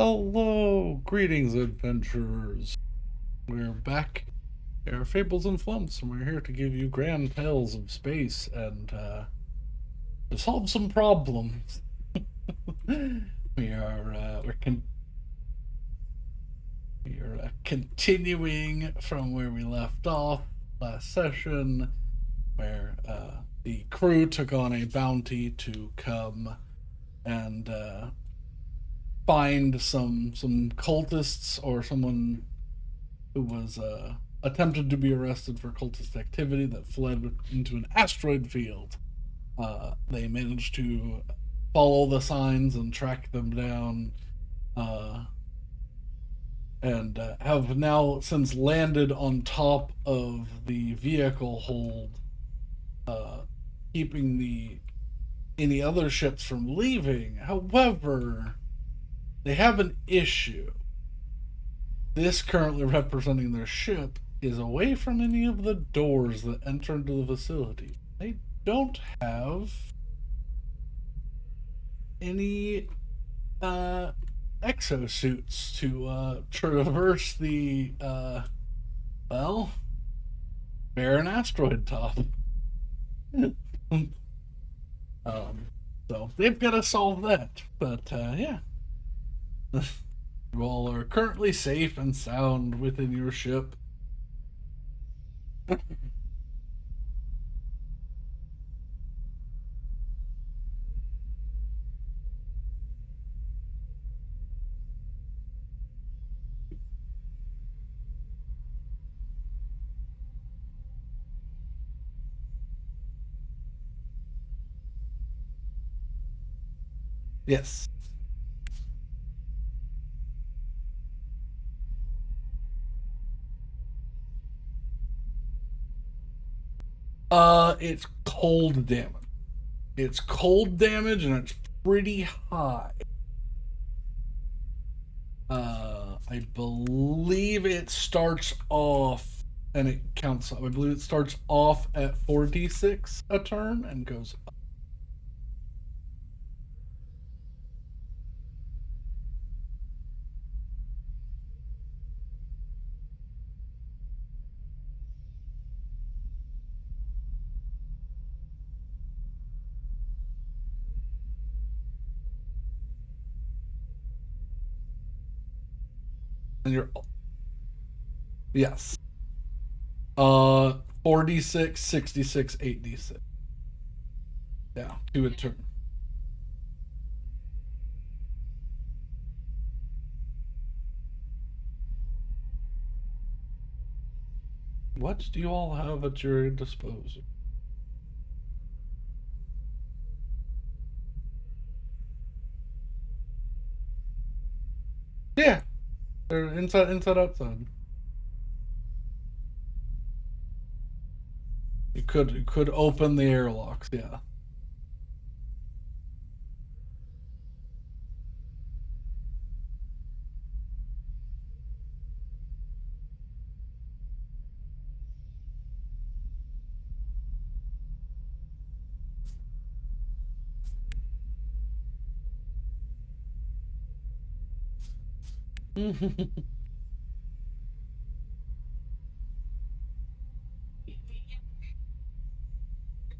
Hello, greetings, adventurers. We're back. Our fables and flumps, and we're here to give you grand tales of space and to solve some problems. we are continuing from where we left off last session, where the crew took on a bounty to come and find some cultists or someone who was attempted to be arrested for cultist activity that fled into an asteroid field. They managed to follow the signs and track them down, uh, and have now since landed on top of the vehicle hold, uh, keeping any other ships from leaving. However, they have an issue. This currently representing their ship is away from any of the doors that enter into the facility. They don't have any exosuits to traverse the well, barren asteroid top. um, so they've got to solve that. But yeah, you all are currently safe and sound within your ship. Yes. It's cold damage. It's cold damage and it's pretty high. I believe it starts off and it counts up. I believe it starts off at 4d6 a turn and goes up. And you're yes. 4d6, 66, 8d6. Yeah, two a turn. What do you all have at your disposal? Yeah, they're inside, outside. You could open the airlocks, yeah.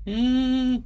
mm,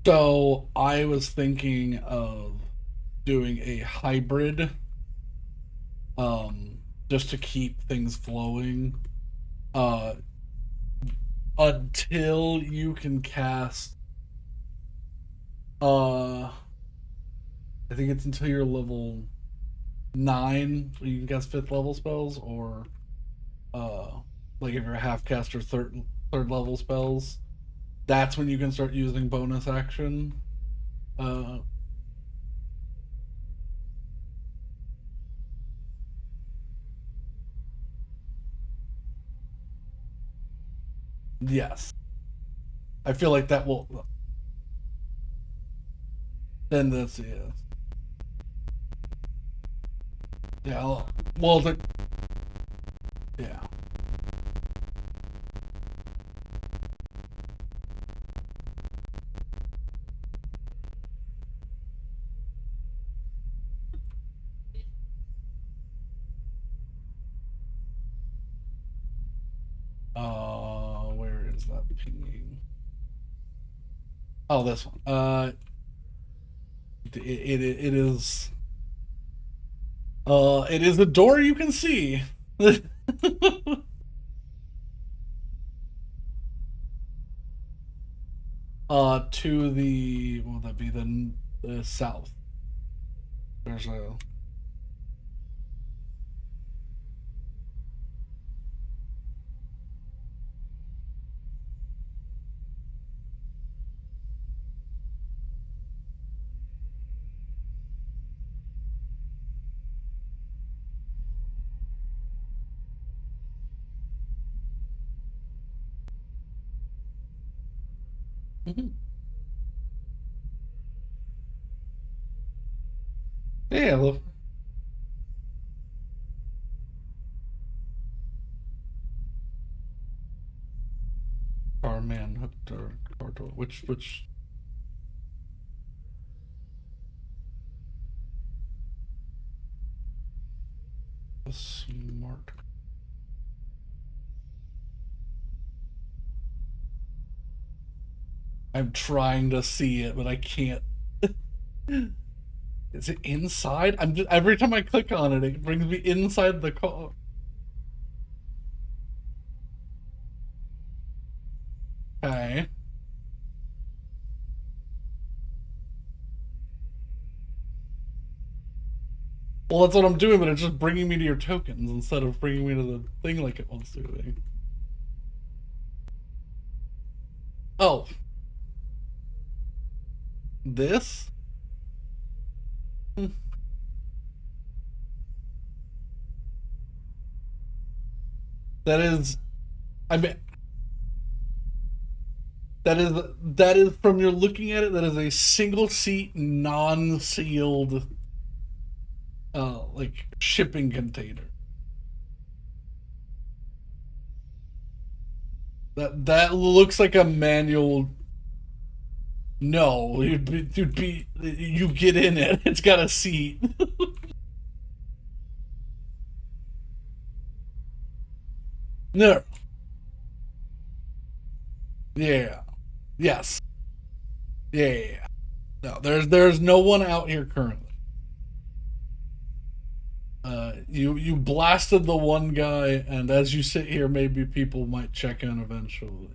So I was thinking of doing a hybrid, um, just to keep things flowing. Uh, until you can cast, I think it's until you're level 9, you can cast fifth level spells, or uh, like if you're a half caster, third level spells. That's when you can start using bonus action. Uh, yes, I feel like that will. Then this, yeah, yeah. Well, yeah. Where is that pinging? Oh, this one. It is. It is a door you can see. To the, what would that be, the south. There's a. Mhm. Yeah, look. Carman hooked or car door. Which smart. I'm trying to see it, but I can't. Is it inside? I'm just every time I click on it, it brings me inside the car. Okay. Well, that's what I'm doing, but it's just bringing me to your tokens instead of bringing me to the thing like it wants to be. Oh, this? That is, I mean, that is from you're looking at it. That is a single seat, non-sealed, like shipping container. That looks like a manual. No, you get in it. It's got a seat. No. Yeah. Yes. Yeah, yeah, yeah. No, there's no one out here currently. You blasted the one guy, and as you sit here, maybe people might check in eventually.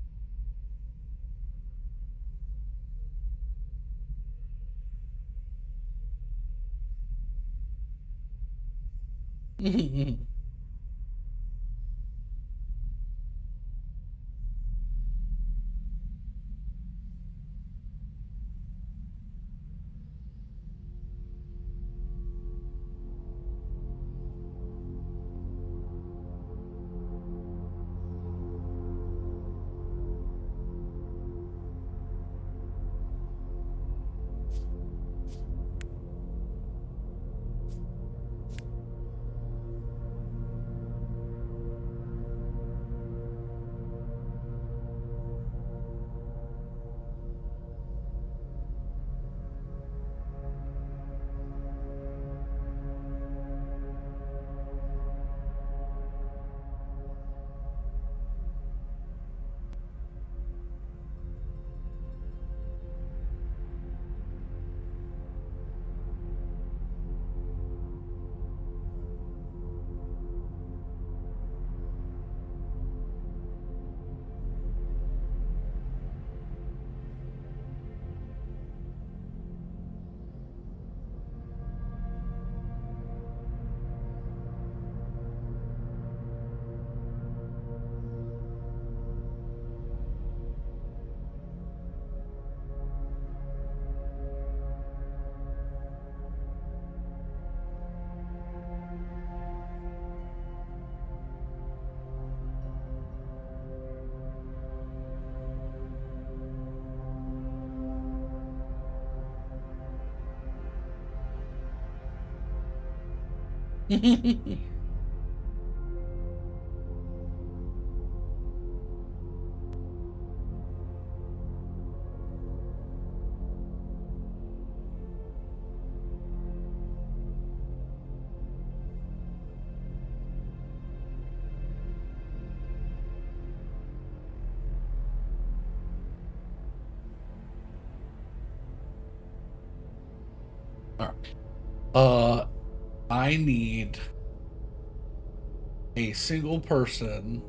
All right. I need a single person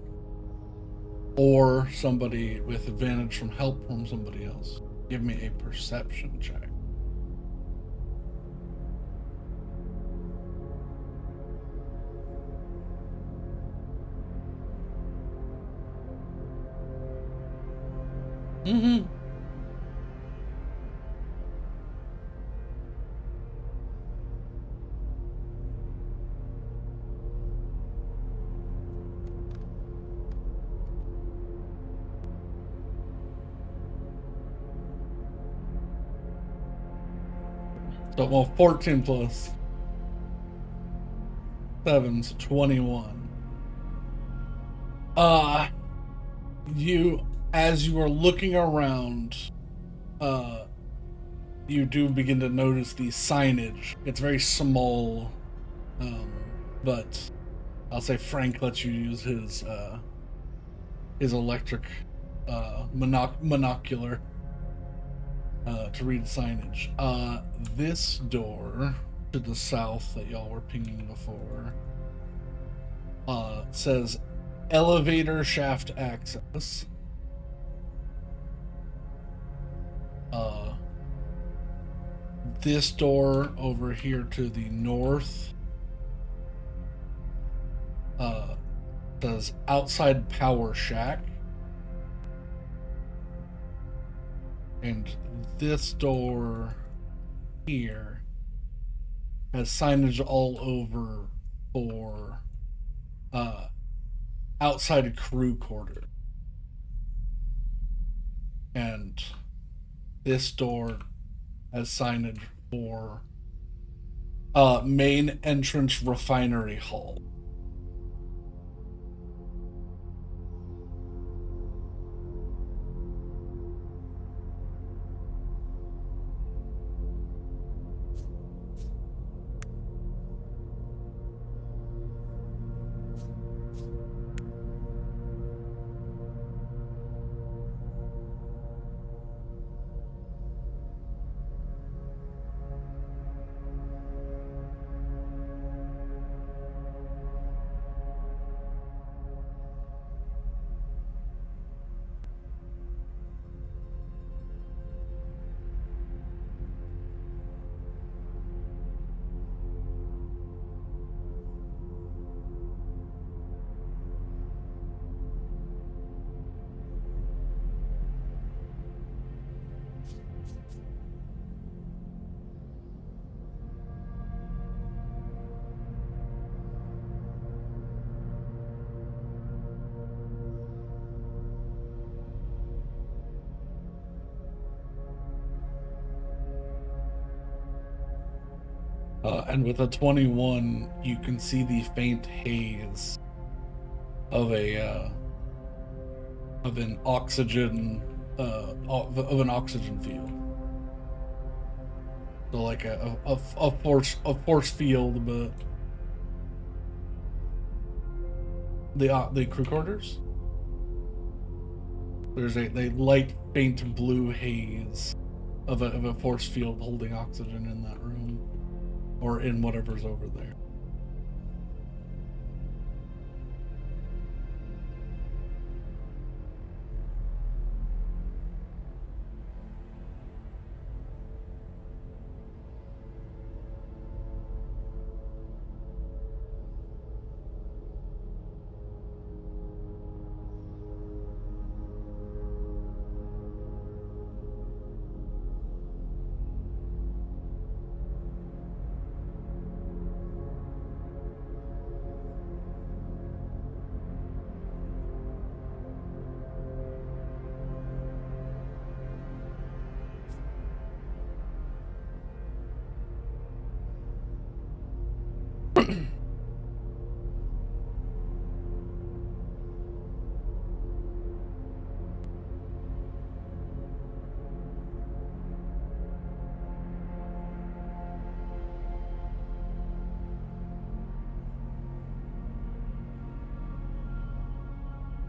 or somebody with advantage from help from somebody else. Give me a perception check. Mm-hmm. So, well, 14 plus 7's 21. Uh, you, as you are looking around, uh, you do begin to notice the signage. It's very small, um, but I'll say Frank lets you use his electric monocular to read signage. This door to the south that y'all were pinging before says elevator shaft access. Uh, this door over here to the north says outside power shack. And this door here has signage all over for outside crew quarter. And this door has signage for main entrance refinery hall. And with a 21, you can see the faint haze of an oxygen of an oxygen field. So like a force field, but the crew quarters. There's a light faint blue haze of a force field holding oxygen in that room, or in whatever's over there.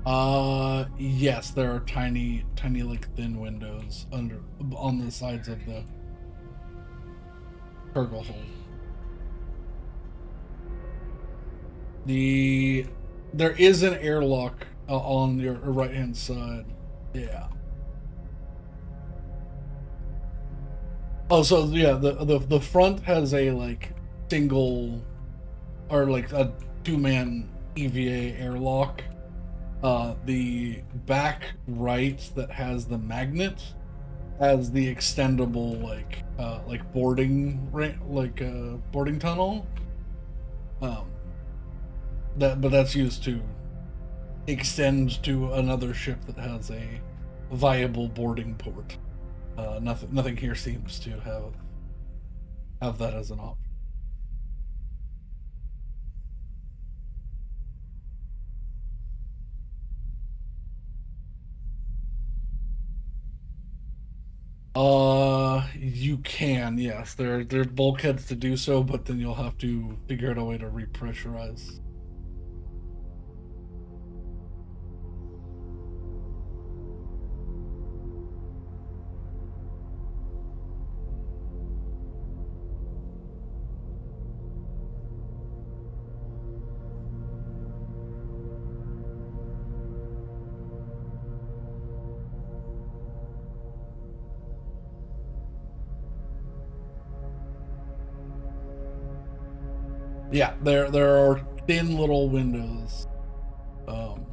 Yes, there are tiny, tiny, like thin windows under on the sides of the cargo hold. The There is an airlock on your right hand side. Yeah. Oh, so yeah, the front has a like single or like a two-man EVA airlock. The back right that has the magnet has the extendable like boarding tunnel. Um, but that's used to extend to another ship that has a viable boarding port. Nothing here seems to have that as an option. You can, yes. There's bulkheads to do so, but then you'll have to figure out a way to repressurize. Yeah, there are thin little windows. Um,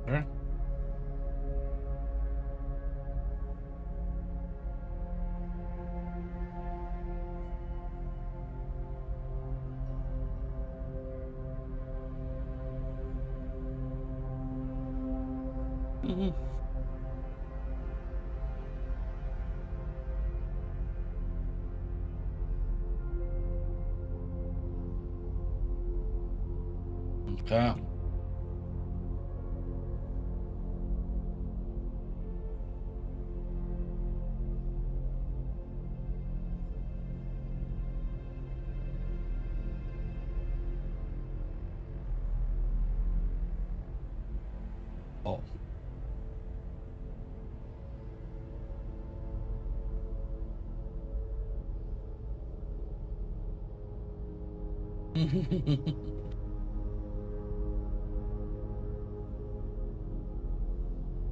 Alright. Mhm. Okay. Oh.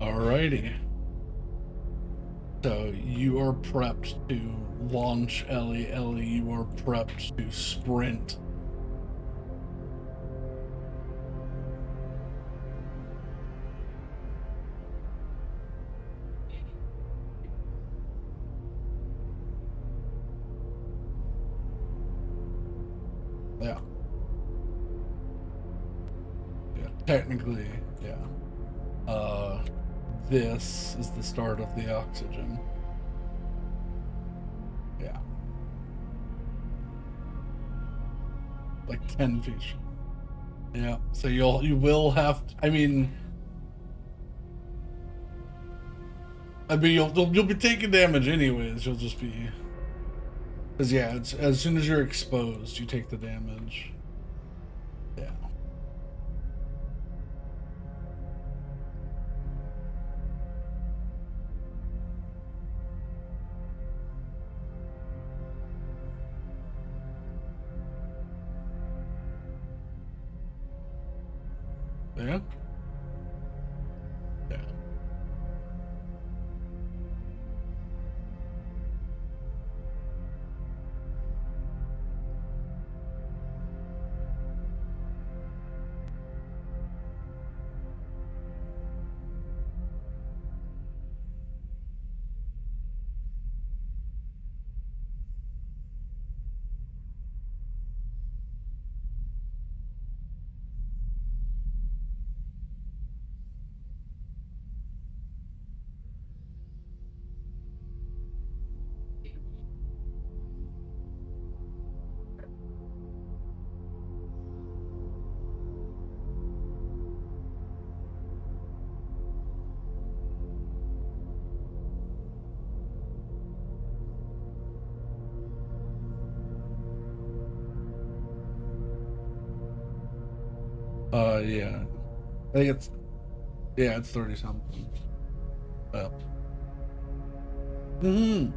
Alrighty. So you are prepped to launch Ellie. Ellie, you are prepped to sprint. Yeah. Yeah. Technically, yeah. Uh, this is the start of the oxygen. Yeah. Like 10 feet. Yeah. So you will have to, you'll be taking damage anyways. You'll just be because yeah, it's as soon as you're exposed, you take the damage. Yeah. Yeah. Yeah. Yeah. I think it's yeah, it's 30 something. Well. Hmm.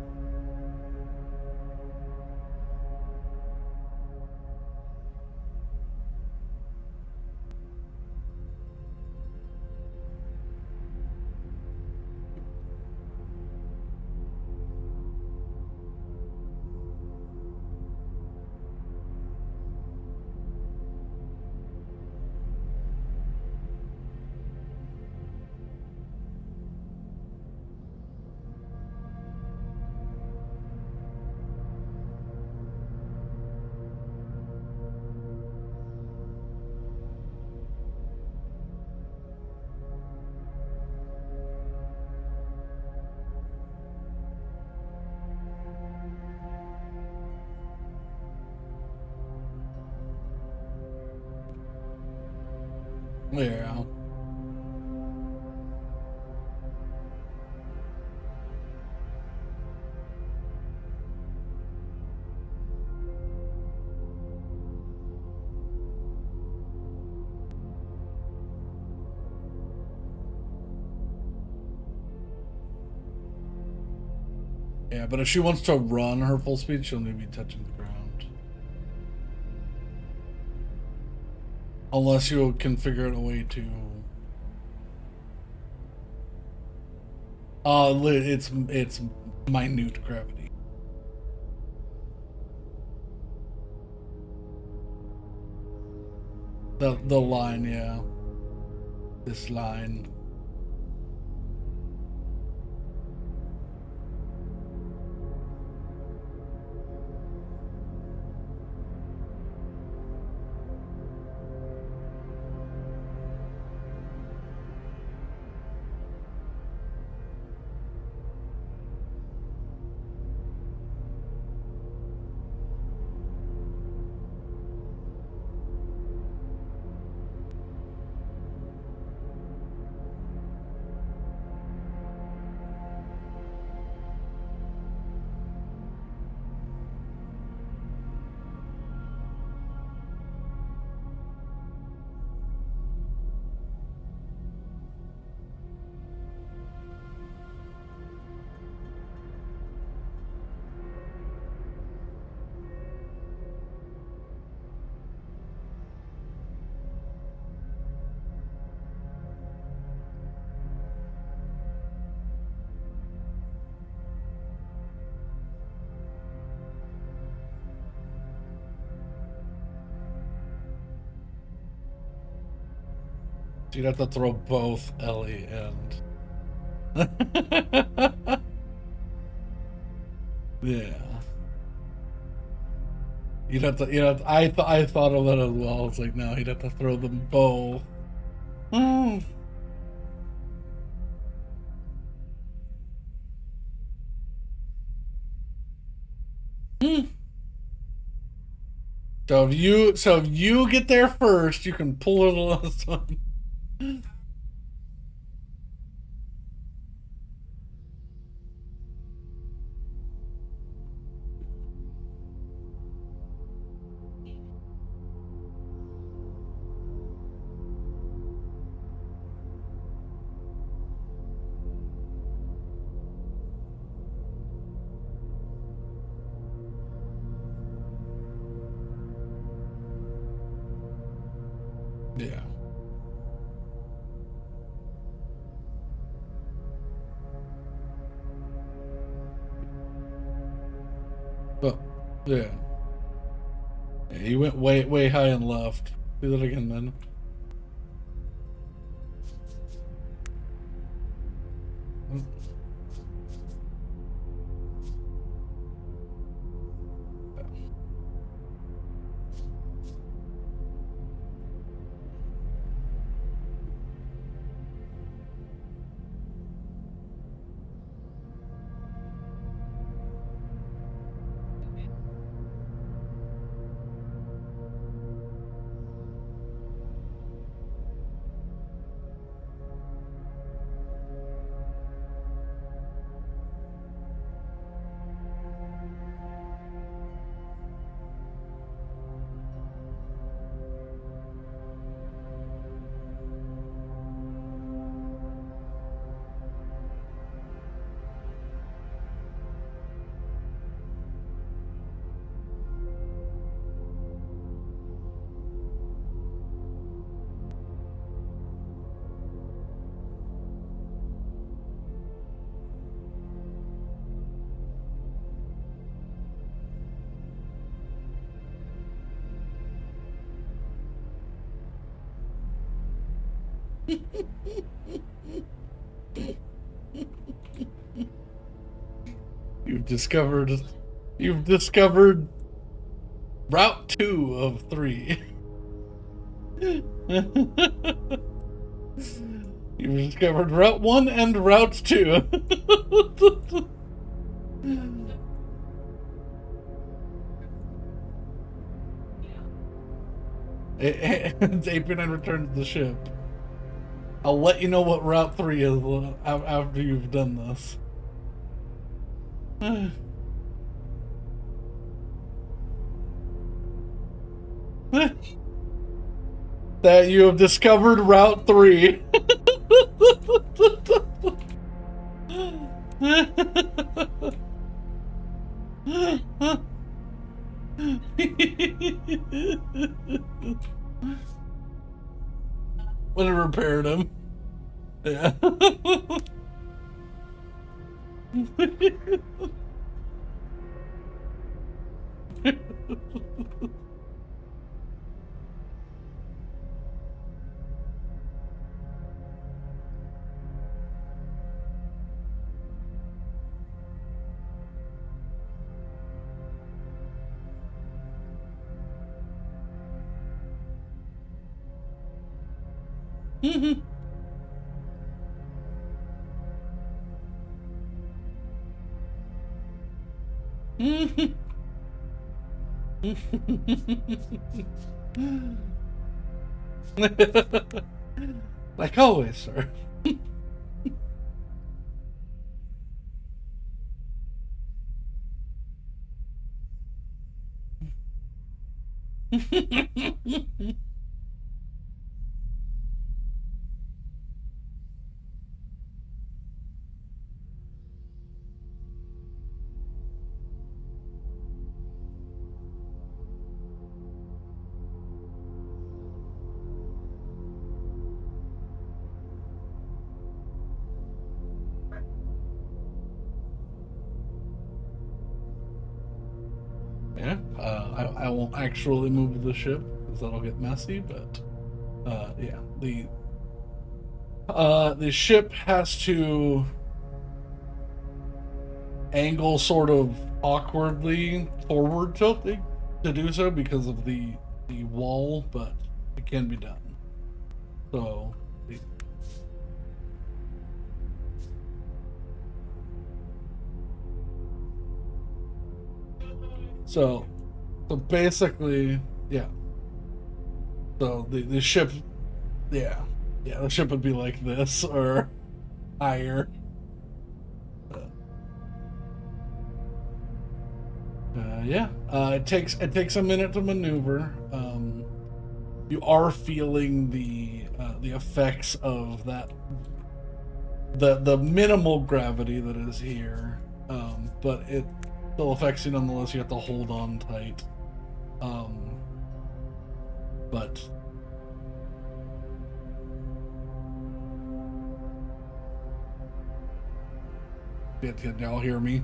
Yeah. Yeah, but if she wants to run her full speed, she'll need to be touching the ground. Unless you can figure out a way to. It's minute gravity. The line, yeah. This line. So you'd have to throw both Ellie and. Yeah. You'd have to. I thought of that as well. It's like no, he'd have to throw them both. Mm. Mm. So if you get there first, you can pull her the last one. Yeah. But yeah. Yeah, you went way high and left. Do that again, then. Mm. You've discovered Route 2 of 3. You've discovered Route 1 and Route 2. AP9 returns to the ship. I'll let you know what Route 3 is after you've done this. That you have discovered Route 3. When it repaired him. Yeah. Like always, sir. Yeah, I won't actually move the ship because that'll get messy. But yeah, the ship has to angle sort of awkwardly forward tilting to do so because of the wall, but it can be done. So. So basically, yeah. So the ship, yeah, the ship would be like this or higher. Yeah. It takes a minute to maneuver. You are feeling the effects of that, the minimal gravity that is here, but it still affects you nonetheless. You have to hold on tight. But can y'all hear me?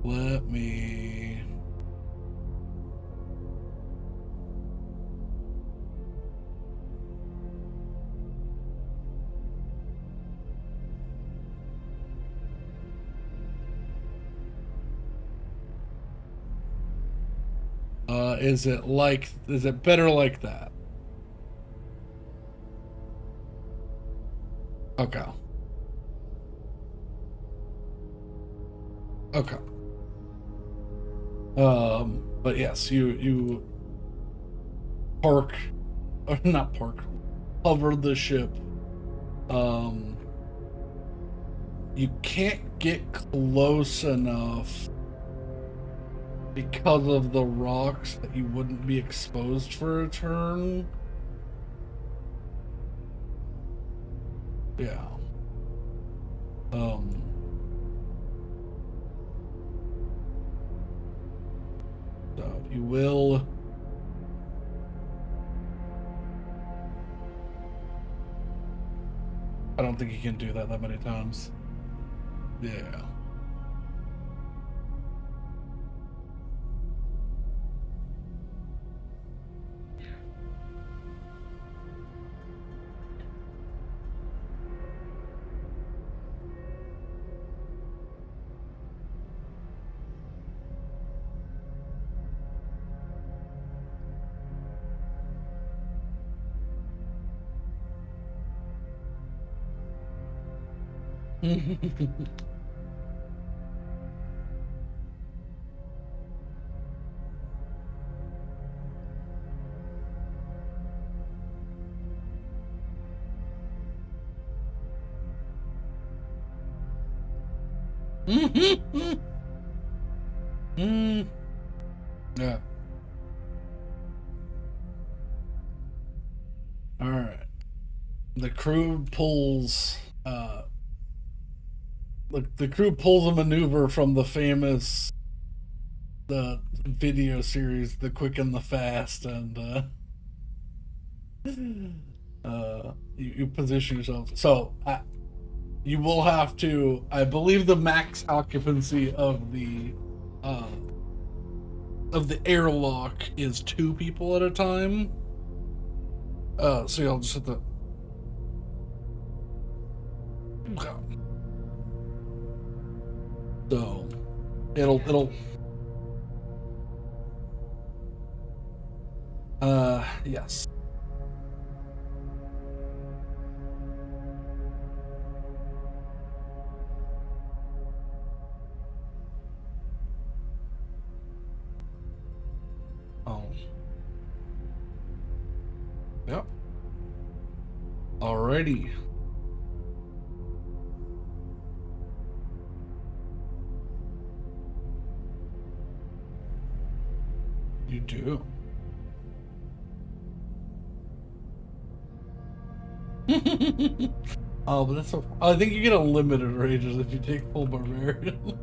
Let me. Is it better like that? Okay. Okay. But yes, you park, or not park, hover the ship. You can't get close enough because of the rocks that you wouldn't be exposed for a turn. Yeah. So you will. I don't think you can do that many times. Yeah. Yeah. All right. The crew pulls. The crew pulls a maneuver from the famous the video series, The Quick and the Fast, and you position yourself. So you will have to. I believe the max occupancy uh, of the airlock is 2 people at a time. So you'll just have to. So it'll yes. Oh. Yep. Alrighty. You do. Oh, but that's so. I think you get unlimited rages if you take full barbarian.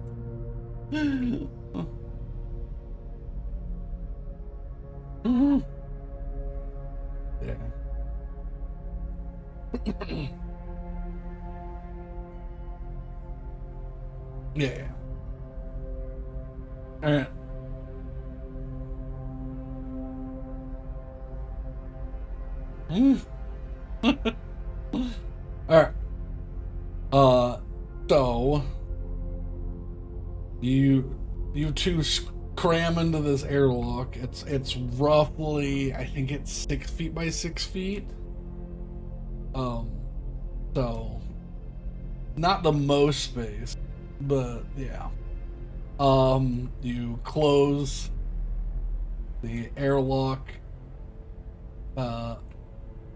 Yeah. Yeah. All right. All right. Uh, so you two cram into this airlock. It's roughly, I think it's 6 feet by 6 feet. Um, so not the most space, but yeah. You close the airlock.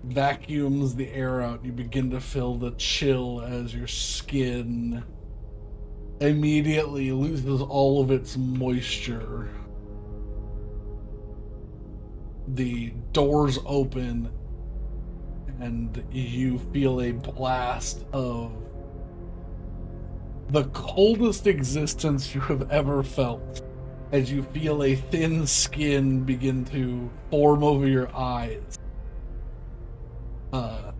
Vacuums the air out. You begin to feel the chill as your skin immediately loses all of its moisture. The doors open and you feel a blast of the coldest existence you have ever felt as you feel a thin skin begin to form over your eyes. Uh,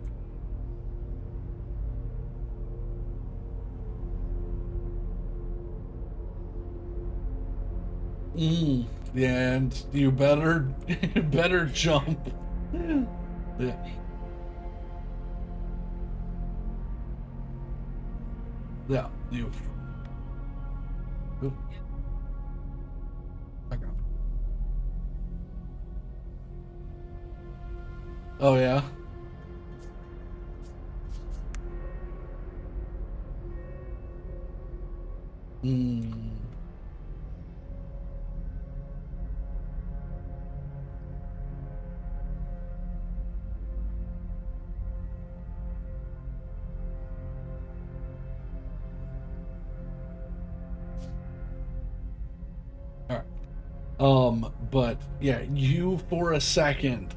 yeah, and you better better jump. Yeah. Yeah, you. Oop. Okay. Oh yeah. Hmm. All right. But yeah, you for a second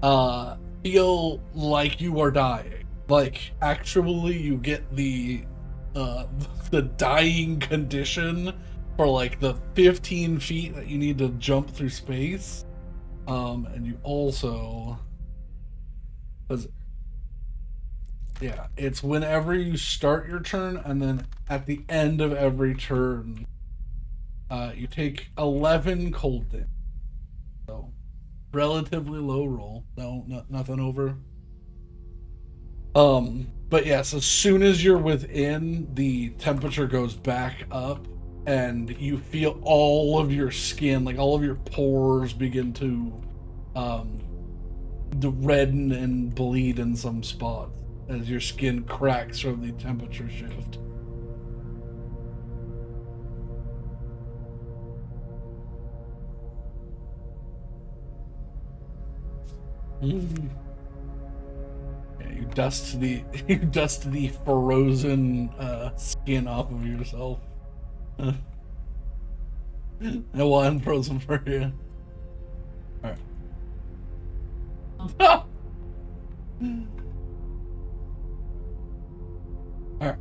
uh feel like you are dying. Like actually you get uh the dying condition for like the 15 feet that you need to jump through space. And you also, 'cause, yeah, it's whenever you start your turn and then at the end of every turn, you take 11 cold damage. So relatively low roll. Nothing over. But yes, as soon as you're within, the temperature goes back up, and you feel all of your skin, like all of your pores, begin to, um, to redden and bleed in some spots. as your skin cracks from the temperature shift. Mm. Yeah, you dust the frozen skin off of yourself. It will unfrozen for you. All right. All right.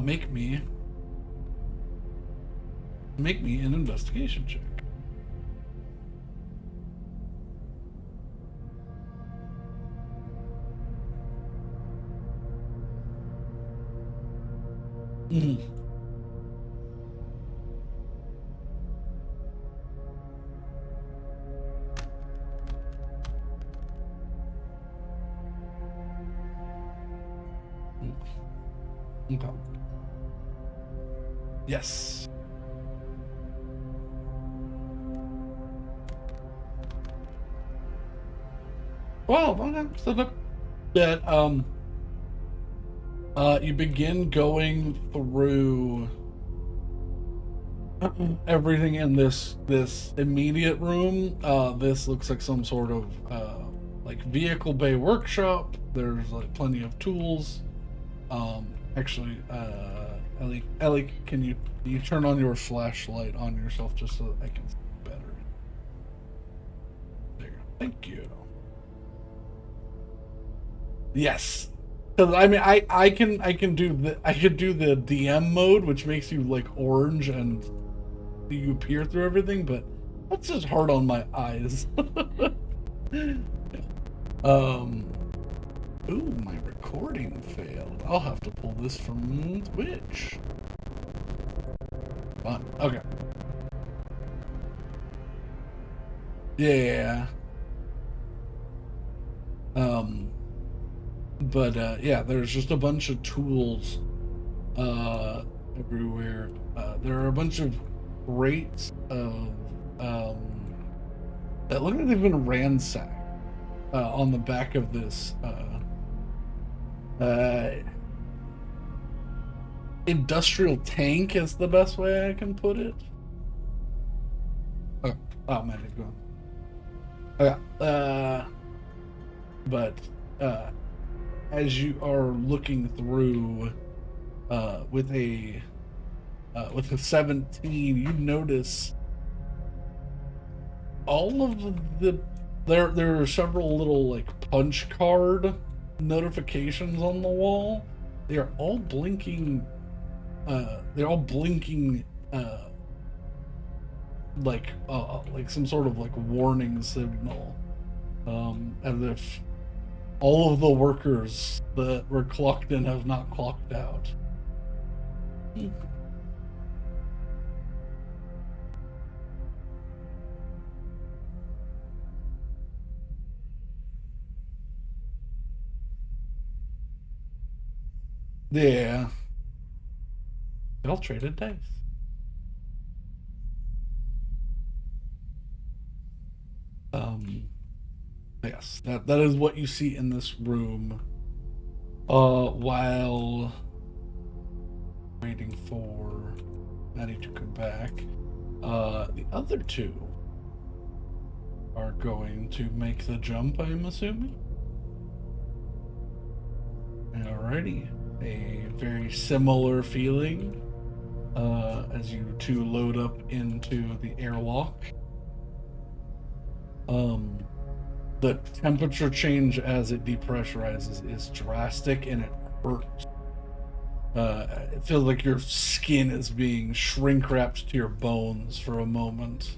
Make me an investigation check. Mm-hmm. Okay. Yes. Well, okay. So that you begin going through everything in this immediate room. This looks like some sort of like vehicle bay workshop. There's like plenty of tools. Actually, Ellie, can you turn on your flashlight on yourself just so that I can see better? There you go. Thank you. Yes. Because I mean, I can do the DM mode, which makes you like orange and you peer through everything, but that's just hard on my eyes. Yeah. Ooh, my recording failed. I'll have to pull this from Twitch. Fun. Okay. Yeah. But yeah, there's just a bunch of tools everywhere. There are a bunch of crates of that look like they've been ransacked on the back of this industrial tank is the best way I can put it. Oh man, it's gone. Okay. But as you are looking through with a 17, you notice all of there are several little like punch card notifications on the wall. They are all blinking. They're all blinking like some sort of like warning signal, as if all of the workers that were clocked in have not clocked out. Yeah. They all traded dice. Yes, that is what you see in this room. While waiting for Maddie to come back, the other two are going to make the jump, I'm assuming. Alrighty. A very similar feeling as you two load up into the airlock. The temperature change as it depressurizes is drastic and it hurts. It feels like your skin is being shrink wrapped to your bones for a moment.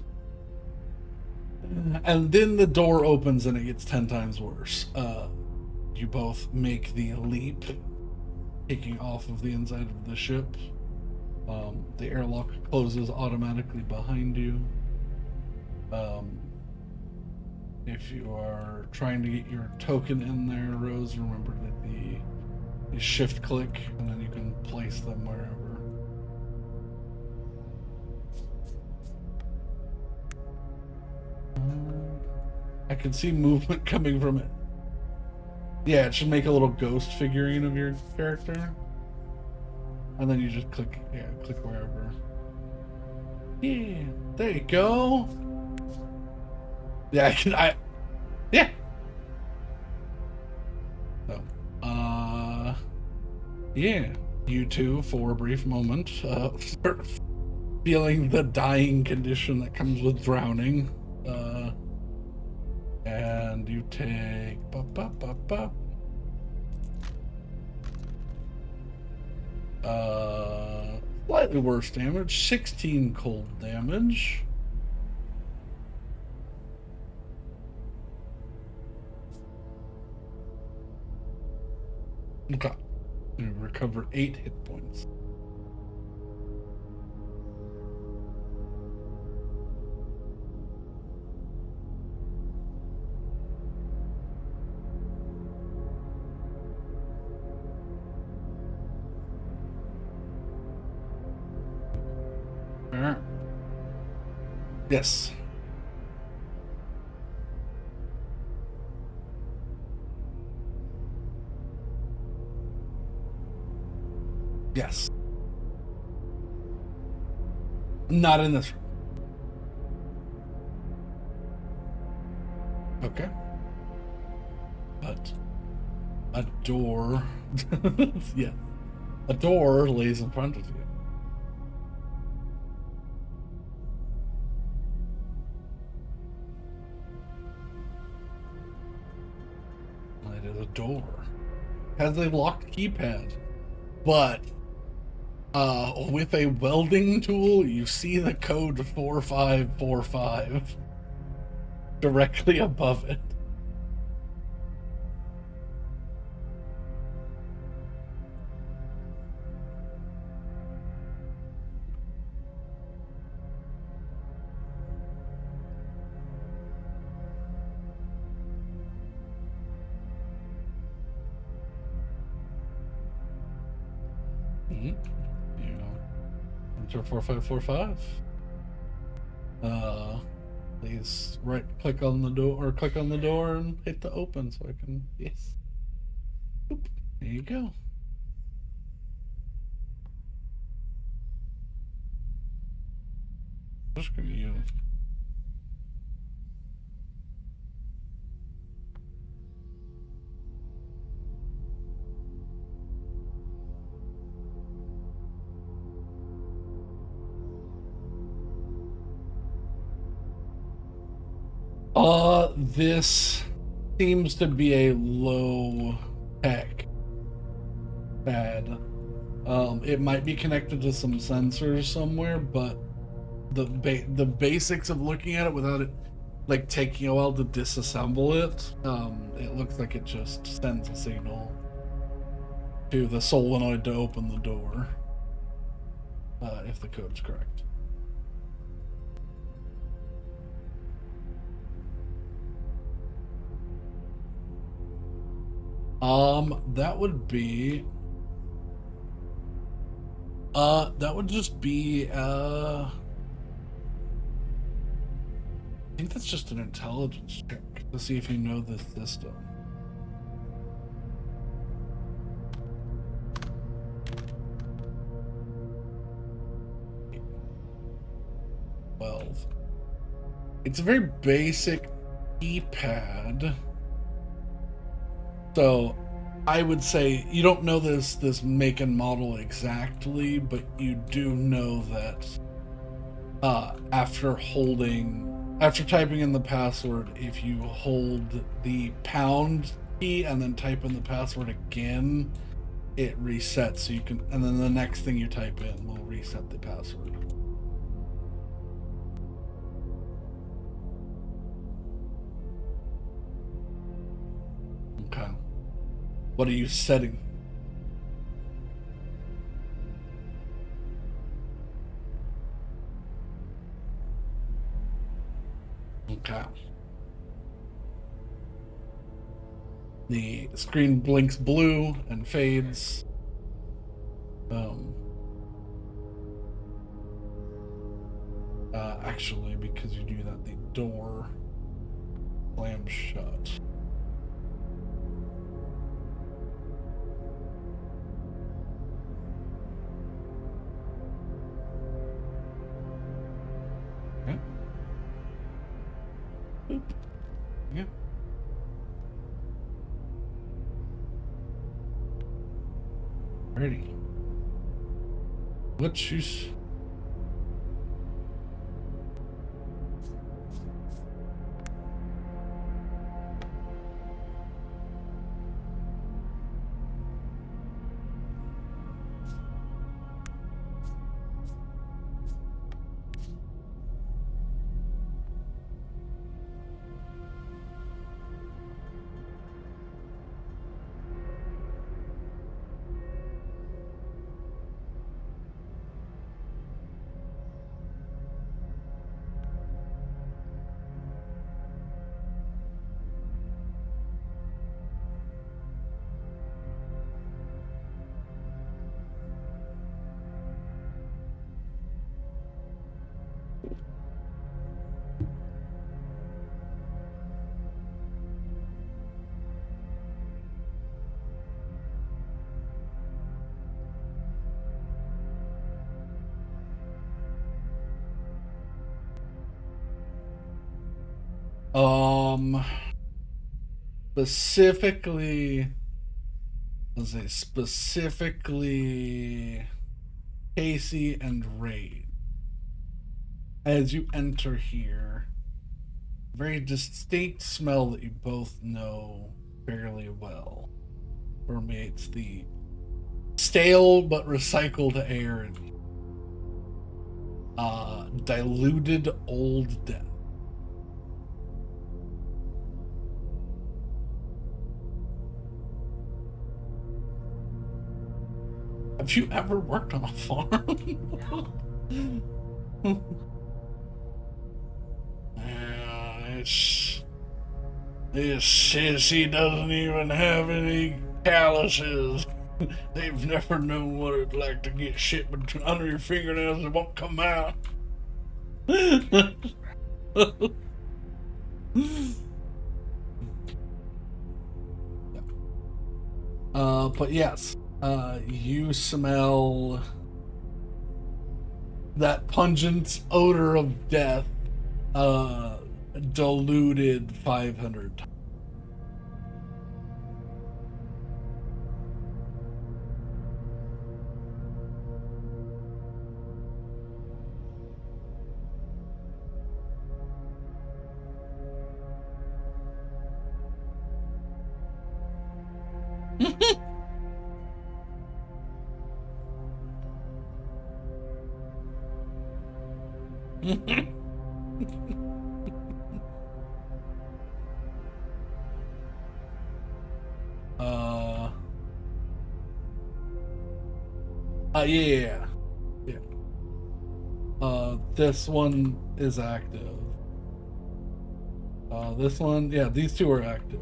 And then the door opens and it gets 10 times worse. You both make the leap, taking off of the inside of the ship. The airlock closes automatically behind you. If you are trying to get your token in there, Rose, remember that you shift click and then you can place them wherever. I can see movement coming from it. Yeah, it should make a little ghost figurine of your character. And then you just click, yeah, click wherever. Yeah, there you go. Yeah, yeah. So, yeah. You two, for a brief moment, start feeling the dying condition that comes with drowning. And you take slightly worse damage, 16 cold damage. Okay. You recover 8 hit points. Alright. Yes. Yes. Not in this room. Okay. But a door. Yeah. A door lays in front of you. It is a door. Has a locked keypad. But with a welding tool, you see the code 4545 directly above it. Mm-hmm. You enter 4545. Please click on the door, or click on the door and hit the open so I can, yes. Oop, there you go. Just gonna use. This seems to be a low tech pad. It might be connected to some sensors somewhere, but the basics of looking at it without it like taking a while to disassemble it, it looks like it just sends a signal to the solenoid to open the door. If the code's correct. That would be. That would just be. I think that's just an intelligence check to see if you know this system. 12. It's a very basic keypad. So I would say you don't know this make and model exactly, but you do know that after typing in the password, if you hold the pound key and then type in the password again, it resets, so you can, and then the next thing you type in will reset the password. Okay. What are you setting? Okay. The screen blinks blue and fades. Actually, because you do that, the door slams shut. Boop. Yeah. Alrighty. What you... Specifically, let's say specifically Casey and Ray. As you enter here, very distinct smell that you both know fairly well permeates the stale but recycled air and diluted old death. Have you ever worked on a farm? This sissy doesn't even have any calluses. They've never known what it's like to get shit under your fingernails that won't come out. But yes, you smell that pungent odor of death, diluted 500 times. Yeah. This one is active. This one, yeah, these two are active.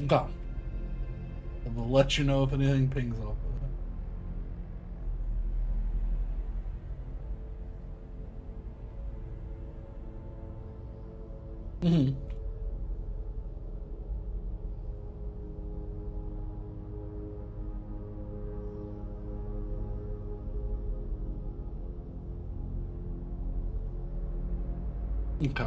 Okay. I will let you know if anything pings off of it. Mm-hmm. Okay.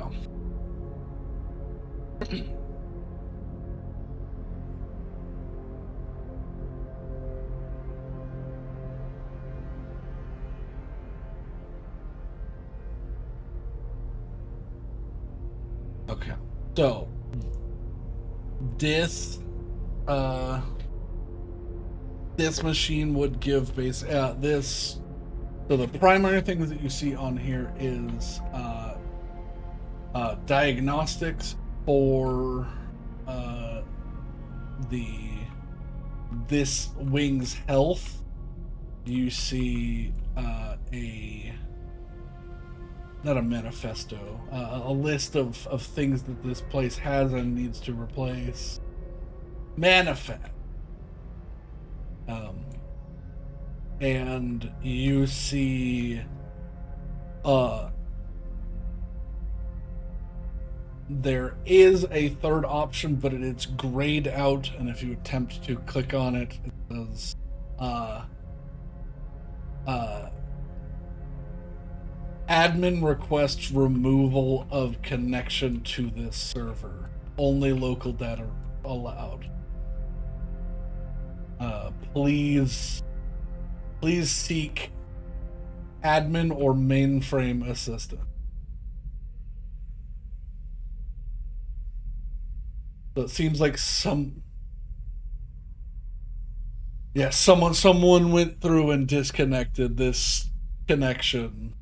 Okay. So this this machine would give base this. So the primary things that you see on here is diagnostics for this wing's health. You see not a manifesto, a list of things that this place has and needs to replace. Manifest. And you see there is a third option, but it's grayed out, and if you attempt to click on it, it says, Admin requests removal of connection to this server. Only local data allowed. Please seek admin or mainframe assistance. So it seems like someone went through and disconnected this connection.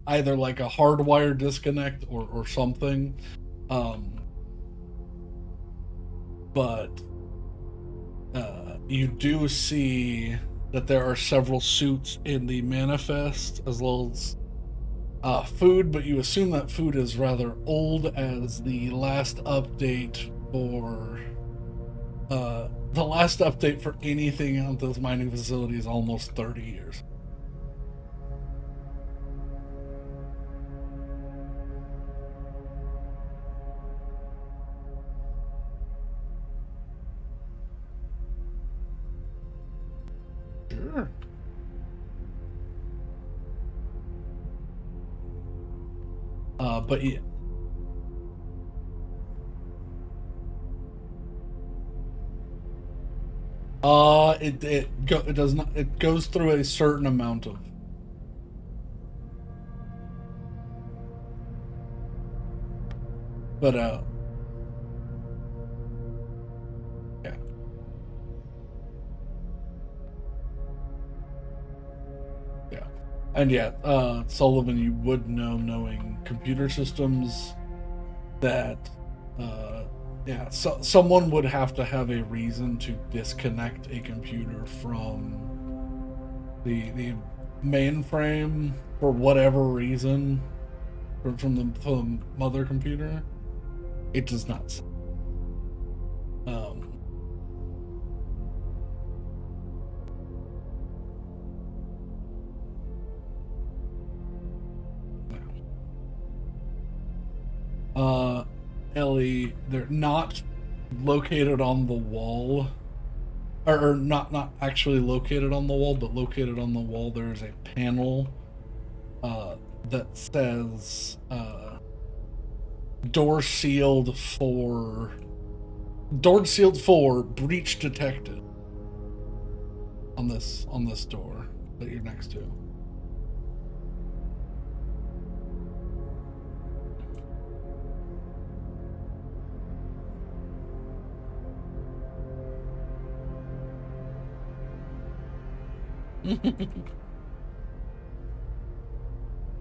Either like a hardwire disconnect or something. But you do see that there are several suits in the manifest, as well as food, but you assume that food is rather old, as the last update for anything at this mining facility is almost 30 years. Sure. But yeah. It does not. It goes through a certain amount of. But yeah. Yeah. And yeah, Sullivan, you would know, knowing computer systems, that yeah, so someone would have to have a reason to disconnect a computer from the mainframe for whatever reason, from the mother computer. It does not say. Ellie, they're not located on the wall, or not actually located on the wall, but located on the wall. There's a panel that says door sealed for breach detected on this door that you're next to.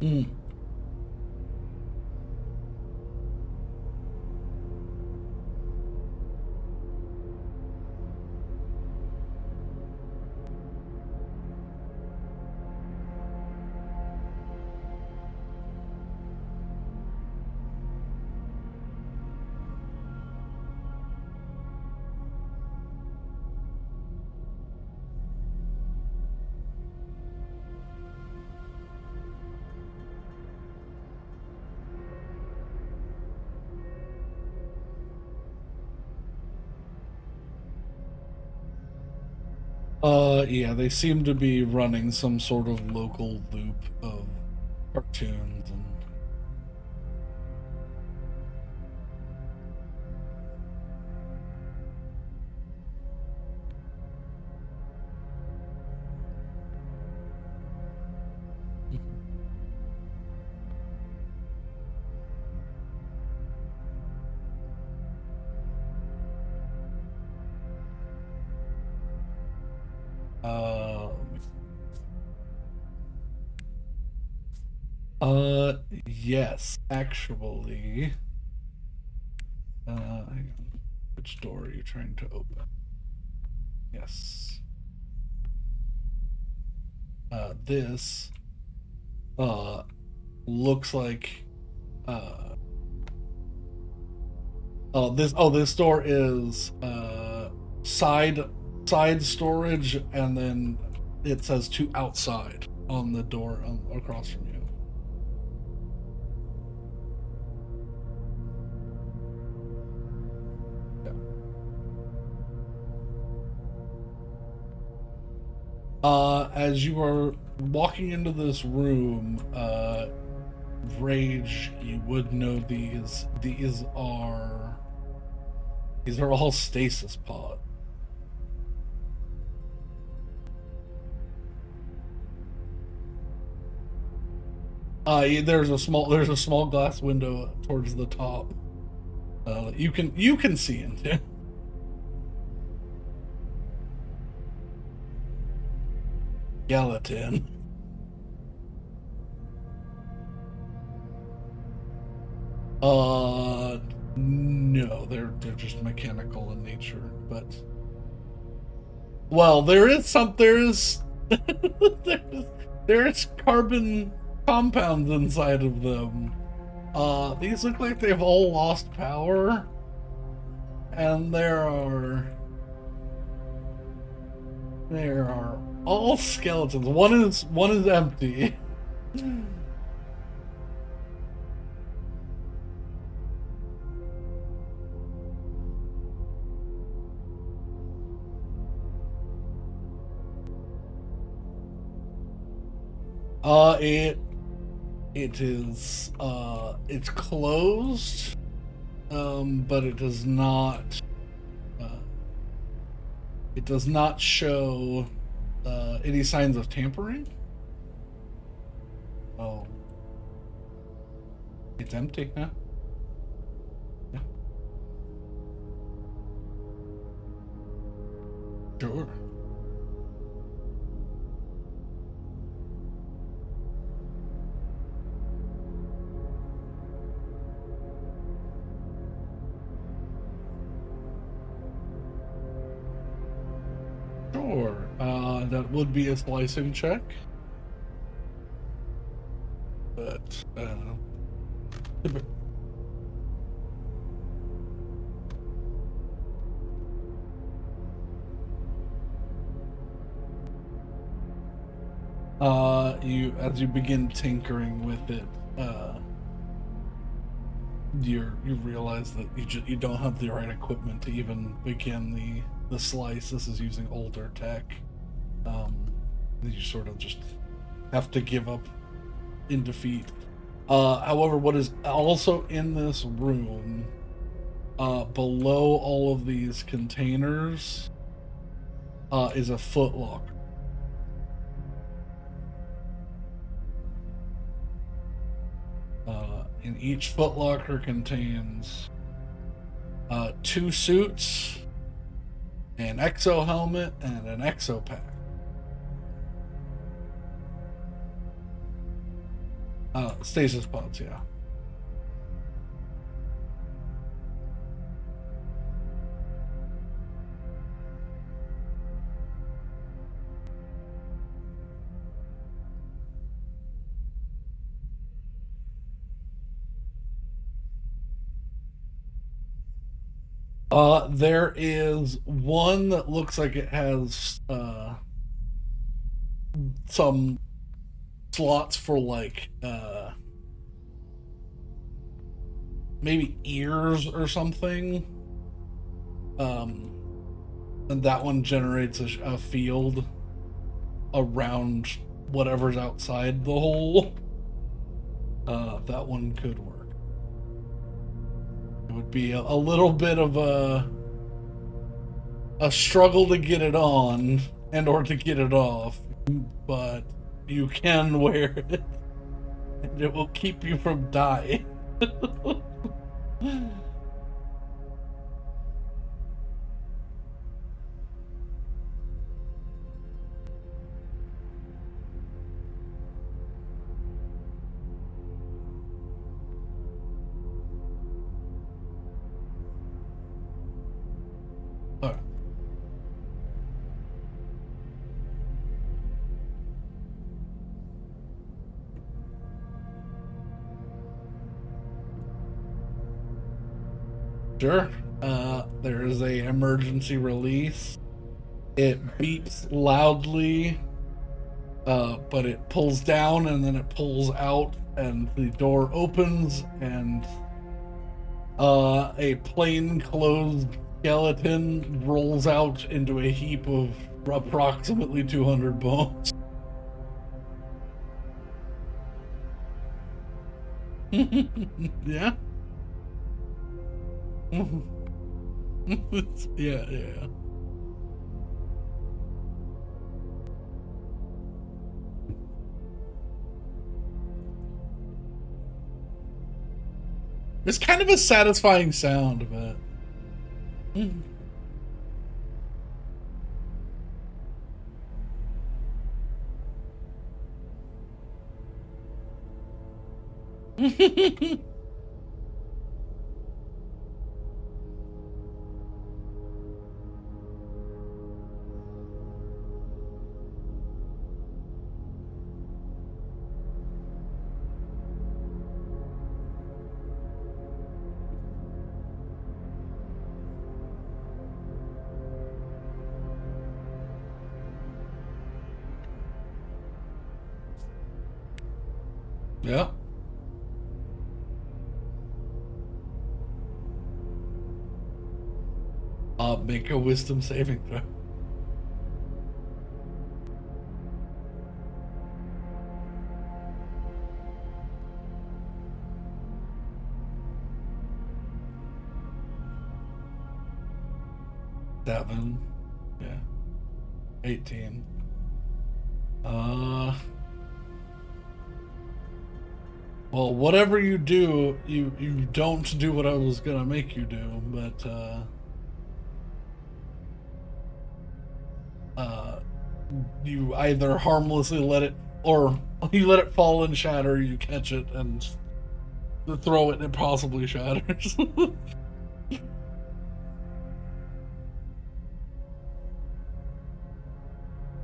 Mm. Yeah, they seem to be running some sort of local loop of cartoons and. Yes, actually. Hang on. Which door are you trying to open? Yes. This, looks like, this door is, side storage, and then it says to outside on the door across from you. As you are walking into this room, Rage, you would know these are all stasis pods. There's a small glass window towards the top. You can see into. Skeleton. No, they're just mechanical in nature, but well, there's there's carbon compounds inside of them. These look like they've all lost power, and there are all skeletons. One is empty. It's closed, but it does not show any signs of tampering. Oh, it's empty, huh? Yeah. Sure. Sure. That would be a splicing check. But, as you begin tinkering with it, you realize that you don't have the right equipment to even begin the slice. This is using older tech. You sort of just have to give up in defeat. However, what is also in this room, below all of these containers, is a footlocker. And each footlocker contains 2 suits, an exo helmet, and an exo pack. Stasis pods, yeah. There is one that looks like it has some slots for like maybe ears or something. And that one generates a field around whatever's outside the hole. That one could work. It would be a little bit of a struggle to get it on and or to get it off, but you can wear it, and it will keep you from dying. Alright. Sure. There is a emergency release. It beeps loudly, but it pulls down and then it pulls out, and the door opens, and a plainclothes skeleton rolls out into a heap of approximately 200 bones. Yeah. Yeah, yeah. It's kind of a satisfying sound, but. Yeah. Make a wisdom saving throw. 7. Yeah. 18. Uh. Well, whatever you do, you don't do what I was gonna make you do, but uh, you either harmlessly let it, or you let it fall and shatter. You catch it and throw it, and it possibly shatters.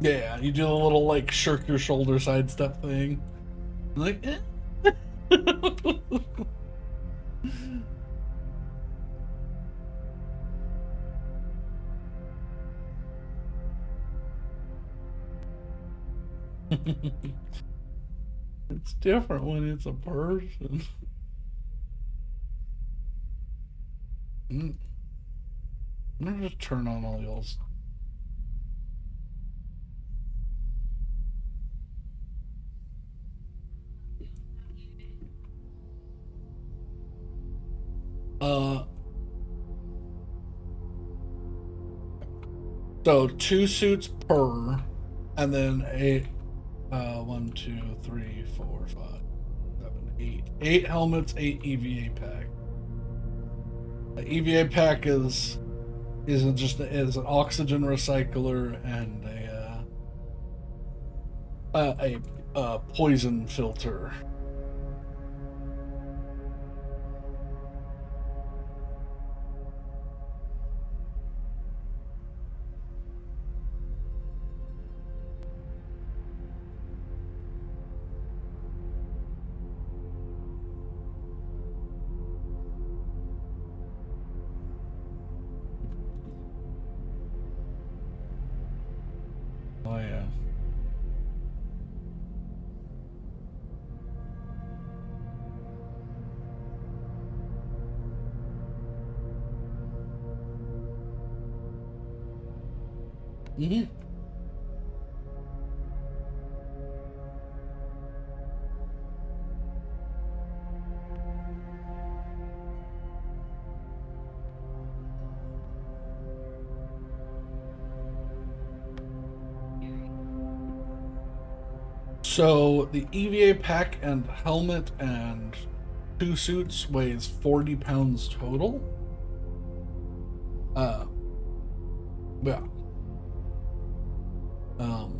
Yeah, you do a little like shirk your shoulder sidestep thing, like. Eh. It's different when it's a person. I'm gonna just turn on all y'all's. Uh, so 2 suits per, and then 8. 1, 2, 3, 4, 5, 7, 8. 8 helmets, 8 EVA pack. The EVA pack is just is an oxygen recycler and a poison filter. Oh yeah. Mm-hmm. So the EVA pack and helmet and 2 suits weighs 40 pounds total. Uh, yeah. Um.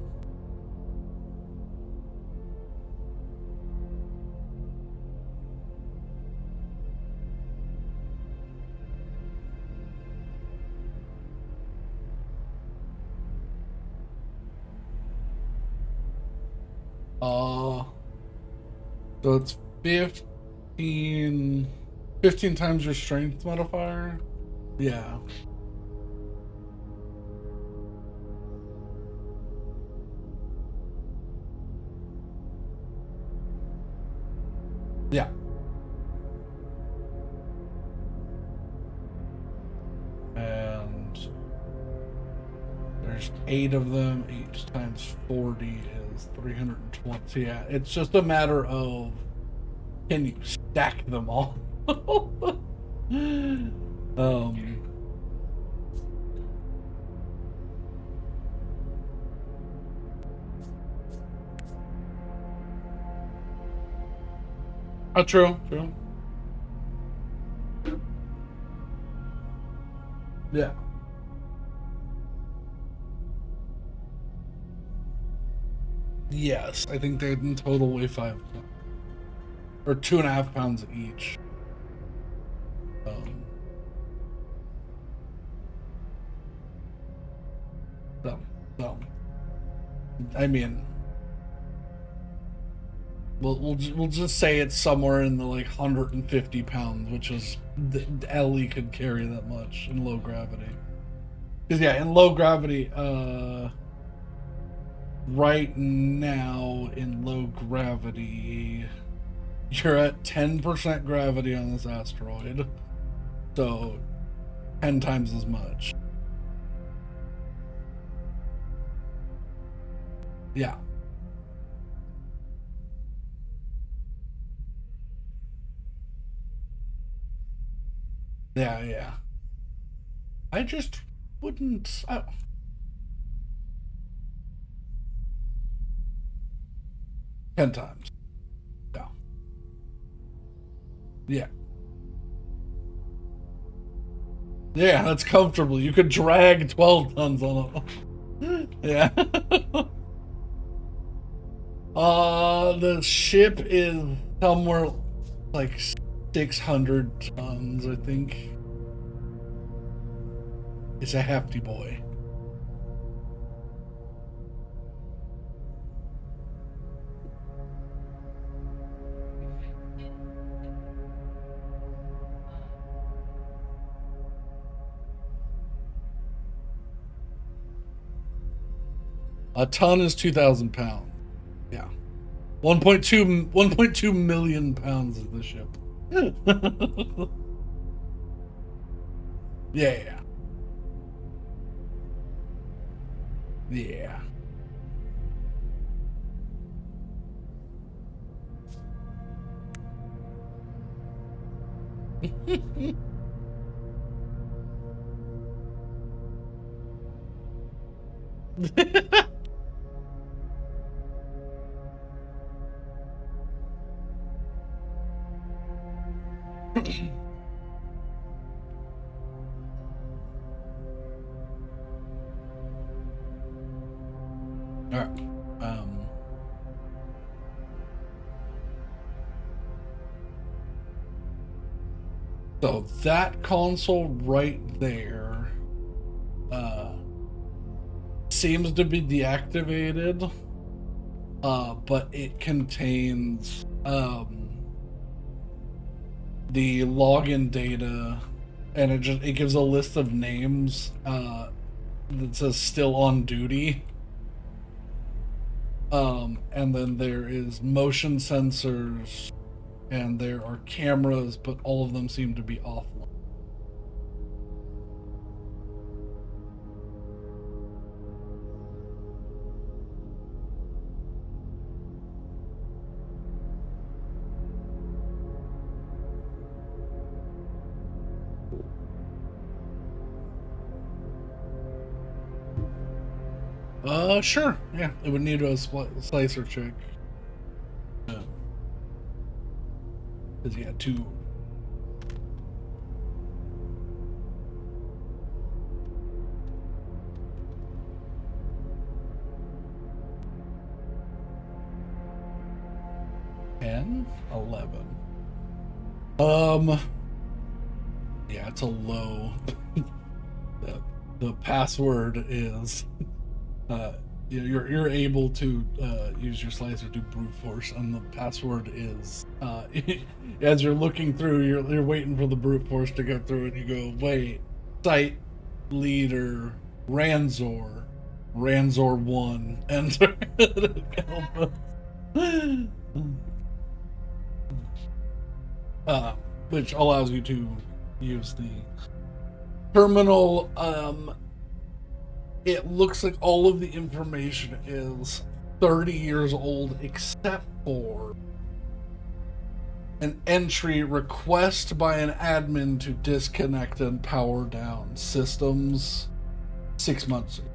Uh. So it's 15 times your strength modifier. Yeah. Yeah. And there's 8 of them. 8 times 40 is 320. So yeah, it's just a matter of, can you stack them all. True. Yeah. Yes, I think they in total weigh 5 pounds. Or 2.5 pounds each. So, I mean, we'll just say it's somewhere in the like 150 pounds, which is Ellie could carry that much in low gravity. Because yeah, in low gravity, right now in low gravity, you're at 10% gravity on this asteroid, so 10 times as much. Yeah. Yeah. I just wouldn't. 10 times. Yeah. Yeah. Yeah, that's comfortable. You could drag 12 tons on it. Yeah. The ship is somewhere like 600 tons, I think. It's a hefty boy. A ton is 2,000 pounds. Yeah. 1.2 million pounds is the ship. Yeah. Yeah. All right. So that console right there seems to be deactivated, but it contains the login data, and it gives a list of names that says still on duty. And then there is motion sensors, and there are cameras, but all of them seem to be offline. Sure. Yeah, it would need a slicer check. Because you got two. $10, $11. Yeah, it's a low. The password is you're able to use your slicer to brute force, and the password is as you're looking through, you're waiting for the brute force to go through, and you go, wait, site leader Ranzor 1, enter. Which allows you to use the terminal. It looks like all of the information is 30 years old, except for An entry request by an admin to disconnect and power down systems 6 months ago.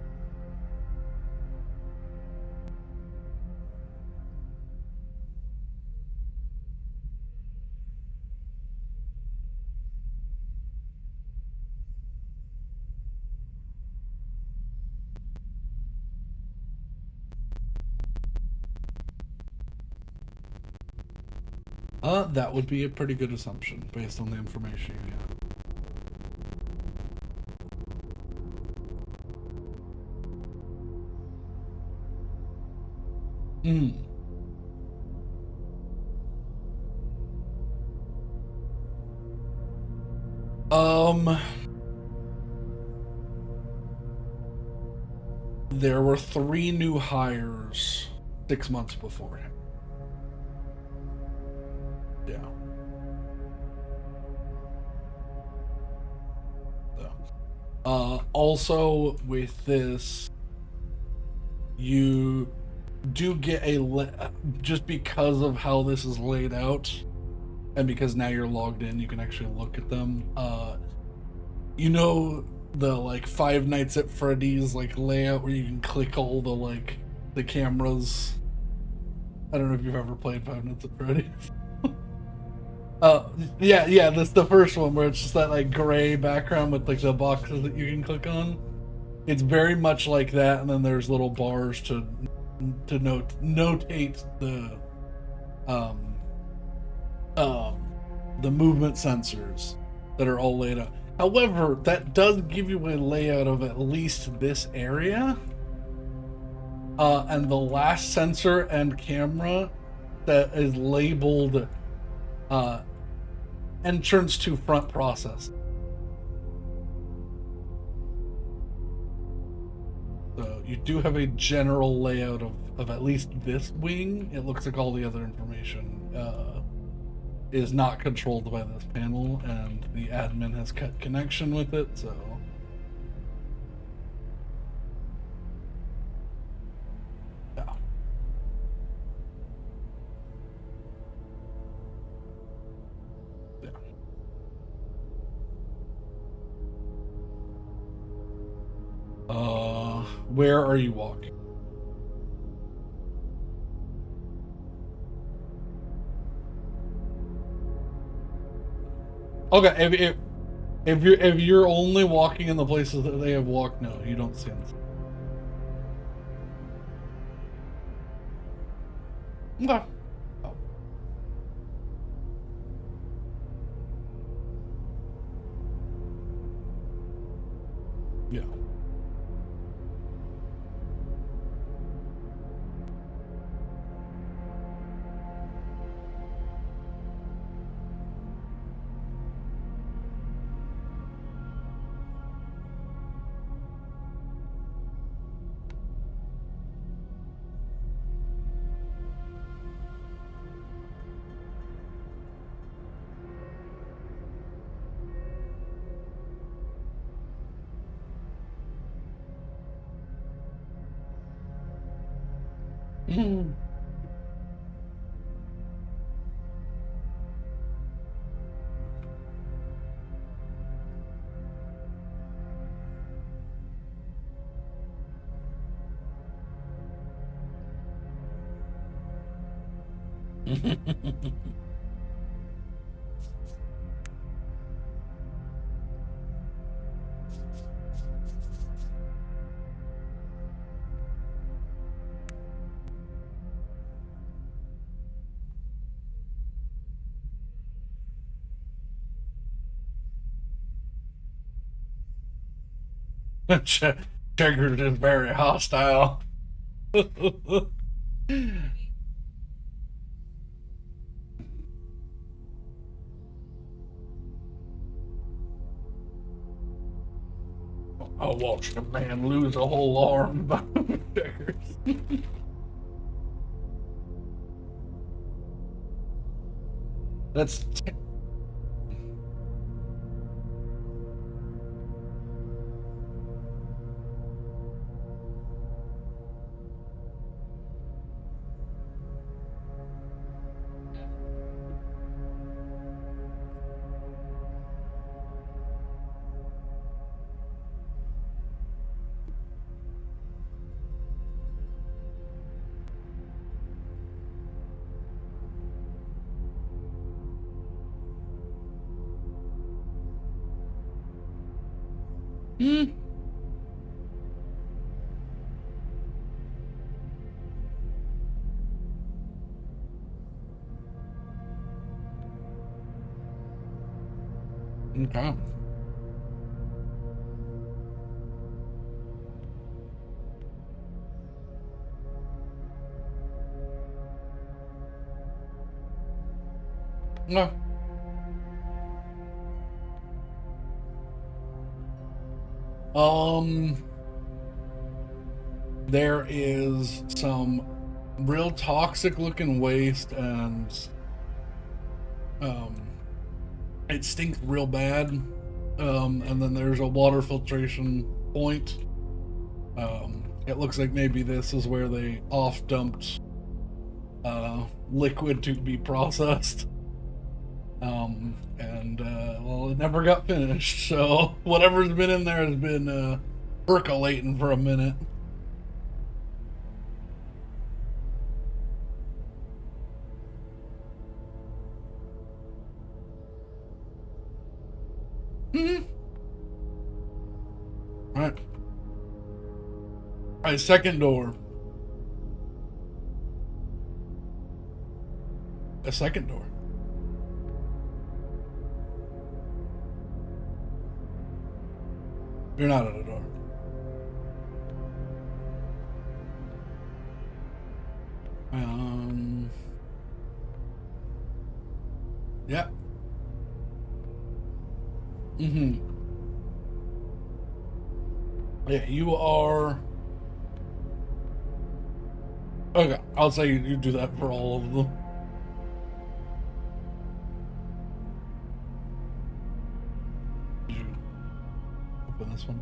That would be a pretty good assumption based on the information you have. There were 3 new hires 6 months beforehand. Yeah. Also, with this, you do get just because of how this is laid out, and because now you're logged in, you can actually look at them. You know the like Five Nights at Freddy's like layout where you can click all the like the cameras. I don't know if you've ever played Five Nights at Freddy's. Yeah, that's the first one where it's just that like gray background with like the boxes that you can click on. It's very much like that, and then there's little bars to notate um the movement sensors that are all laid out. However, that does give you a layout of at least this area. And the last sensor and camera that is labeled entrance to front process. So you do have a general layout of at least this wing. It looks like all the other information is not controlled by this panel, and the admin has cut connection with it, so... Yeah. Where are you walking? Okay, if you're only walking in the places that they have walked, no, you don't see anything. Okay. Oh. Yeah. Mm. Triggered is very hostile. I watched a man lose a whole arm by checkers. That's Hmm. Okay. No. There is some real toxic looking waste, and um, it stinks real bad. And then there's a water filtration point. It looks like maybe this is where they off dumped liquid to be processed. And well, it never got finished. So whatever's been in there has been percolating for a minute. Mm-hmm. All right. All right. Second door. A second door. You're not at a door. Yeah. Mm-hmm. Yeah, you are. Okay, I'll say you do that for all of them. Did you open this one?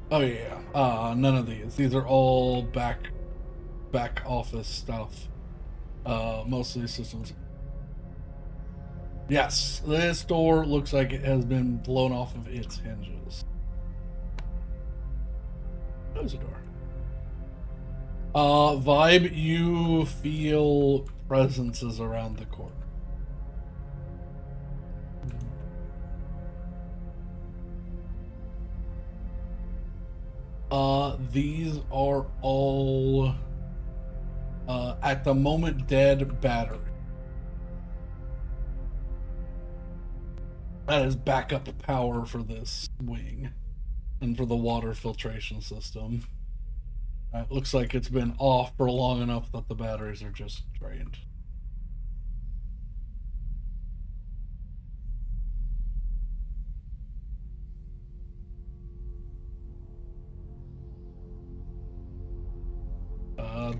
Oh yeah. None of these. These are all back office stuff. Mostly systems. Yes, this door looks like it has been blown off of its hinges. Close the door. Vibe, you feel presences around the corner. These are all at the moment dead battery. That is backup power for this wing and for the water filtration system. It looks like it's been off for long enough that the batteries are just drained.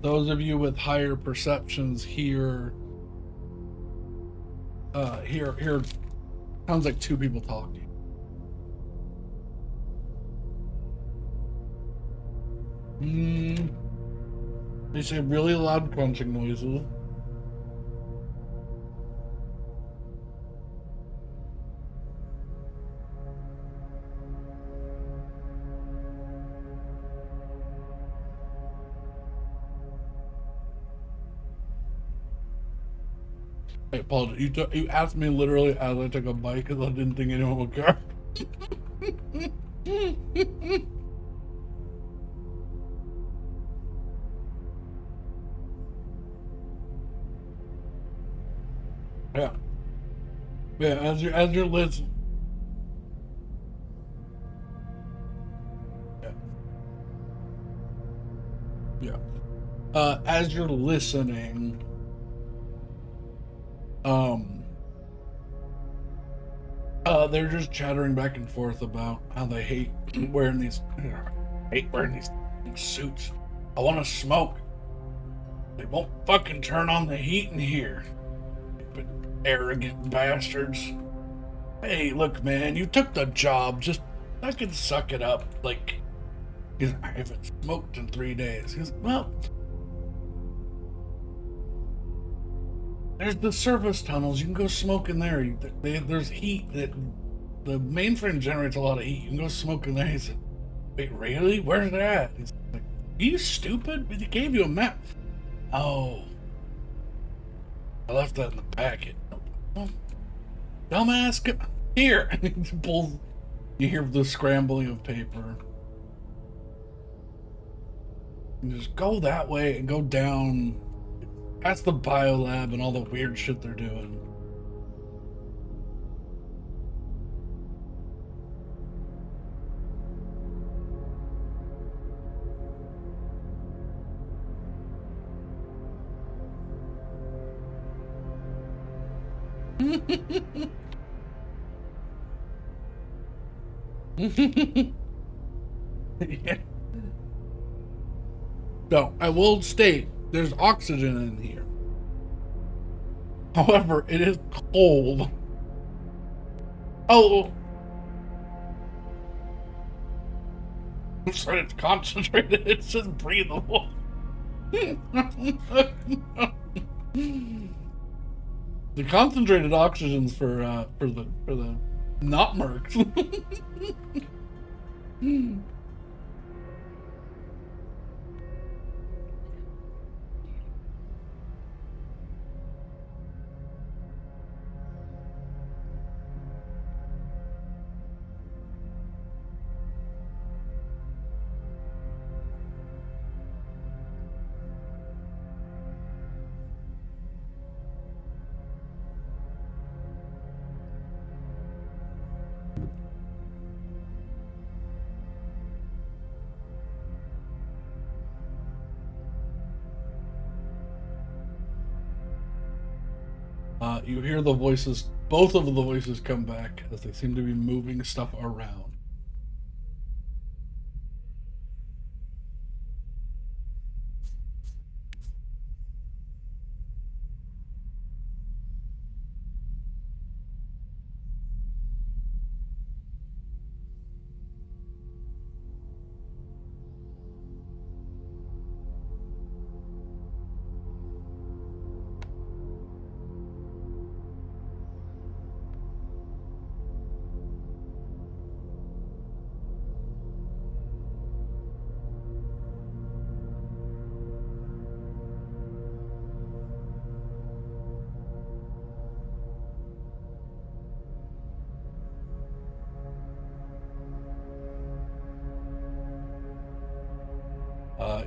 Those of you with higher perceptions here here sounds like two people talking. They say really loud crunching noises. Hey, Paul, you asked me literally as I took a bite because I didn't think anyone would care. Yeah. Yeah, as you're listening. Yeah. Yeah. As you're listening, um they're just chattering back and forth about how they hate wearing these suits. I want to smoke. They won't fucking turn on the heat in here. But arrogant bastards. Hey, look, man, you took the job. Just fucking suck it up. Like, I haven't smoked in 3 days. He's well. There's the surface tunnels. You can go smoke in there. There's heat. That the mainframe generates a lot of heat. You can go smoke in there. He said, "Wait, really? Where's it at?" He's like, "Are you stupid? They gave you a map." Oh, I left that in the packet. Oh, dumbass, here. He pulls. You hear the scrambling of paper. And just go that way and go down past the biolab and all the weird shit they're doing. Yeah. No, I will state there's oxygen in here. However, it is cold. Oh, I'm sorry, it's concentrated. It's just breathable. The concentrated oxygen's for the not mercs. You hear the voices, both of the voices come back as they seem to be moving stuff around.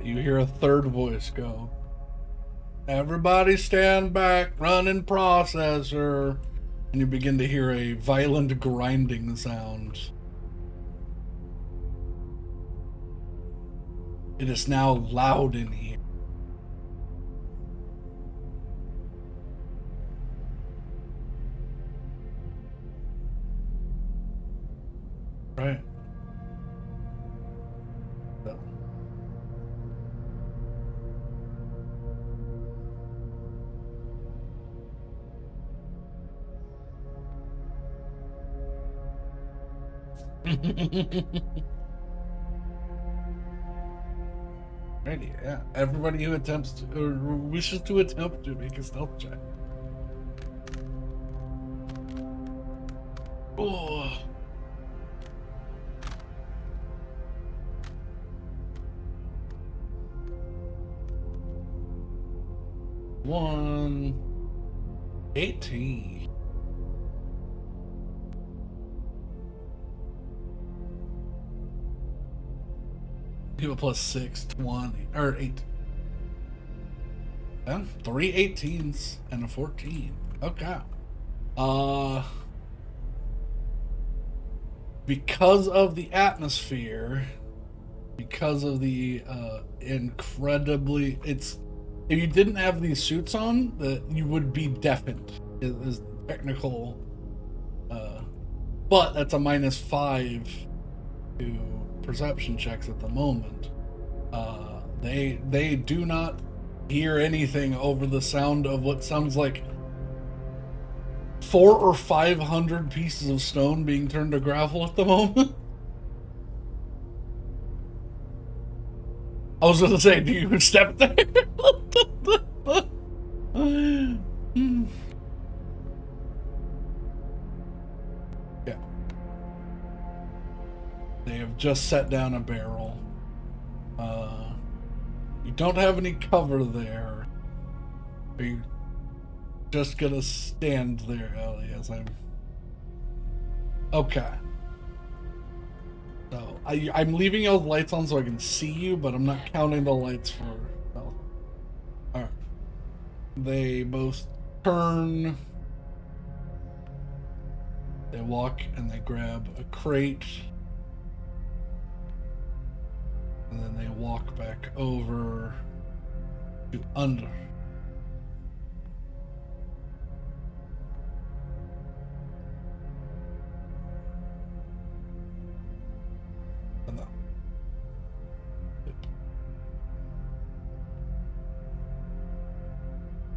You hear a third voice go, "Everybody stand back, running processor." And you begin to hear a violent grinding sound. It is now loud in here. Right. Ready, yeah. Everybody who attempts to, or wishes to attempt to make a stealth check. Oh. One. 18. Give a plus 6, 20, or 8. Yeah, 3 18s and a 14. Okay. Because of the atmosphere, because of the incredibly, it's, if you didn't have these suits on, that you would be deafened. Is technical, but that's a -5 to perception checks at the moment. They do not hear anything over the sound of what sounds like 400 or 500 pieces of stone being turned to gravel at the moment. I was gonna say, do you step there? Yeah. They have just set down a barrel. You don't have any cover there. Are you just gonna stand there, Ellie, as I'm... Okay. So, I'm leaving y'all's lights on so I can see you, but I'm not counting the lights for... Oh. Alright. They both turn... They walk and they grab a crate. And then they walk back over to under. And then.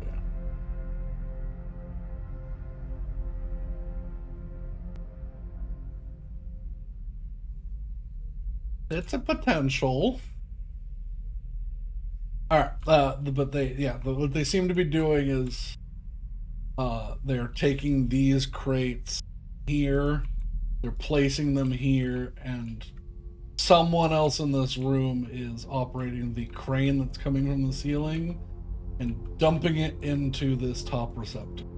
Yeah. It's a potential. All right, but what they seem to be doing is, they're taking these crates here, they're placing them here, and someone else in this room is operating the crane that's coming from the ceiling and dumping it into this top receptacle.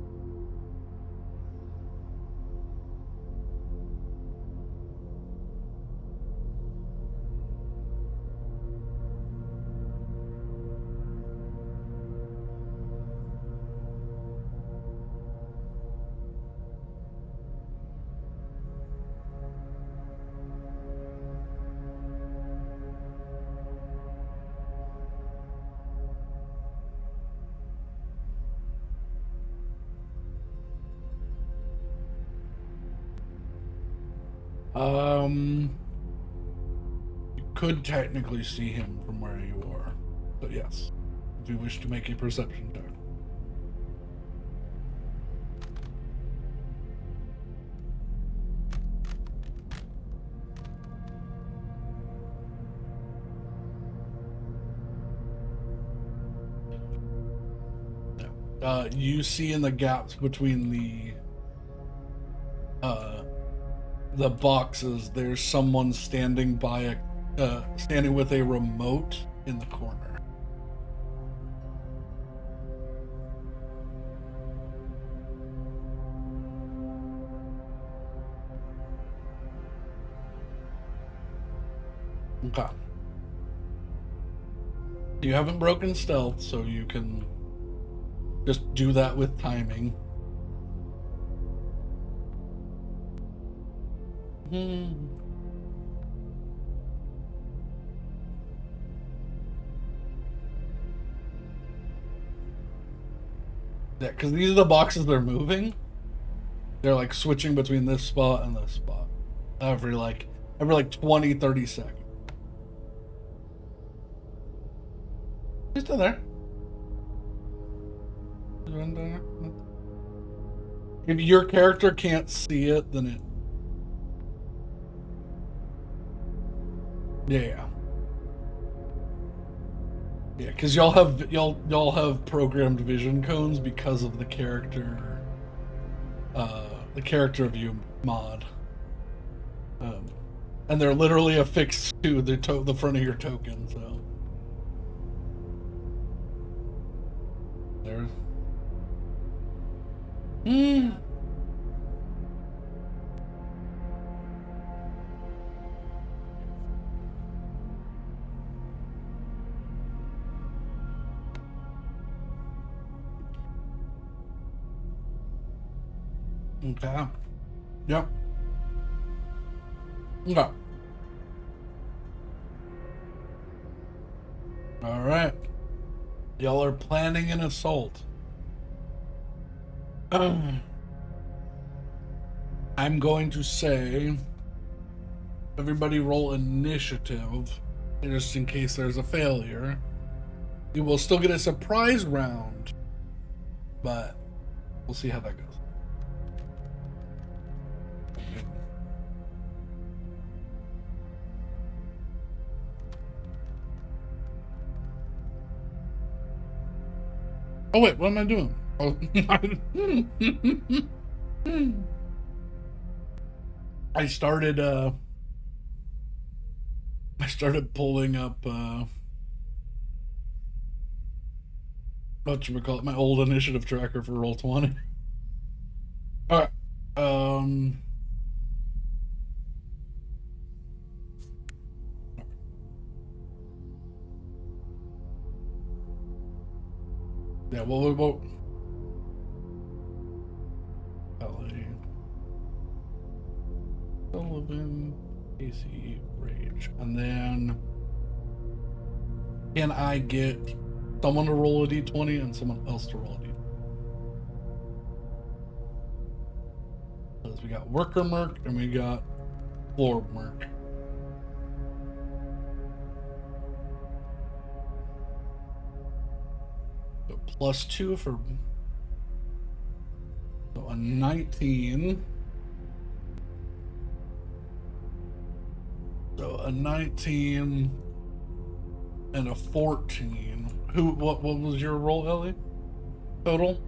You could technically see him from where you are, but yes, if you wish to make a perception check. You see in the gaps between the boxes, there's someone standing by standing with a remote in the corner. Okay. You haven't broken stealth, so you can just do that with timing. Yeah, because these are the boxes they're moving. They're like switching between this spot and this spot every 20, 30 seconds. He's still there. If your character can't see it, then it... Yeah. Yeah, because y'all have programmed vision cones because of the character view mod. And they're literally affixed to the front of your token, so there's Okay. Yep. Okay. All right. Y'all are planning an assault. I'm going to say everybody roll initiative just in case there's a failure. You will still get a surprise round, but we'll see how that goes. Oh wait, what am I doing? Oh, I started pulling up whatchamacallit, my old initiative tracker for Roll20. Alright. Yeah, what Ellie, Sullivan, Casey, Rage. And then can I get someone to roll a d20 and someone else to roll a d20? Because we got Worker Merc and we got Floor Merc. So +2 for. So a 19. So a 19 and a 14. What was your roll, Ellie? Total?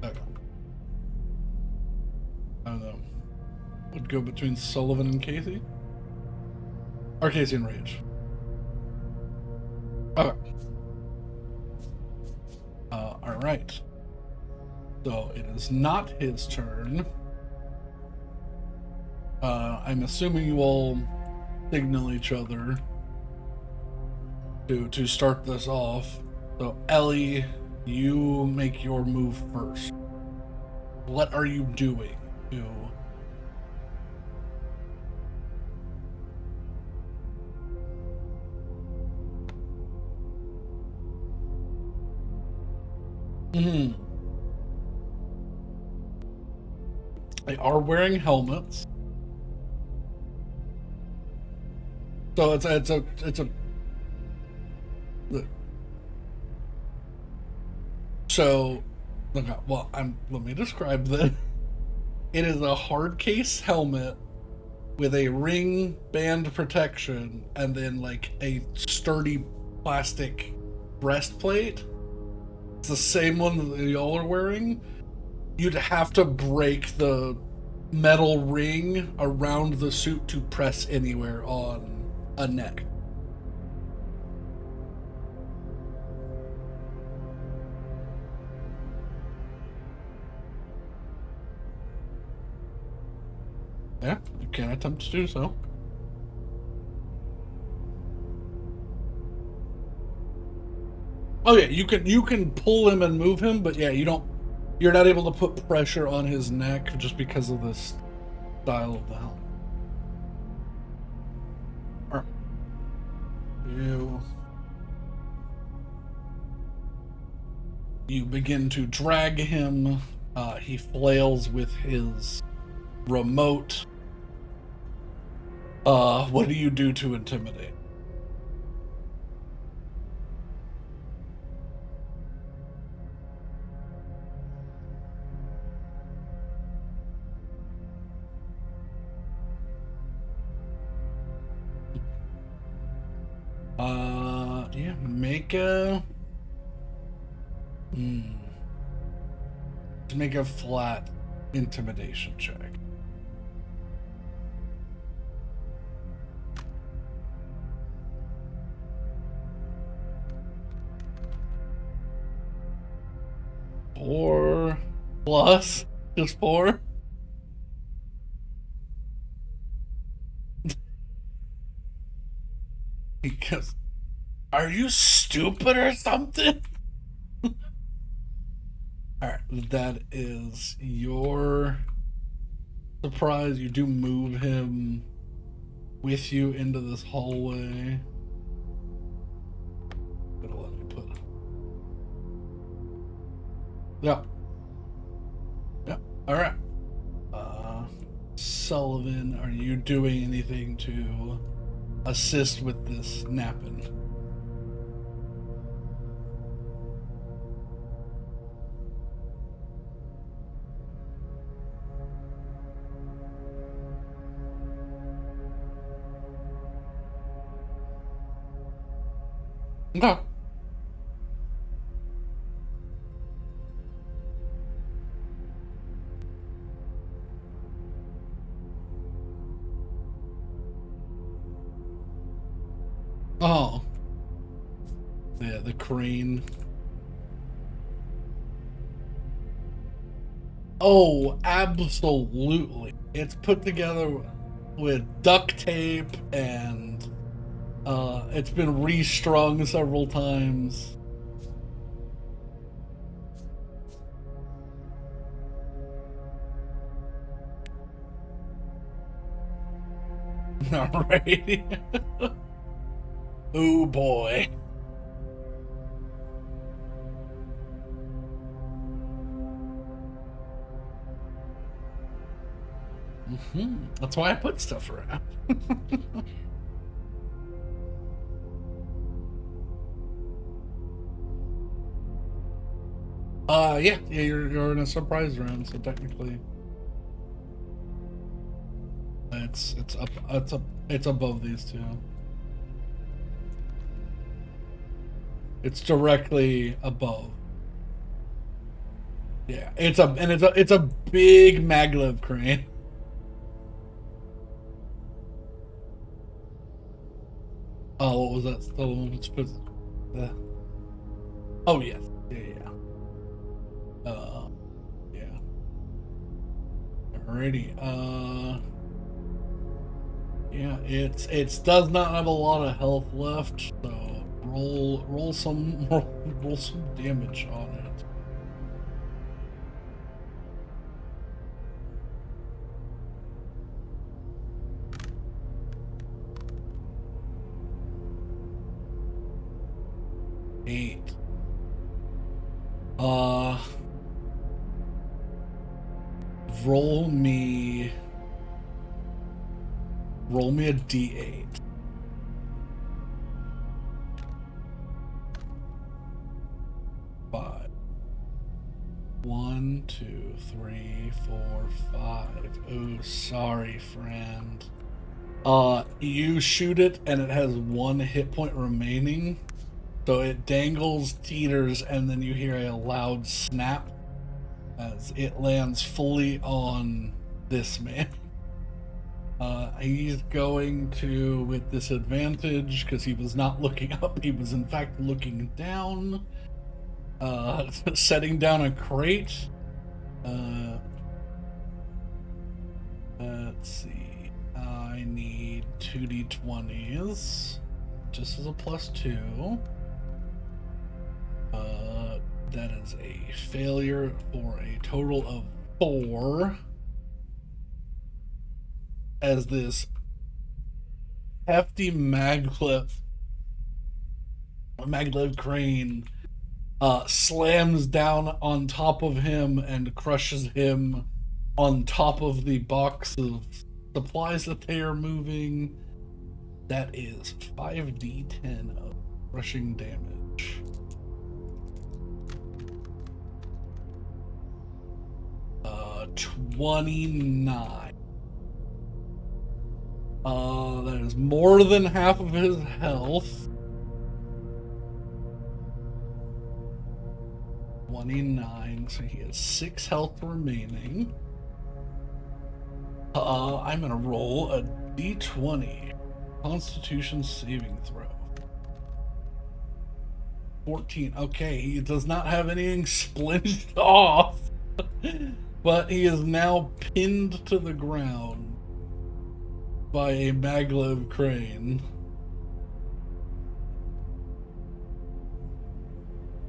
Okay. I don't know. Would go between Sullivan and Casey? Or Casey and Rage. Okay. Alright. So it is not his turn. I'm assuming you all signal each other to start this off. So Ellie, you make your move first. What are you doing to They are wearing helmets. So it's a so okay, well let me describe this. It is a hard case helmet with a ring band protection and then like a sturdy plastic breastplate. It's the same one that y'all are wearing. You'd have to break the metal ring around the suit to press anywhere on a neck. Yeah, you can attempt to do so. Oh yeah, you can pull him and move him, but yeah, you're not able to put pressure on his neck just because of this style of the helmet. Right. You begin to drag him. He flails with his remote. What do you do to intimidate? Yeah, make a make a flat intimidation check. Four plus just 4. Because are you stupid or something? Alright, that is your surprise. You do move him with you into this hallway. Gonna let me put. Yeah. Yeah. Alright. Sullivan, are you doing anything to assist with this napping? Okay. Oh. the crane. Oh, absolutely. It's put together with duct tape and it's been restrung several times. Alright. Oh boy. That's why I put stuff around. Yeah, you're in a surprise round, so technically, it's above these two. It's directly above. Yeah, it's a big maglev crane. Oh, what was that? Oh yes, yeah. Yeah. Alrighty. Yeah, it does not have a lot of health left, so roll some roll some damage on it. Eight. Roll me a d8. 5. 1, 2, 3, 4, 5. Oh, sorry, friend. You shoot it and it has 1 hit point remaining. So it dangles, teeters, and then you hear a loud snap as it lands fully on this man. He's going to, with disadvantage, because he was not looking up, he was in fact looking down, setting down a crate. Let's see. I need 2d20s, just as a +2. That is a failure for a total of 4. As this hefty maglev crane slams down on top of him and crushes him on top of the box of supplies that they are moving. That is 5d10 of crushing damage. Uh, 29. That is more than half of his health. 29, so he has 6 health remaining. I'm gonna roll a d20. Constitution saving throw. 14. Okay, he does not have anything splintched off, but he is now pinned to the ground by a maglev crane.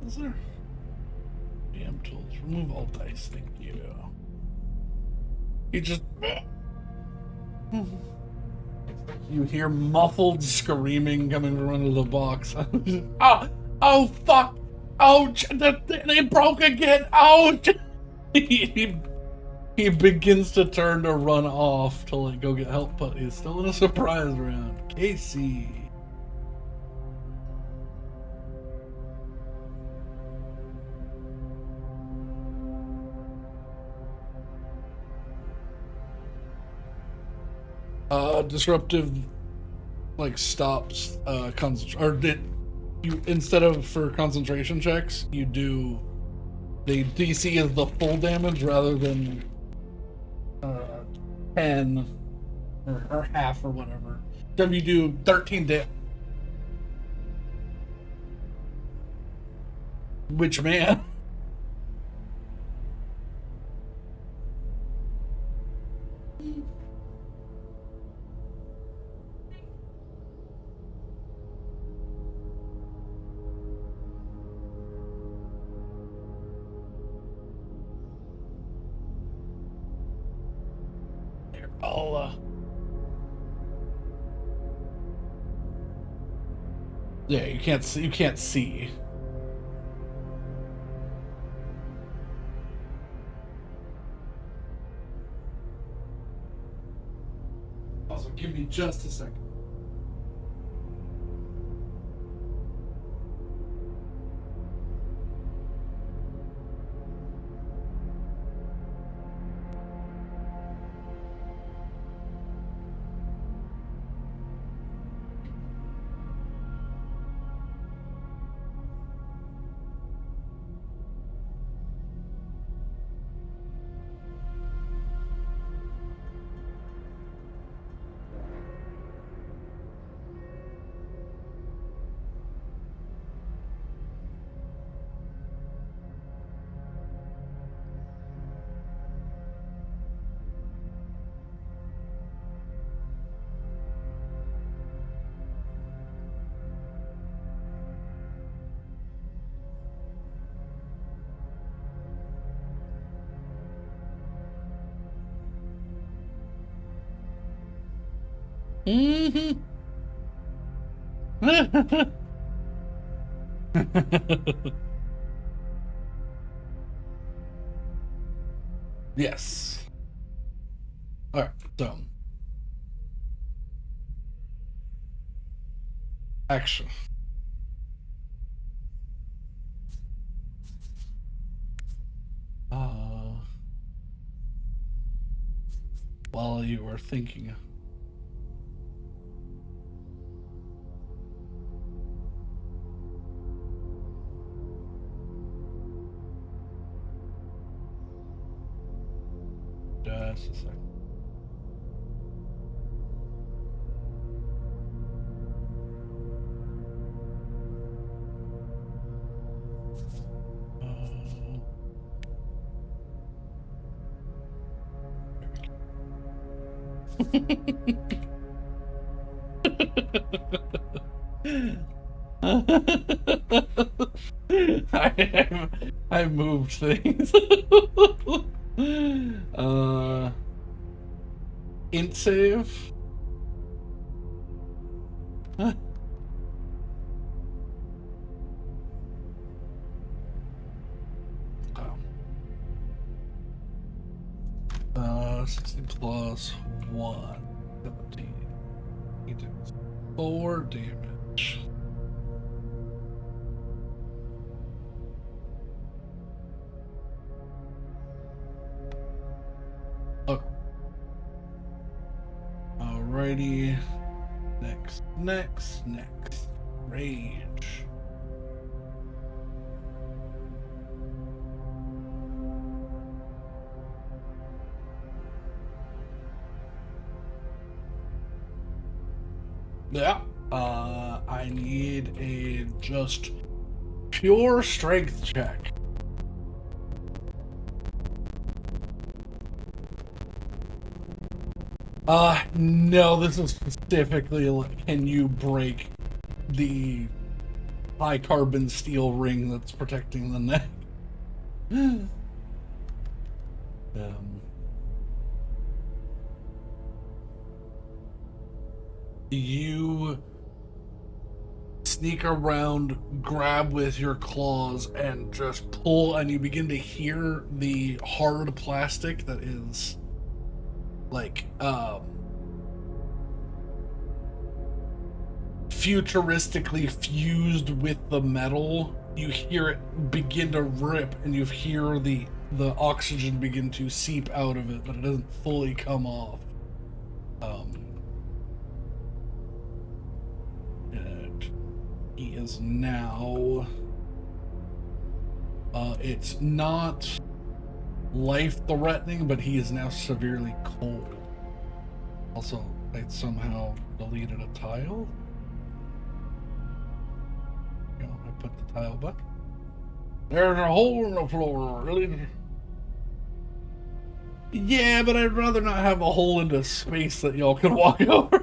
Is there? Damn tools. Remove all dice, thank you. He just... You hear muffled screaming coming from under the box. Oh, oh fuck! Ouch! They broke again! Ouch! He begins to turn to run off to like go get help, but he's still in a surprise round. Casey. Disruptive like stops or did you, instead of for concentration checks, you do the DC is the full damage rather than 10 or half or whatever. So if you do 13 damage. Which man? I'll, yeah, you can't see. You can't see. Also, give me just a second. Mm-hmm. Yes. All right. So, action. While you were thinking. Just a second. I moved things. Int save. Oh. 16 plus 1. 17. He did 4 damage. Okay. Alrighty. Next. Rage. Yeah. I need a just pure strength check. No, this is specifically like, can you break the high carbon steel ring that's protecting the neck? You sneak around, grab with your claws, and just pull, and you begin to hear the hard plastic that is like futuristically fused with the metal. You hear it begin to rip, and you hear the oxygen begin to seep out of it, but it doesn't fully come off. And he is now it's not life-threatening, but he is now severely cold. Also, I somehow deleted a tile. I put the tile back. There's a hole in the floor. Yeah, but I'd rather not have a hole into space that y'all can walk over.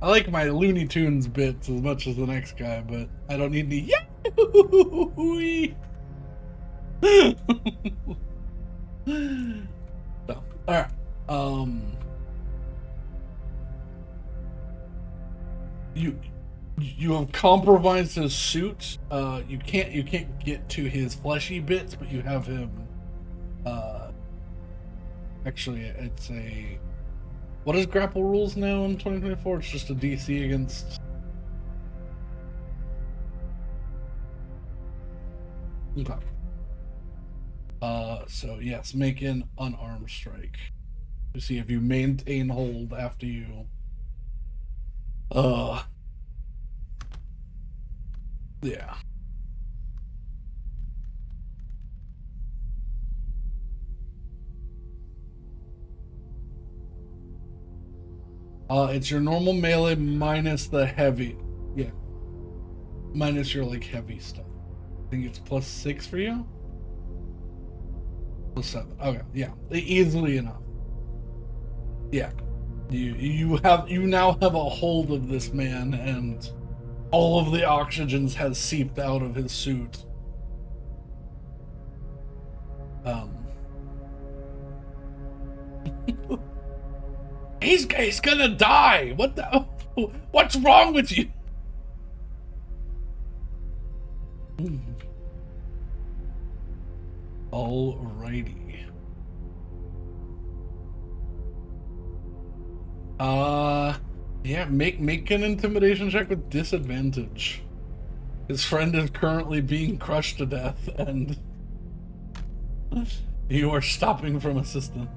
I like my Looney Tunes bits as much as the next guy, but I don't need any. Yahoo! So, all right. You have compromised his suit. You can't get to his fleshy bits, but you have him. Actually, it's a. What is grapple rules now in 2024? It's just a DC against. Okay. So yes, make an unarmed strike to see if you maintain hold after you. Yeah. It's your normal melee minus the heavy. Yeah. Minus your like heavy stuff. I think it's +6 for you. +7. Okay, yeah. Easily enough. Yeah. You now have a hold of this man, and all of the oxygen has seeped out of his suit. He's gonna die. What the? What's wrong with you? Alrighty. Yeah. Make an intimidation check with disadvantage. His friend is currently being crushed to death, and you are stopping from assisting.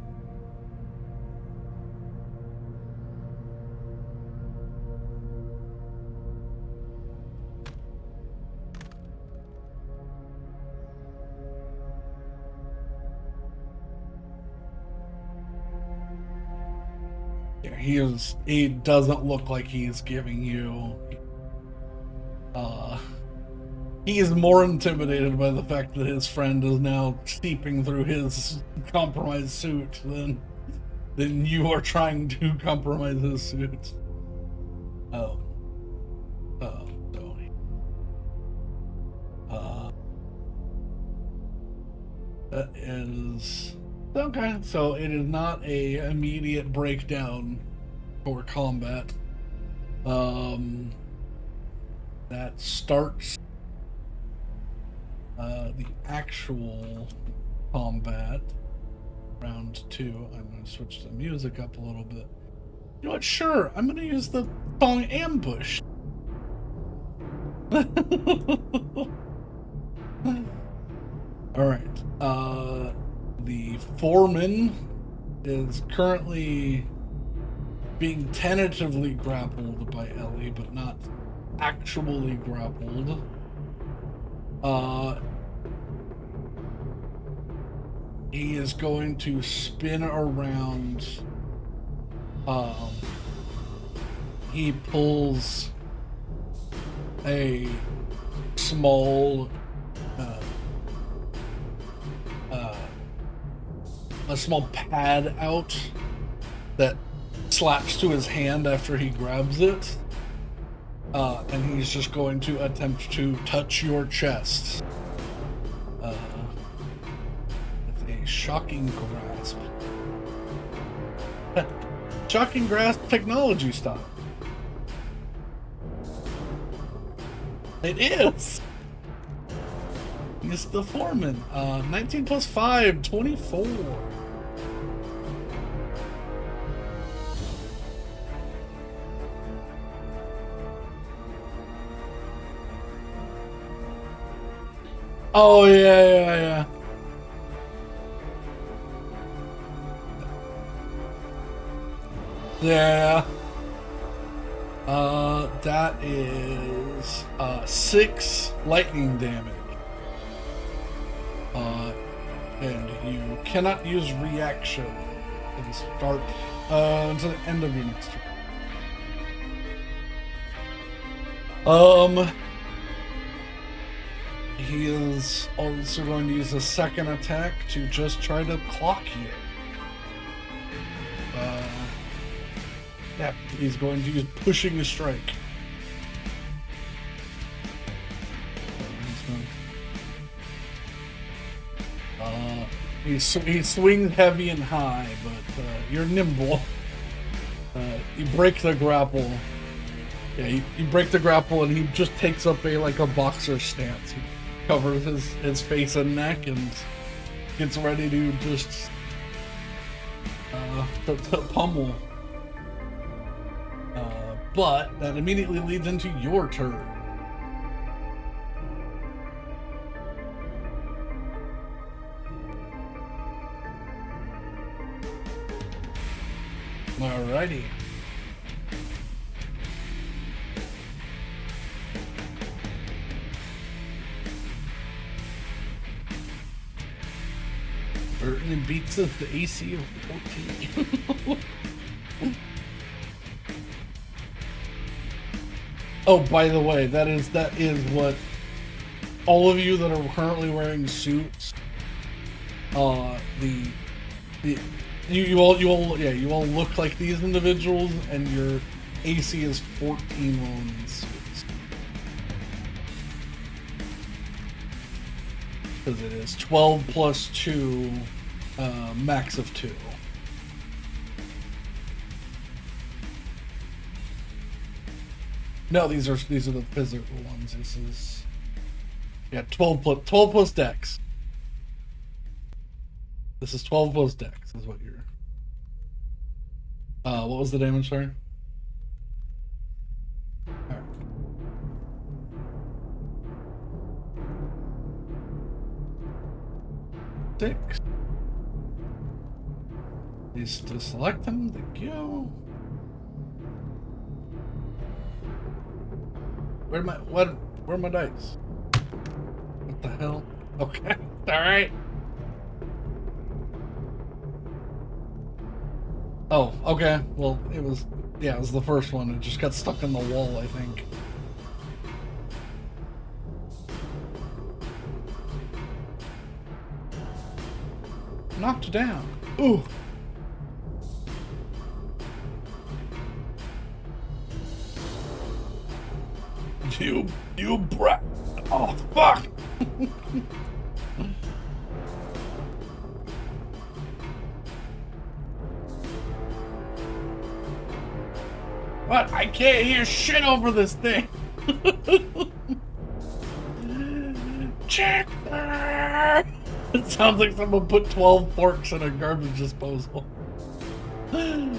He doesn't look like he's giving you. He is more intimidated by the fact that his friend is now steeping through his compromised suit than you are trying to compromise his suit. That is okay. So it is not a immediate breakdown for combat. That starts the actual combat. Round 2. I'm going to switch the music up a little bit. You know what? Sure, I'm going to use the song Ambush. Alright. The foreman is currently being tentatively grappled by Ellie, but not actually grappled. He is going to spin around. He pulls a small pad out that slaps to his hand after he grabs it, and he's just going to attempt to touch your chest with a shocking grasp. Shocking grasp technology style. It is. He's the foreman. 19 plus 5, 24. Oh, yeah. Yeah. That is 6 lightning damage. And you cannot use reaction to the start until the end of your next turn. he is also going to use a second attack to just try to clock you. Yeah, he's going to use pushing a strike. He swings heavy and high, but you're nimble. You break the grapple. Yeah, you break the grapple, and he just takes up a boxer stance. He covers his face and neck and gets ready to just to pummel. But that immediately leads into your turn. Alrighty. Burton beats the AC of 14. Oh, by the way, that is what all of you that are currently wearing suits, you all look like these individuals, and your AC is 14 while in these suits. Because it is 12 plus 2, max of 2. No, these are the physical ones. This is 12 plus dex. This is 12 plus dex is what you're. What was the damage, sorry? Alright. 6. Is to select them. Thank you. Where are my dice? What the hell? Okay. Alright. Oh, okay. Well, it was the first one. It just got stuck in the wall, I think. Knocked down. Ooh. You brat. Oh, fuck. What? I can't hear shit over this thing. Check. It sounds like someone put 12 forks in a garbage disposal. Yeah.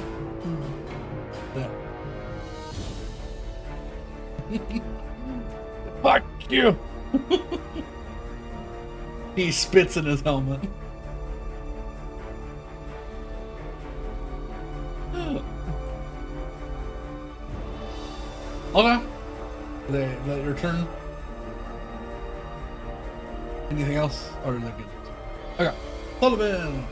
Fuck you. He spits in his helmet. Okay. Is that your turn? Anything else? Or is that good? Okay. Sullivan!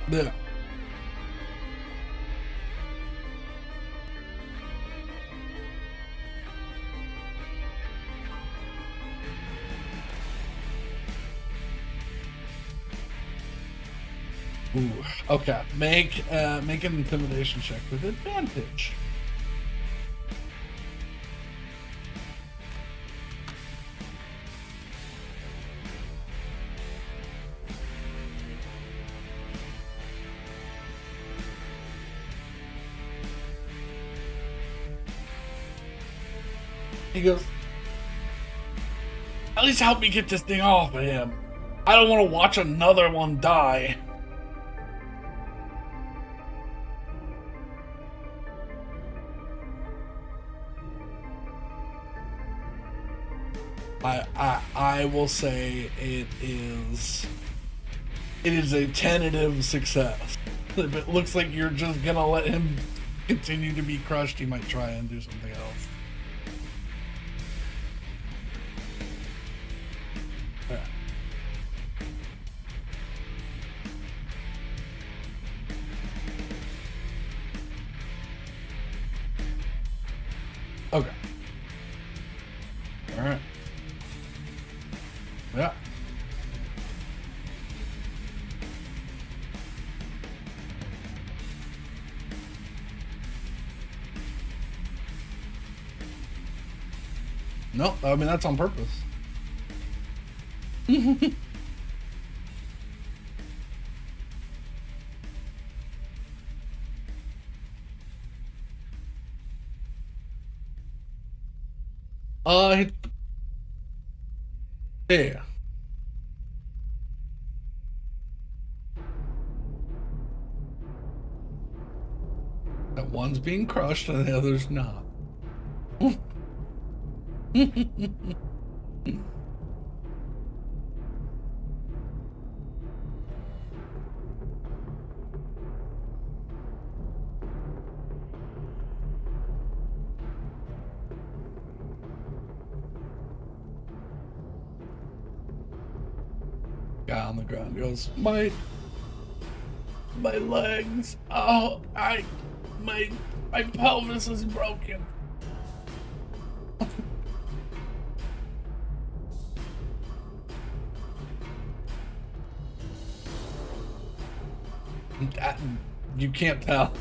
Yeah. Ooh, okay. Make an intimidation check with advantage. He goes, at least help me get this thing off of him. I don't want to watch another one die. I will say it is a tentative success. If it looks like you're just gonna let him continue to be crushed, you might try and do something else. Right. No, I mean, that's on purpose. Yeah. That one's being crushed and the other's not. Guy on the ground goes, my legs. Oh, my pelvis is broken. You can't tell.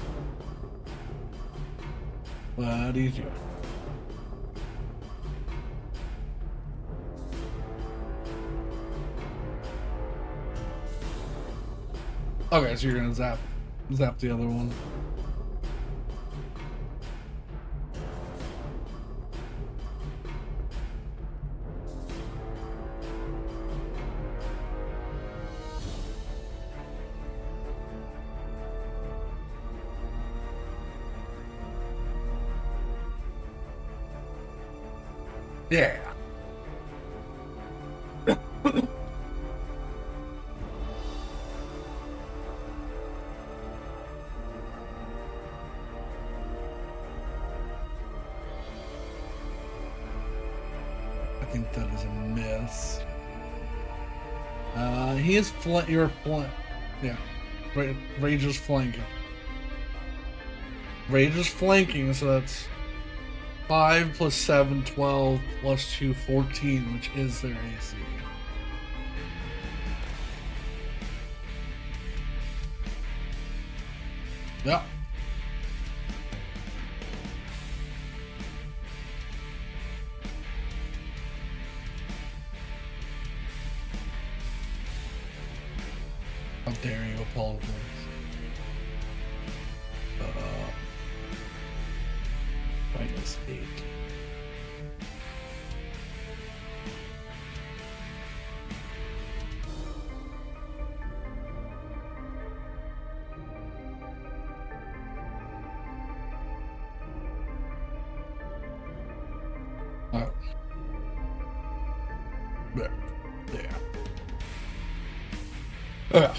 What is you? Okay, so you're gonna zap the other one. Yeah. I think that is a miss. He is you're yeah. Rage is flanking. Rage is flanking, so that's 5 plus 7, 12 plus 2, 14, which is their AC. Yeah. How dare you apologize? Minus 8. Oh. There.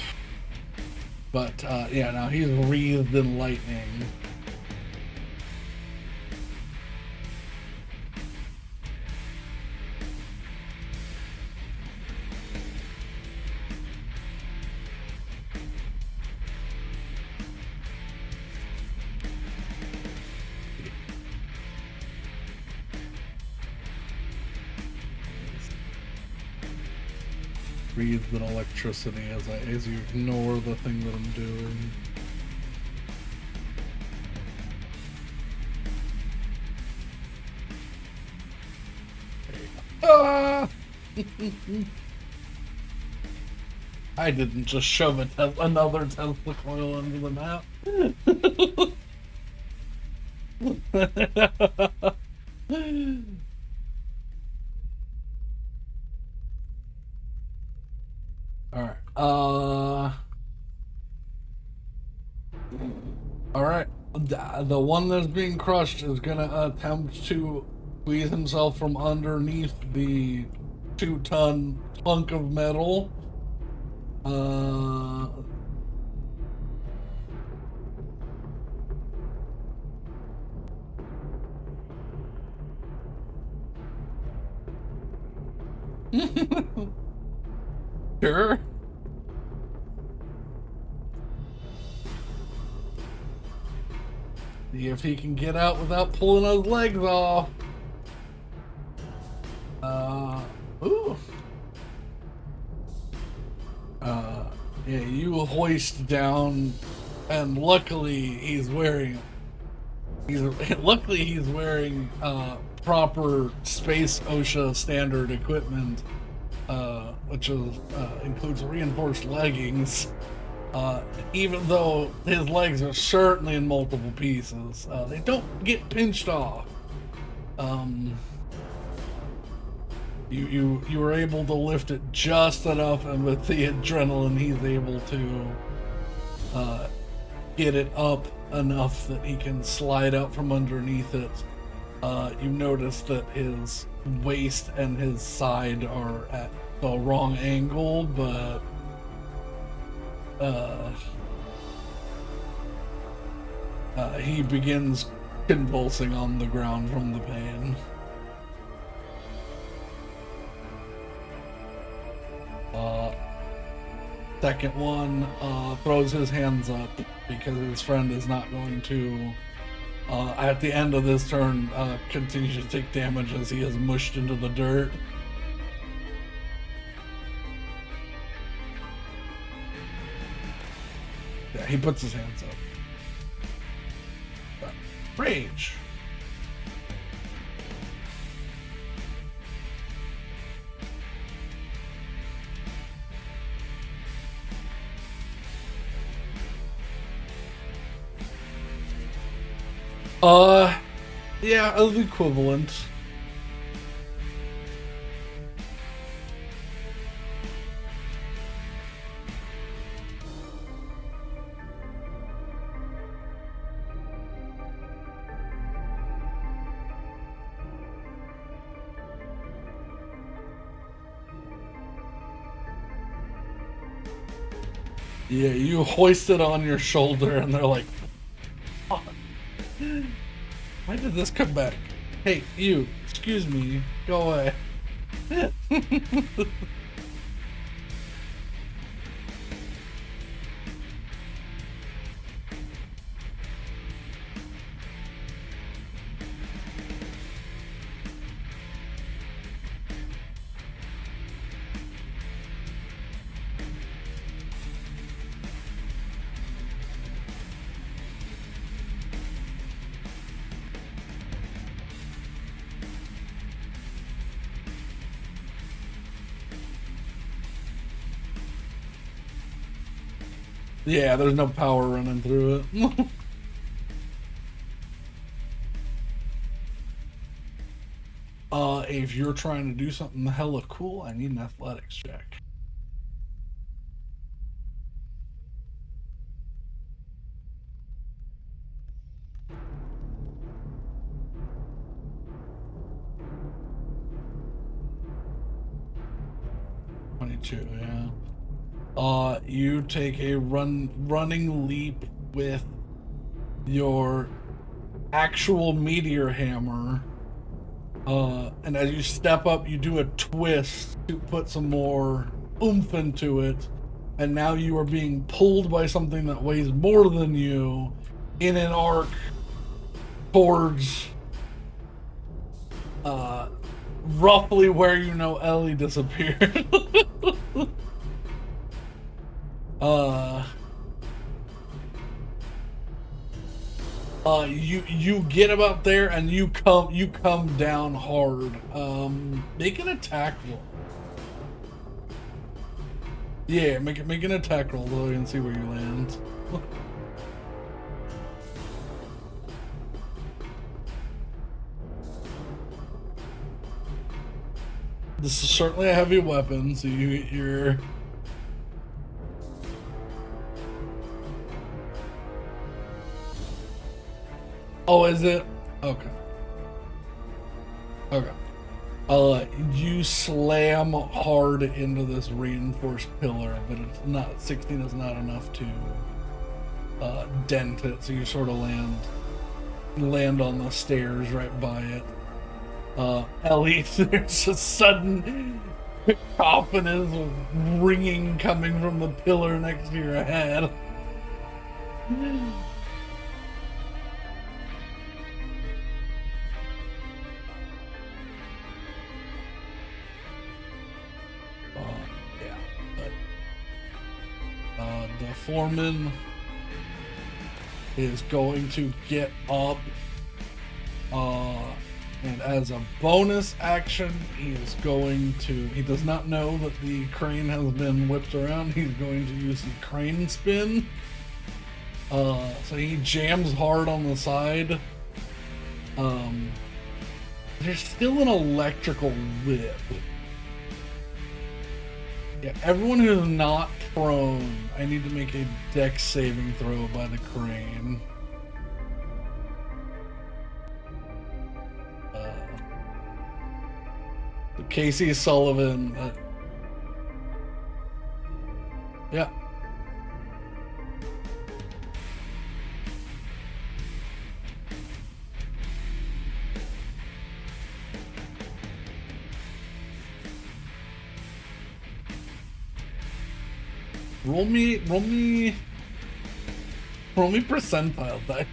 But yeah, now he's wreathed in lightning. Breathed in electricity as you ignore the thing that I'm doing. Ah! I didn't just shove another Tesla coil under the map. Alright. Alright. The one that's being crushed is gonna attempt to squeeze himself from underneath the 2-ton hunk of metal. Sure. See if he can get out without pulling his legs off. Ooh. Yeah, you hoist down, and luckily he's wearing proper space OSHA standard equipment, which includes reinforced leggings. Even though his legs are certainly in multiple pieces, they don't get pinched off. You were able to lift it just enough, and with the adrenaline, he's able to get it up enough that he can slide out from underneath it. You notice that his waist and his side are at the wrong angle, but he begins convulsing on the ground from the pain. Second one throws his hands up because his friend is not going to, at the end of this turn, continue to take damage as he is mushed into the dirt. Yeah, he puts his hands up. Rage. Yeah, the equivalent. Yeah, you hoist it on your shoulder and they're like, oh, why did this come back? Hey, you, excuse me, go away. Yeah, there's no power running through it. If you're trying to do something hella cool, I need an athletics check. Yeah. You take a running leap with your actual meteor hammer. And as you step up, you do a twist to put some more oomph into it. And now you are being pulled by something that weighs more than you in an arc towards roughly where you know Ellie disappeared. You get about there and you come down hard. Make an attack roll. Yeah, make an attack roll so you can see where you land. This is certainly a heavy weapon, so you're. Oh, is it? Okay. Okay. You slam hard into this reinforced pillar, but it's not, 16 is not enough to dent it, so you sort of land on the stairs right by it. Ellie, there's a sudden cacophonous ringing coming from the pillar next to your head. The foreman is going to get up And as a bonus action, he is going to... He does not know that the crane has been whipped around. He's going to use the crane spin. So he jams hard on the side. There's still an electrical whip. Yeah, everyone who's not prone, I need to make a dex saving throw by the crane. Casey Sullivan. Yeah. Roll me percentile die.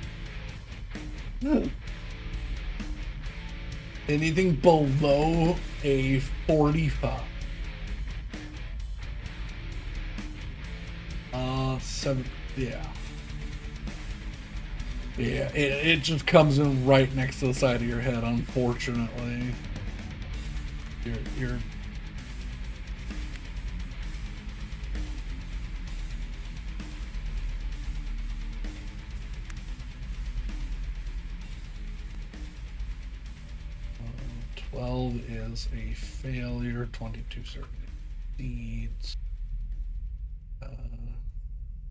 Anything below a 45. 7, yeah. Yeah, it just comes in right next to the side of your head, unfortunately. You're 12 is a failure, 22 certainly succeeds.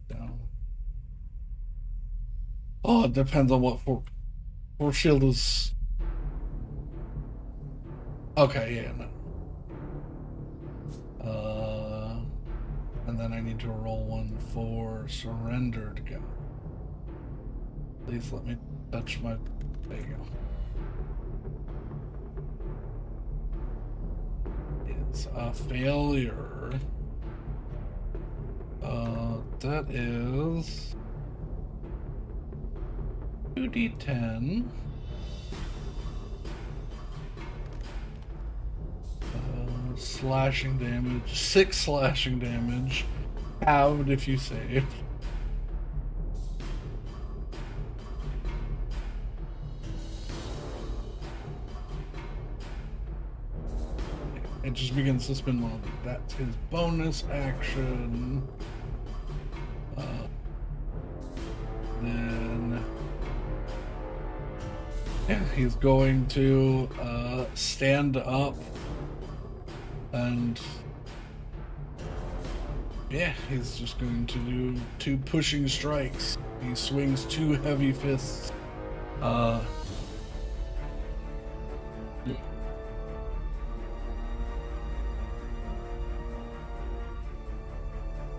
Down. Oh, it depends on what force shield is. Okay, yeah, no. And then I need to roll one for surrendered go. Please let me touch my... There you go. It's a failure. That is 2d10. Slashing damage, 6 slashing damage, halved if you save. It just begins to spin while that's his bonus action. Then yeah, he's going to stand up and yeah, he's just going to do 2 pushing strikes. He swings 2 heavy fists.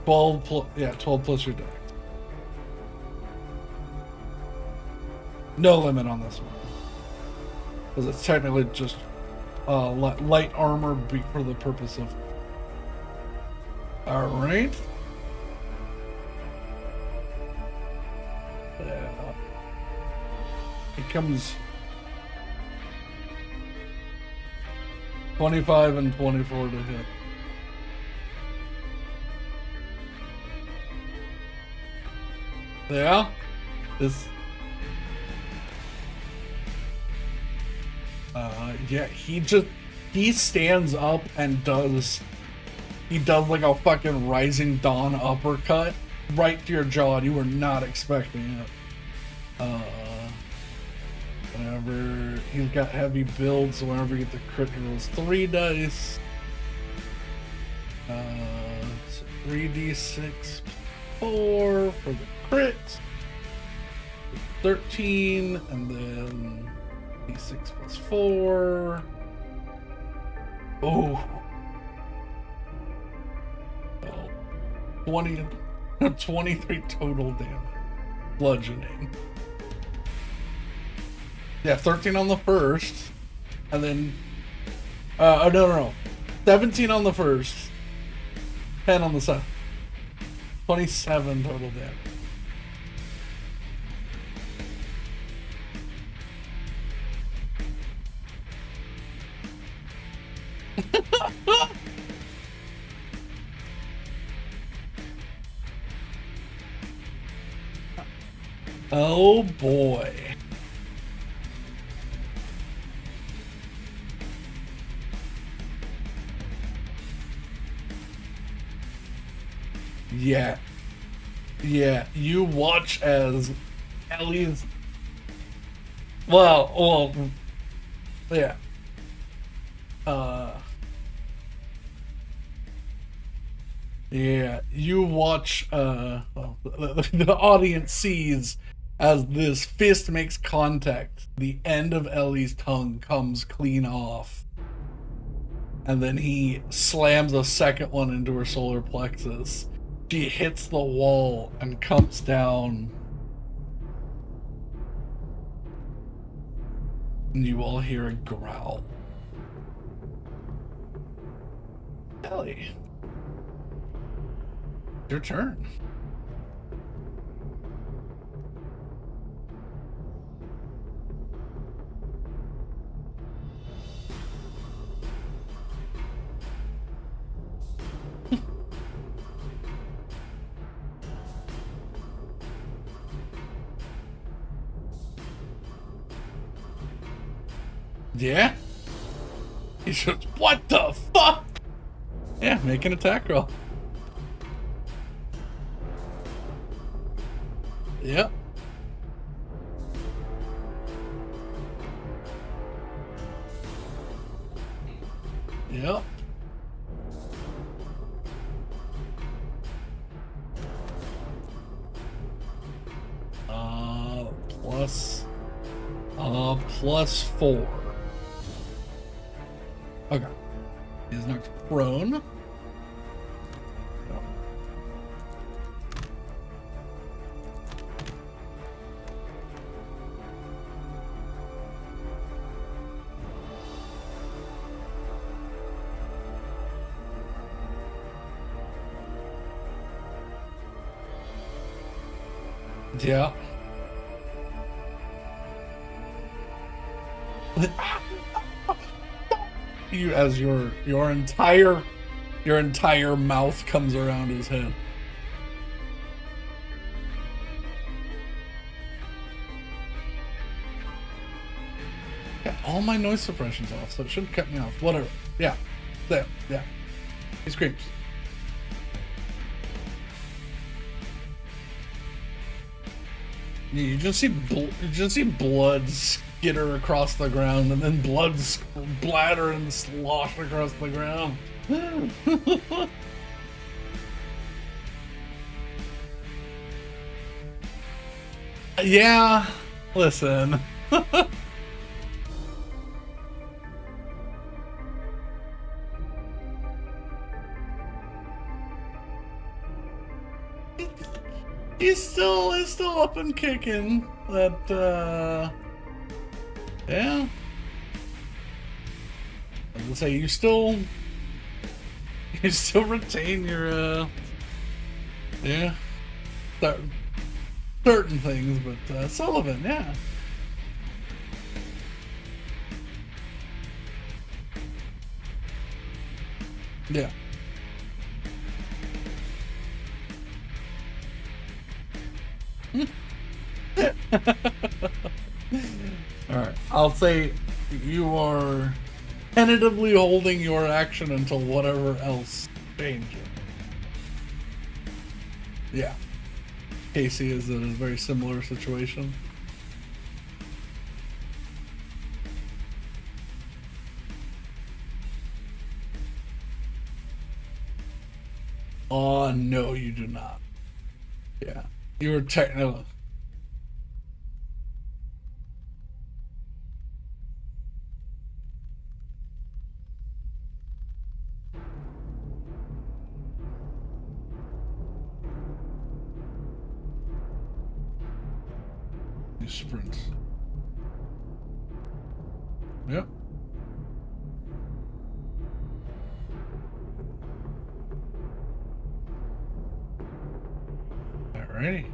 12 plus your dex. No limit on this one, because it's technically just light armor for the purpose of... Alright. It comes 25 and 24 to hit. Yeah? This... yeah, he stands up and does like a fucking Rising Dawn uppercut right to your jaw, and you were not expecting it. Whenever he's got heavy builds, so whenever you get the crit, he rolls 3 dice. So 3d6 4 for the crit. 13, and then d6 plus 4. Oh. 20, 23 total damage. Bludgeoning. Yeah, 13 on the first. And then... no. 17 on the first. 10 on the second. 27 total damage. Oh boy. Yeah. Yeah. You watch as Ellie's. Well, yeah. Uh, yeah. You watch. Well, the audience sees as this fist makes contact. The end of Ellie's tongue comes clean off, and then he slams a second one into her solar plexus. She hits the wall and comes down. And you all hear a growl. Ellie, your turn. Yeah? He says, what the fuck? Yeah, make an attack roll. Yep. Yep. Plus, +4. Okay. He's knocked prone. Yeah. You, as your entire mouth comes around his head. Yeah, all my noise suppression's off, so it shouldn't cut me off. Whatever. Yeah. There. Yeah. He screams. You just see blood skitter across the ground, and then blood splatter and slosh across the ground. Yeah, listen. He's still up and kicking. That yeah. I was gonna say you still retain your yeah, certain things, but Sullivan, yeah. Yeah. Alright, I'll say you are tentatively holding your action until whatever else changes. Yeah. Casey is in a very similar situation. Oh, no, you do not. Yeah. You were technically. You sprint. Yep. Alrighty.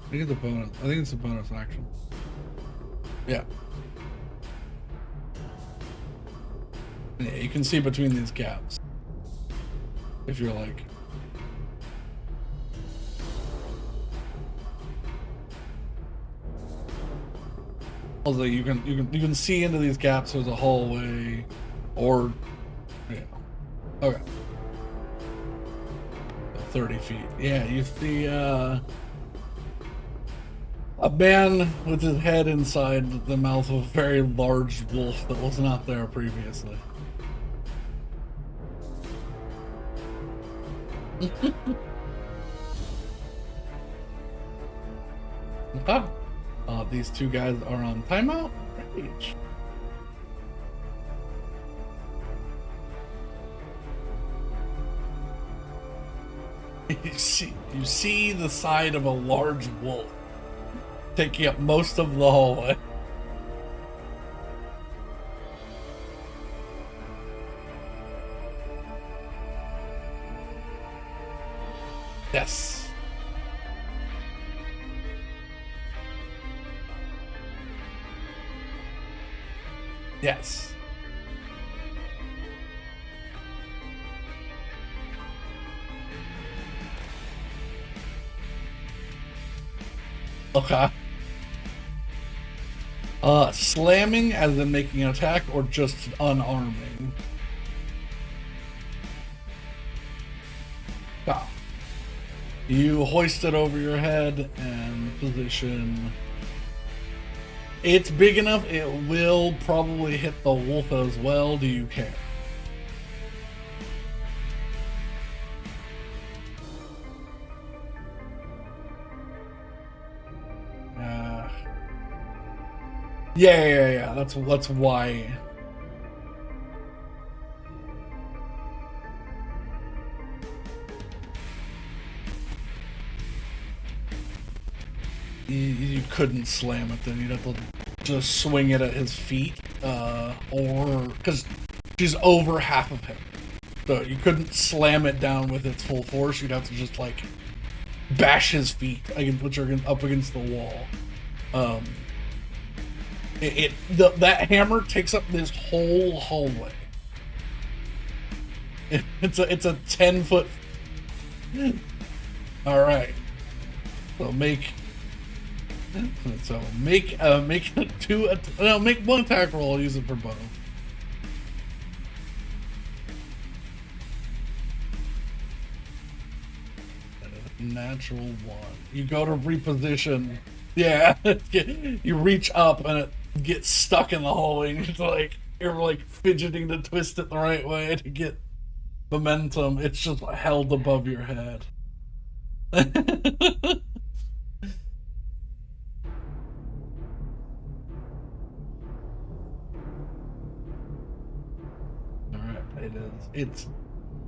I think it's a bonus. I think it's a bonus action. Yeah. Yeah, you can see between these gaps. If you're like. Also, you can see into these gaps. There's a hallway, or yeah, okay, 30 feet. Yeah, you see a man with his head inside the mouth of a very large wolf that was not there previously. Okay. These two guys are on timeout. Rage. You see the side of a large wolf taking up most of the hallway. Yes. Yes. Okay. Slamming as in making an attack or just unarming? Ah. You hoist it over your head and position. It's big enough, it will probably hit the wolf as well. Do you care? Yeah. That's why. You couldn't slam it then. You'd have to just swing it at his feet, or because she's over half of him, so you couldn't slam it down with its full force. You'd have to just like bash his feet, which are up against the wall. That hammer takes up this whole hallway. It's a 10-foot. All right, so make make one attack roll. I'll use it for both. Natural 1. You go to reposition. Yeah, you reach up and it gets stuck in the hallway. And you're like fidgeting to twist it the right way to get momentum. It's just held above your head.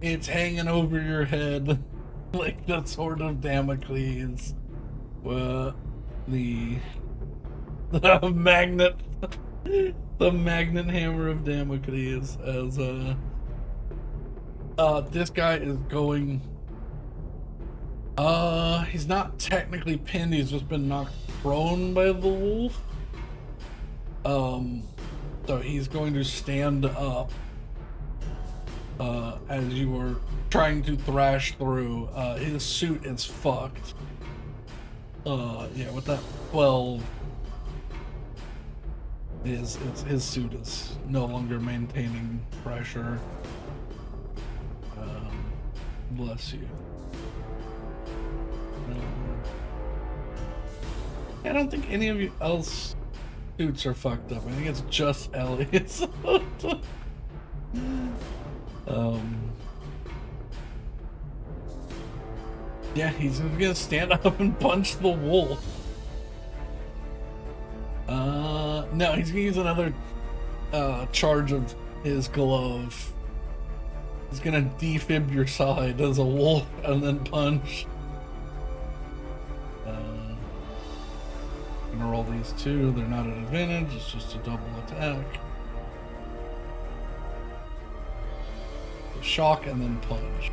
It's hanging over your head like the sword of Damocles. The magnet, the magnet hammer of Damocles. As this guy is going. He's not technically pinned. He's just been knocked prone by the wolf. So he's going to stand up. As you were trying to thrash through, his suit is fucked. Yeah, with that 12, his suit is no longer maintaining pressure. Bless you. I don't think any of you else suits are fucked up. I think it's just Ellie's. Yeah, he's gonna stand up and punch the wolf. No, he's gonna use another charge of his glove. He's gonna defib your side as a wolf and then punch. Gonna roll these two. They're not an advantage. It's just a double attack. Shock and then punch.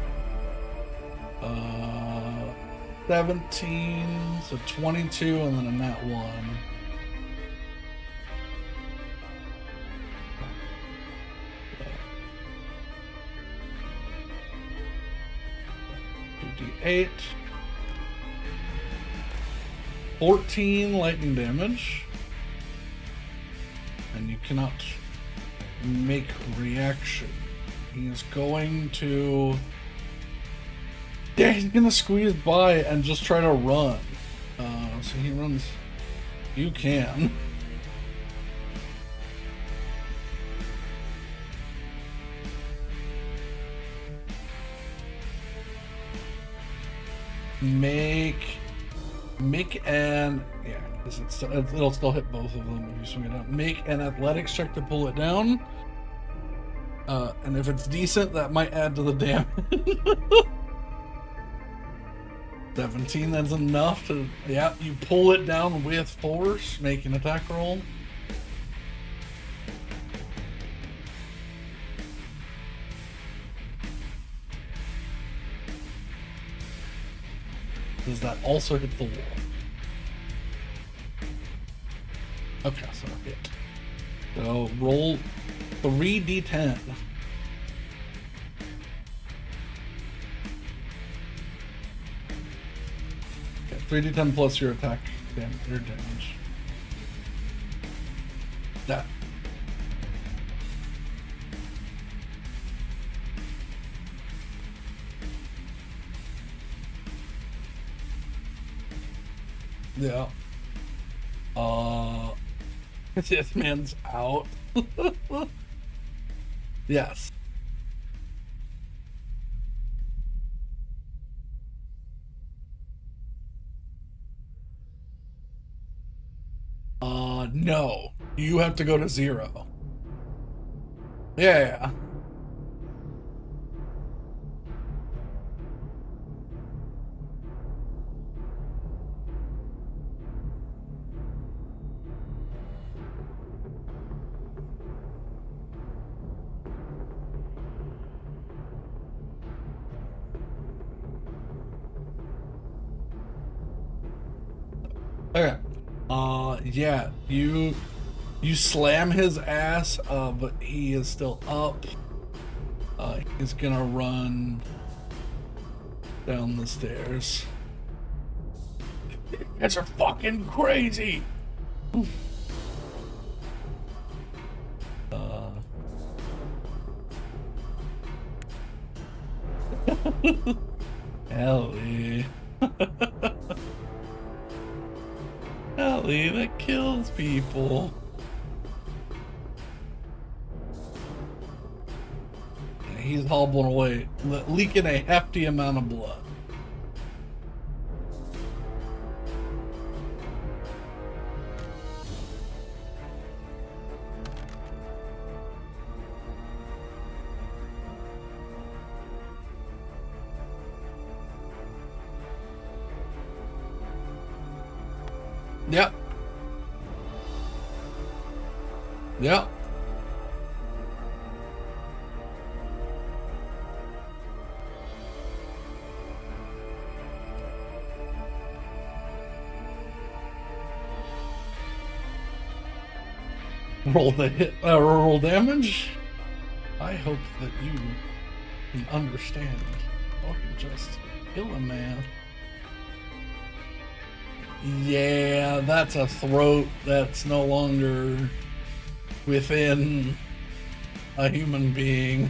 17, so 22, and then a nat 1. D8. 14 lightning damage. and you cannot make reaction. He is going to... Yeah, he's gonna squeeze by and just try to run. So he runs... You can. Make an... Yeah, because it'll still hit both of them if you swing it out. Make an athletics check to pull it down. And if it's decent, that might add to the damage. 17, that's enough to... Yeah, you pull it down with force. Make an attack roll. Does that also hit the wall? Okay, so hit. So roll 3d10. Okay, 3d10 plus your attack damage, your damage. That. Yeah. This man's out. Yes. No. You have to go to 0. Yeah. Okay. Yeah, you slam his ass, but he is still up. He's gonna run down the stairs. You guys are fucking crazy! Ellie. Ellie, that kills people. He's hobbling away, leaking a hefty amount of blood. Yep. Yep. Roll the hit, roll damage. I hope that you can understand. Or just kill a man. Yeah, that's a throat that's no longer within a human being.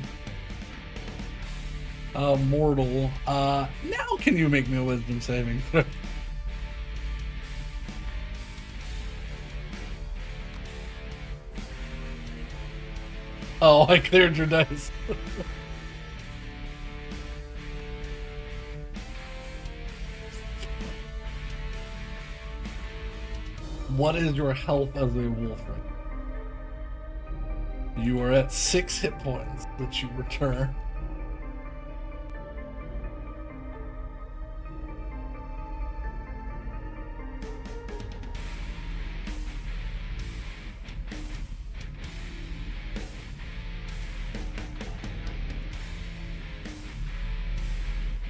Mortal. Now can you make me a wisdom saving throw? Oh, I cleared your dice. What is your health as a wolf right now? You are at 6 hit points that you return.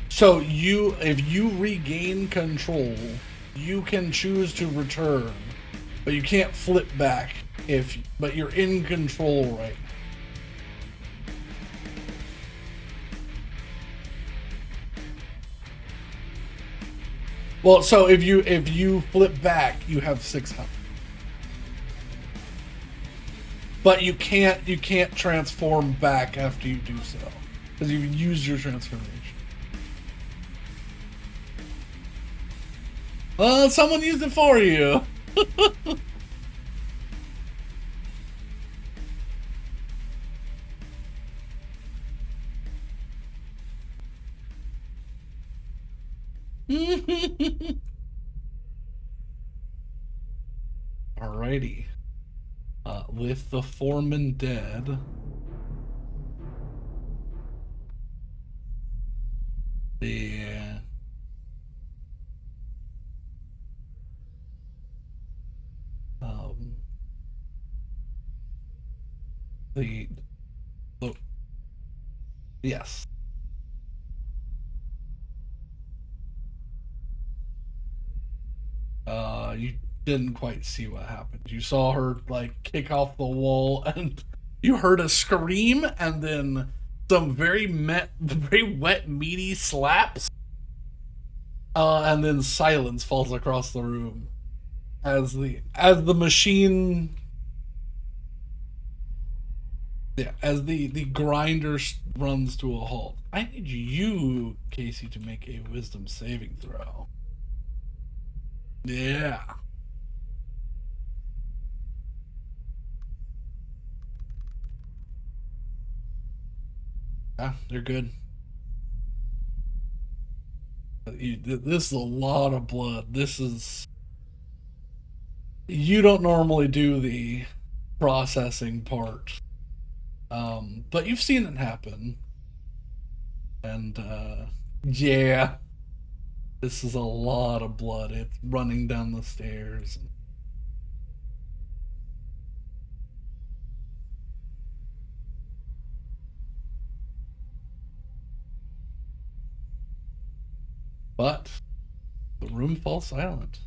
So if you regain control, you can choose to return, but you can't flip back but you're in control right now. Well, so if you flip back, you have 6 health. but you can't transform back after you do so because you've used your transformation. Well, someone used it for you. Alrighty. With the foreman dead, the um, the, the yes. You didn't quite see what happened. You saw her like kick off the wall, and you heard a scream, and then some very wet, meaty slaps, and then silence falls across the room as the machine, yeah, as the grinder runs to a halt. I need you, Casey, to make a wisdom saving throw. Yeah. Yeah, they're good. This is a lot of blood. This is. You don't normally do the processing part, but you've seen it happen. And, yeah, this is a lot of blood. It's running down the stairs. But the room falls silent.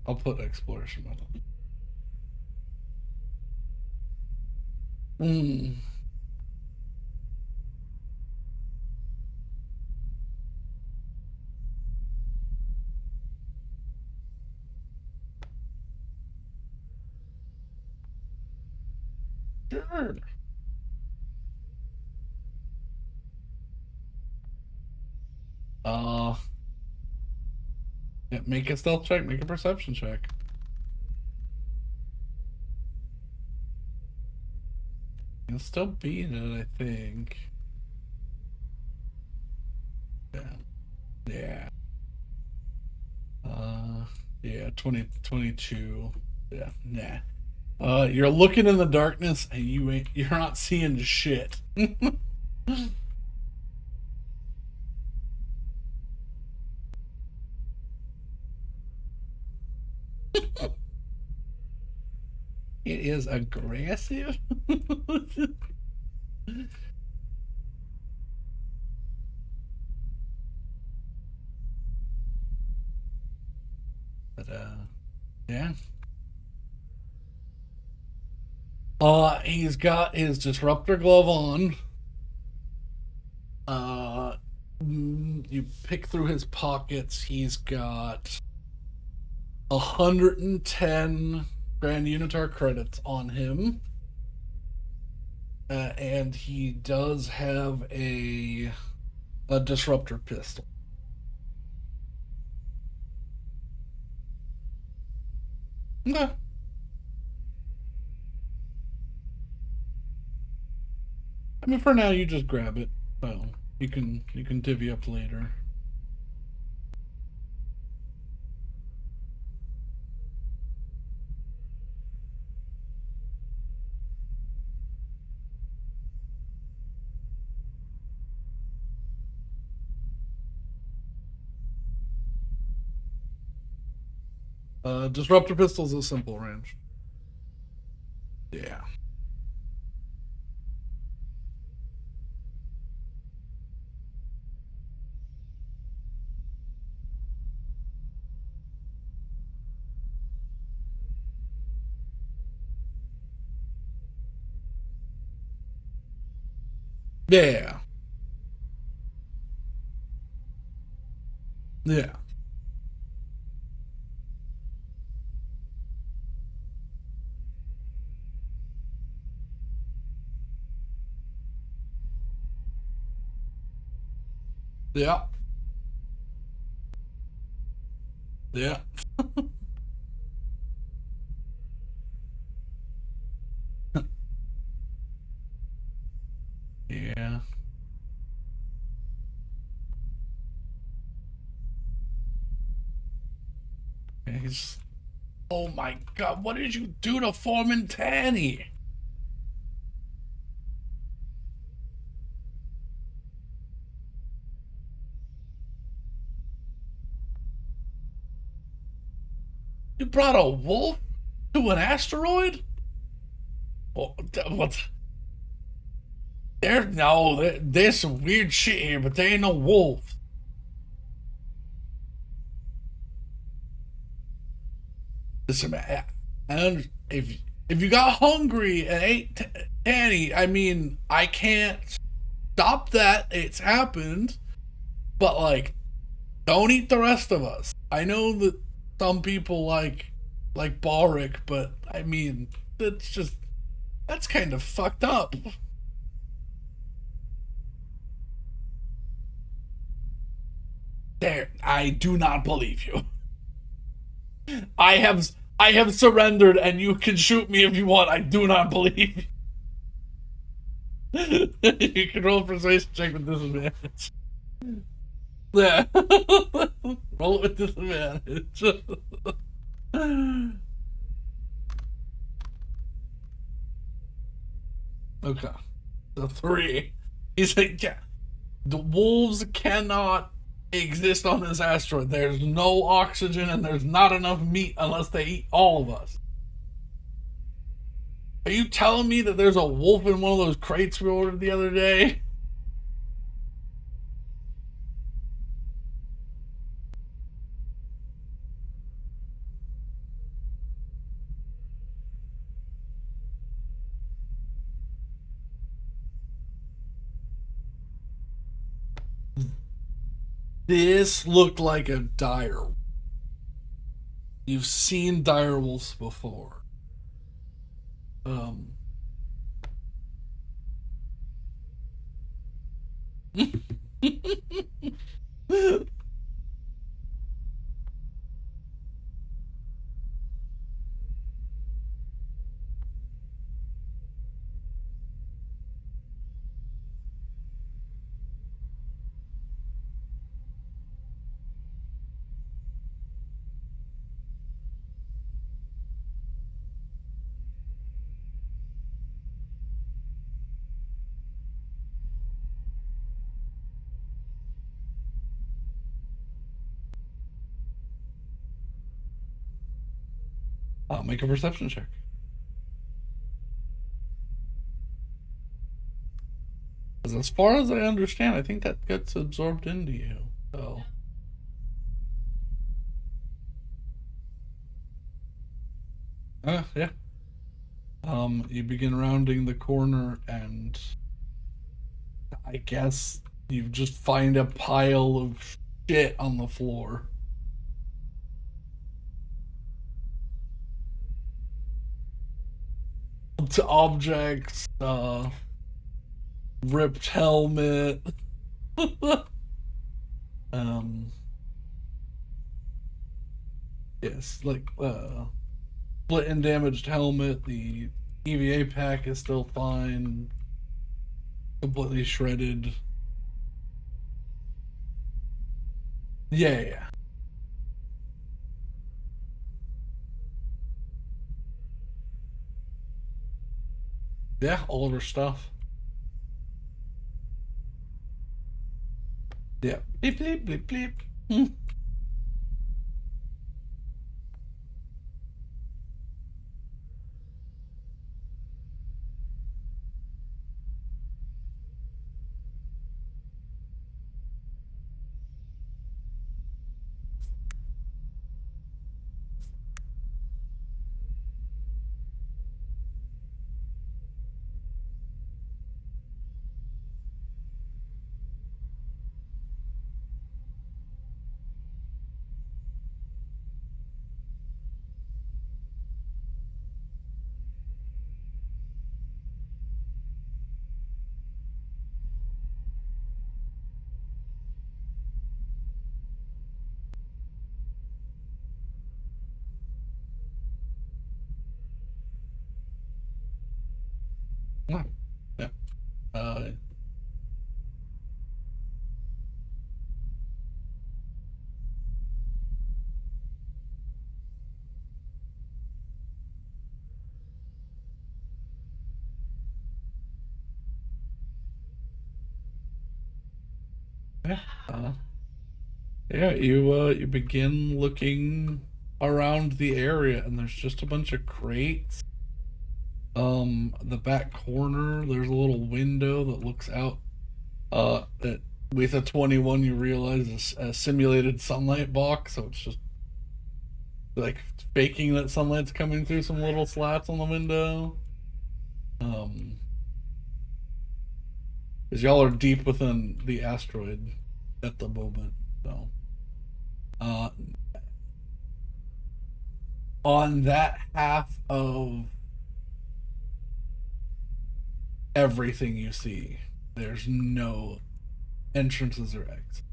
I'll put exploration on it. Mm. Sure. Uh, yeah, make a stealth check. Make a perception check. You'll still beat it, I think. Yeah. Yeah. Uh, yeah. 22. Yeah. Nah. You're looking in the darkness and you're not seeing shit. It is aggressive. But yeah. He's got his disruptor glove on. Uh, you pick through his pockets. He's got 110 Grand Unitar credits on him. And he does have a disruptor pistol. Okay. I mean, for now, you just grab it. Well, you can divvy up later. Disruptor pistol's a simple range. Yeah. Yeah. Yeah. Yeah. Yeah. Yeah. And he's, oh my god, what did you do to Foreman Tanny? You brought a wolf to an asteroid? What? There's some weird shit here, but there ain't no wolves. Listen, man, if you got hungry and ate Tanny, I mean, I can't stop that. It's happened, but like, don't eat the rest of us. I know that some people like Boric, but I mean, that's kind of fucked up. There, I do not believe you. I have surrendered, and you can shoot me if you want. I do not believe you. You can roll a persuasion check with disadvantage. Yeah, roll it with disadvantage. Okay, so three. He's like, yeah, the wolves cannot exist on this asteroid. There's no oxygen and there's not enough meat unless they eat all of us. Are you telling me that there's a wolf in one of those crates we ordered the other day? This looked like a dire. You've seen dire wolves before. Um, I'll make a perception check. Because as far as I understand, I think that gets absorbed into you. So, yeah. You begin rounding the corner, and I guess you just find a pile of shit on the floor. To objects, ripped helmet. um, yes, like split and damaged helmet. The EVA pack is still fine, completely shredded. Yeah, yeah, yeah. All of her stuff. Yeah. Bleep bleep bleep bleep. Hmm. Oh, yeah. Uh, yeah. Yeah, you begin looking around the area, and there's just a bunch of crates. The back corner, there's a little window that looks out. That with a 21, you realize is a simulated sunlight box, so it's just like faking that sunlight's coming through some little slats on the window. Um, because y'all are deep within the asteroid at the moment, so. Uh, on that half of everything you see, there's no entrances or exits.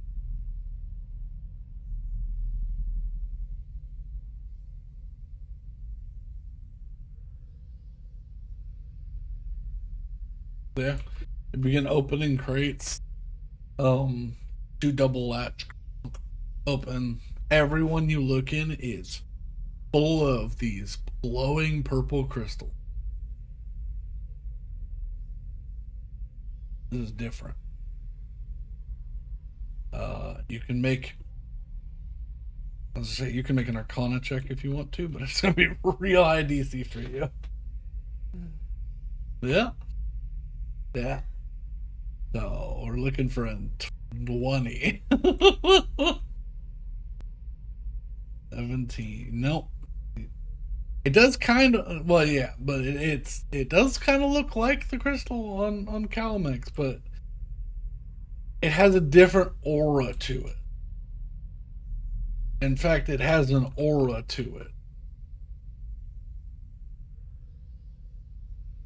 Yeah, you begin opening crates. Um, two double latch open. Everyone you look in is full of these glowing purple crystals. This is different. You can make, as I say, you can make an Arcana check if you want to, but it's gonna be real high DC for you. Yeah, yeah. So we're looking for a 20. 17. Nope. It does kind of, well, yeah, but it does kind of look like the crystal on Calamex, but it has a different aura to it. In fact, it has an aura to it.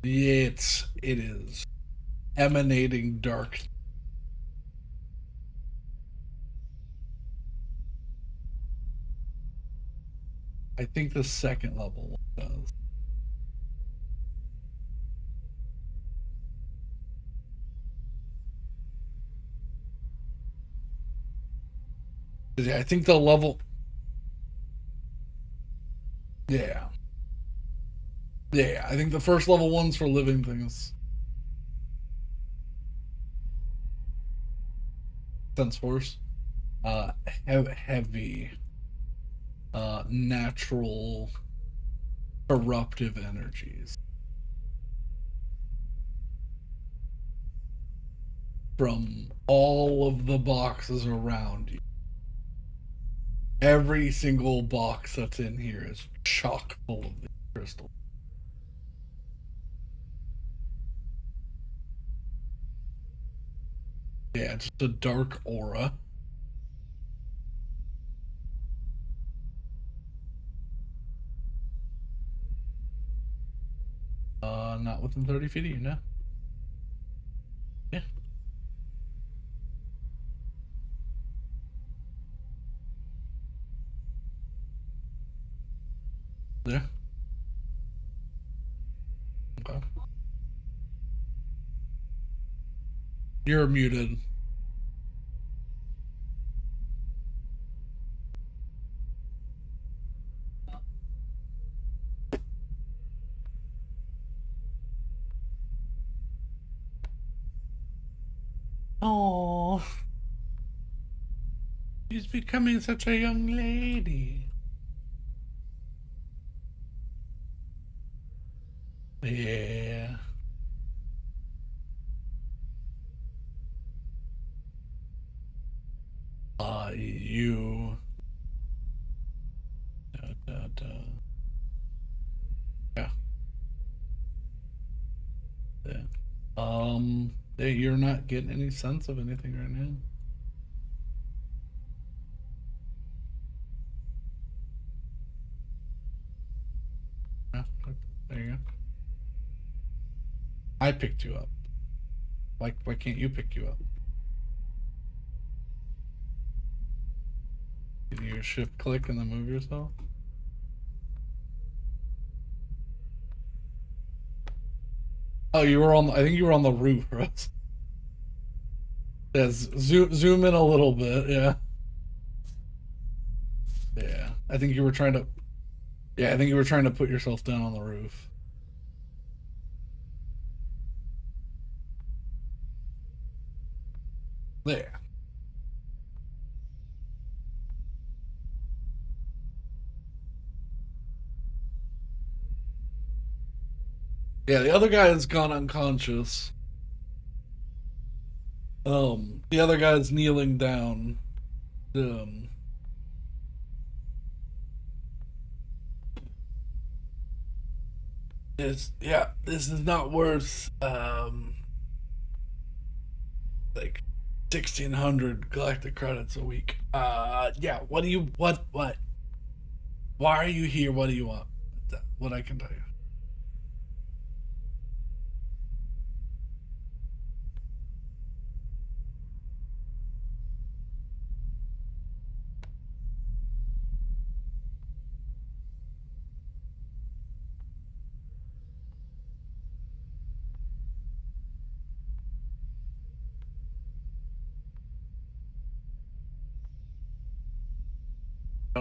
It is emanating dark. I think the second level one does. Yeah, I think the level. Yeah, yeah. I think the first level one's for living things. Sense force. Uh, heavy. Natural eruptive energies from all of the boxes around you. Every single box that's in here is chock full of these crystals. Yeah, just a dark aura. Not within 30 feet of you, no. Yeah. Yeah. Okay. You're muted. Oh, she's becoming such a young lady. Yeah. You. Da, da, da. Yeah. Yeah. You're not getting any sense of anything right now. Yeah, there you go. I picked you up. Why can't you pick you up? Can you shift click and then move yourself? Oh, you were on. I think you were on the roof, right? Yes. Zoom in a little bit. Yeah. Yeah. I think you were trying to. Yeah, I think you were trying to put yourself down on the roof. There. Yeah, the other guy has gone unconscious. The other guy's kneeling down. Um, this is not worth like 1,600 galactic credits a week. Yeah. What do you what? Why are you here? What do you want? What I can tell you.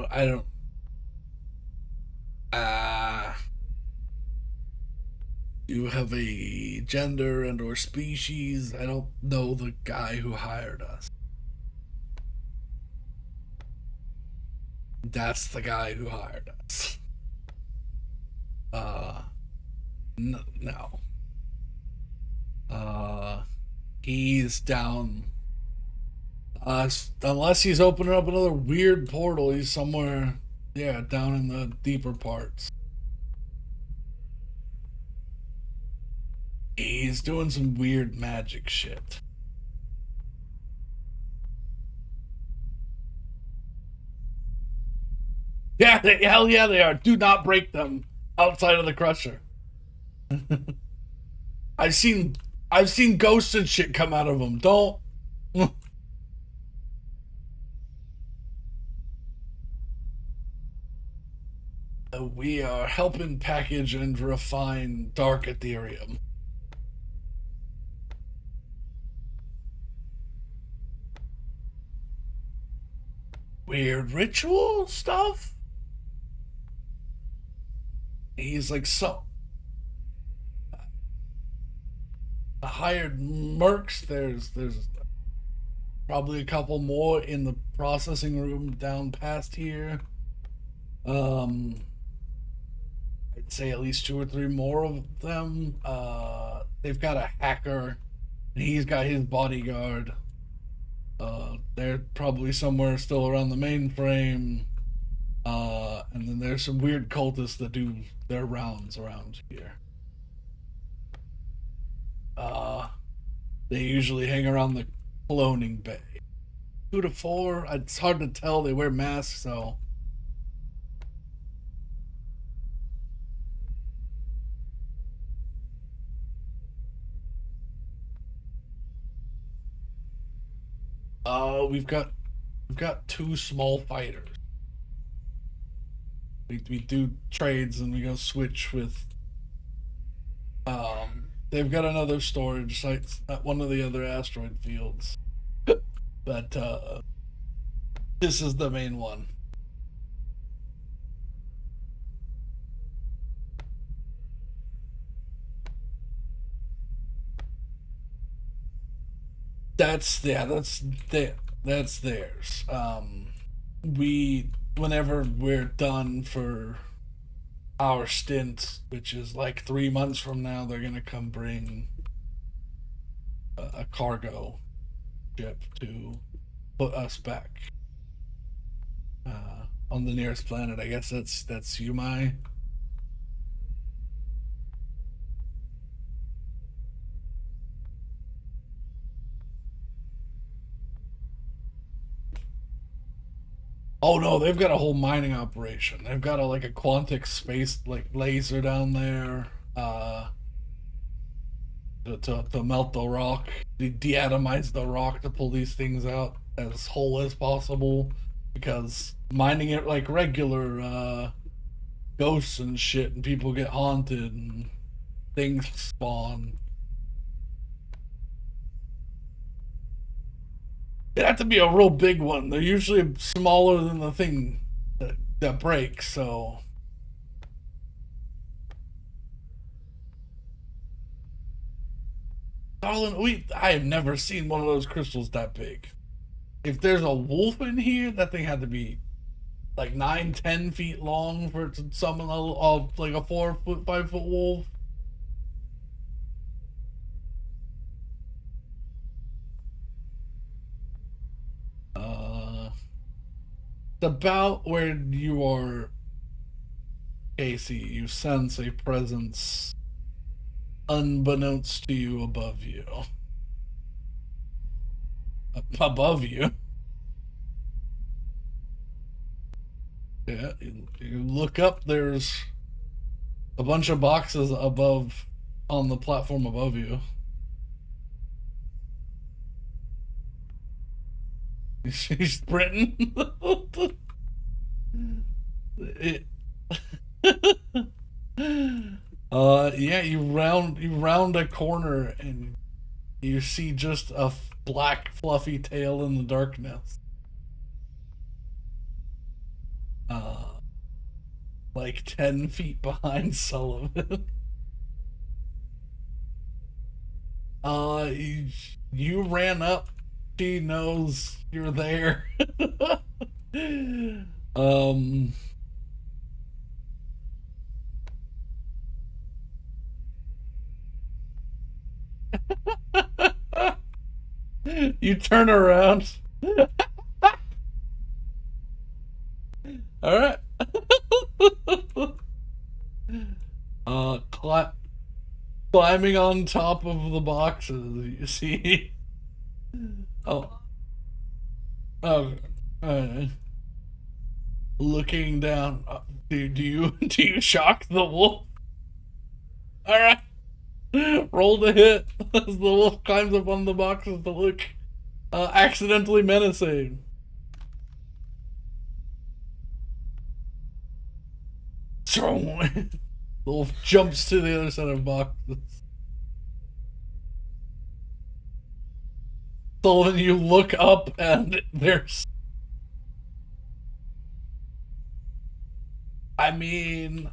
I don't. Uh, you have a gender and or species. I don't know the guy who hired us. That's the guy who hired us. Uh, no. Uh, he's down. Unless he's opening up another weird portal, he's somewhere, yeah, down in the deeper parts. He's doing some weird magic shit. Yeah, hell yeah, they are. Do not break them outside of the crusher. I've seen, I've seen ghosts and shit come out of them. Don't. We are helping package and refine dark Ethereum. Weird ritual stuff? He's like so. Hired mercs. There's probably a couple more in the processing room down past here. Um, I'd say at least two or three more of them. They've got a hacker. He's got his bodyguard. They're probably somewhere still around the mainframe. And then there's some weird cultists that do their rounds around here. Uh, they usually hang around the cloning bay. Two to four. It's hard to tell. They wear masks, so. We've got two small fighters. We do trades and we go switch with. They've got another storage site at one of the other asteroid fields, but this is the main one. That's theirs. We whenever we're done for our stint, which is like 3 months from now, they're gonna come bring a cargo ship to put us back on the nearest planet. I guess that's Yumai. Oh no, they've got a whole mining operation. They've got a quantic space like laser down there. To melt the rock, deatomize the rock to pull these things out as whole as possible. Because mining it like regular ghosts and shit, and people get haunted and things spawn. It had to be a real big one. They're usually smaller than the thing that breaks, so. Darling, I have never seen one of those crystals that big. If there's a wolf in here, that thing had to be like 9, 10 feet long for it to summon like a 4 foot, 5 foot wolf. About where you are, Casey, you sense a presence unbeknownst to you above you. Above you. Yeah, you look up, there's a bunch of boxes above on the platform above you. She's sprinting. it, yeah, you round a corner and you see just a black fluffy tail in the darkness. Like 10 feet behind Sullivan. You ran up. She knows you're there. um. You turn around. All right. Climbing on top of the boxes, you see. Oh, oh, uh, looking down. Do you do you shock the wolf? All right, roll to hit as the wolf climbs up on the boxes to look accidentally menacing. The wolf jumps to the other side of boxes. Sullivan, you look up and there's. I mean,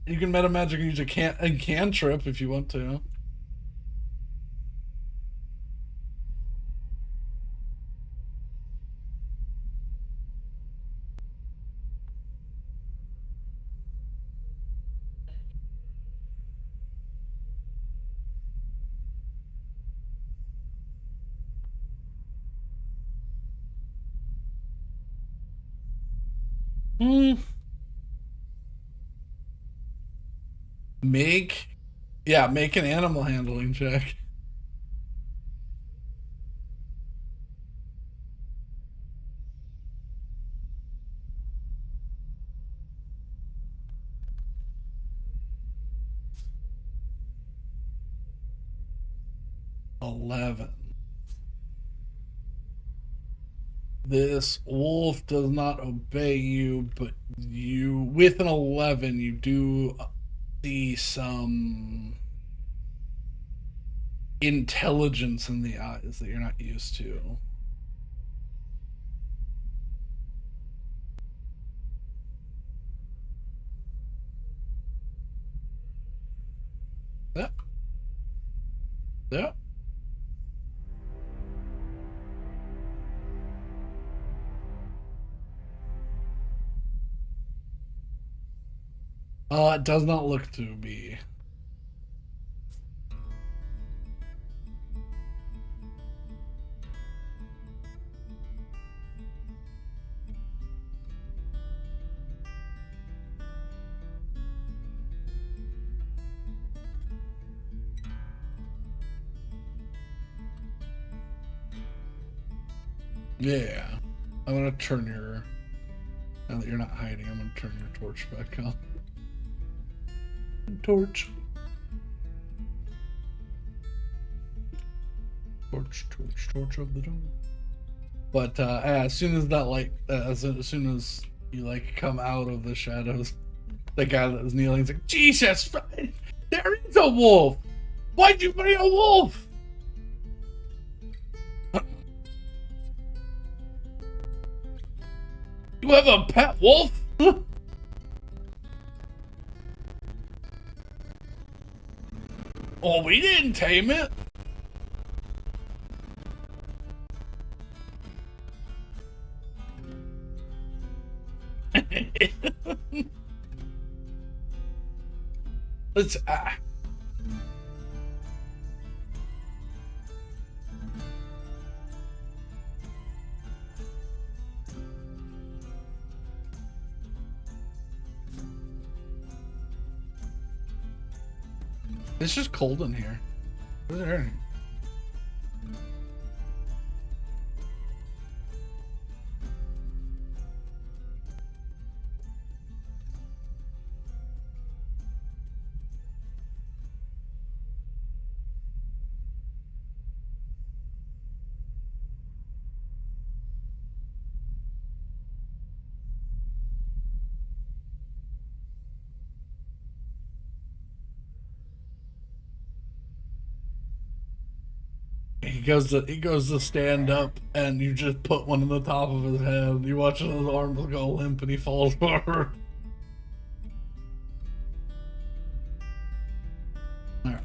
you can meta magic and use a cantrip if you want to. Hmm. Make an animal handling check. $11. This wolf does not obey you, but with an 11, you do see some intelligence in the eyes that you're not used to. Yeah. Yeah. It does not look to be. Yeah. I'm gonna turn your. Now that you're not hiding, I'm gonna turn your torch back on. Torch. Torch of the dawn. But as soon as that light, as soon as you like come out of the shadows, the guy that was kneeling is like, Jesus, there is a wolf. Why'd you bring a wolf? You have a pet wolf? Oh, we didn't tame it. Let's it's just cold in here. What's there? He goes to stand up, and you just put one on the top of his head. You watch his arms go limp, and he falls forward. All right.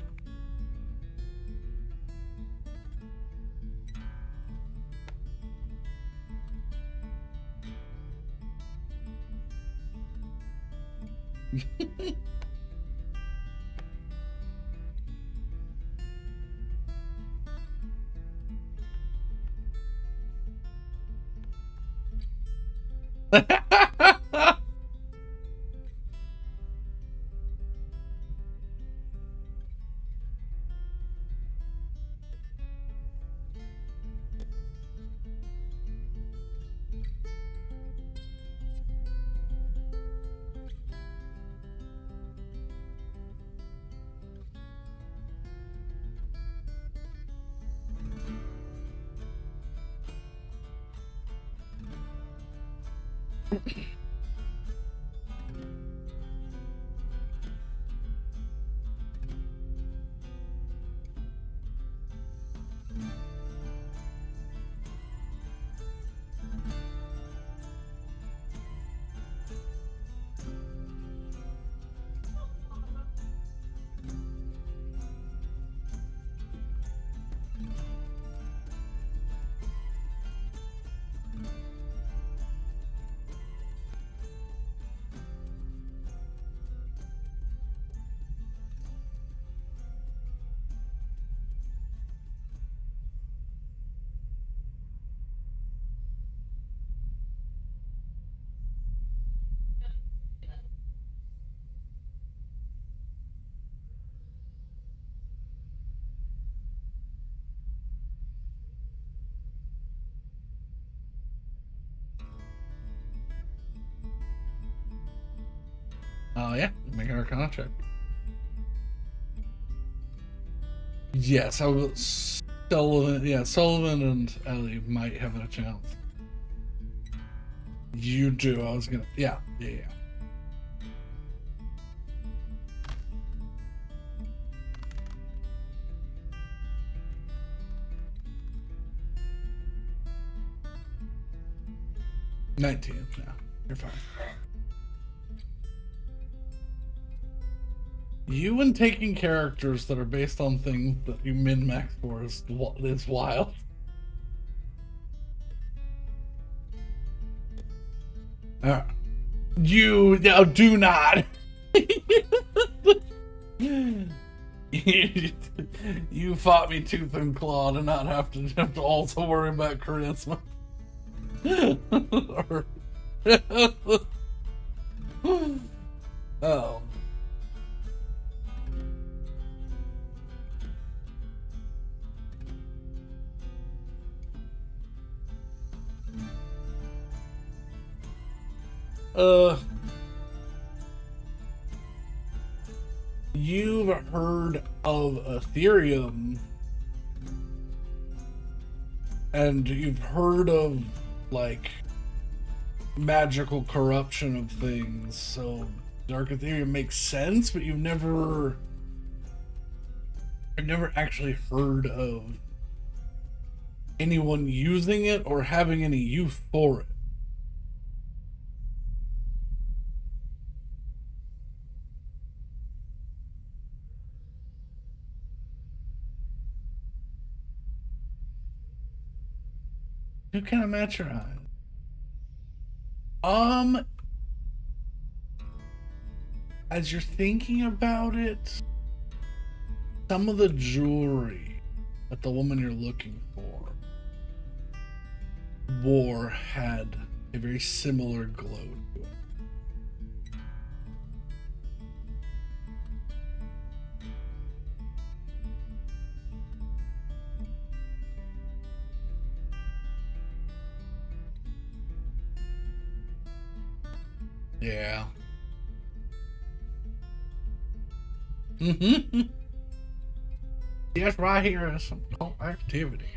Oh yeah, make an Arcana check. Yes, I will. Sullivan, yeah, Sullivan and Ellie might have a chance. You do. I was gonna. Yeah. 19. No, you're fine. You and taking characters that are based on things that you min-max for is wild. You now do not. You fought me tooth and claw to not have to also worry about charisma. Oh. You've heard of Ethereum, and you've heard of, like, magical corruption of things, so Dark Ethereum makes sense, but I've never actually heard of anyone using it or having any use for it. Who can match your eyes? Um, as you're thinking about it, some of the jewelry that the woman you're looking for wore had a very similar glow to it. Yeah. Mm-hmm. Yes, right here is some cult activity.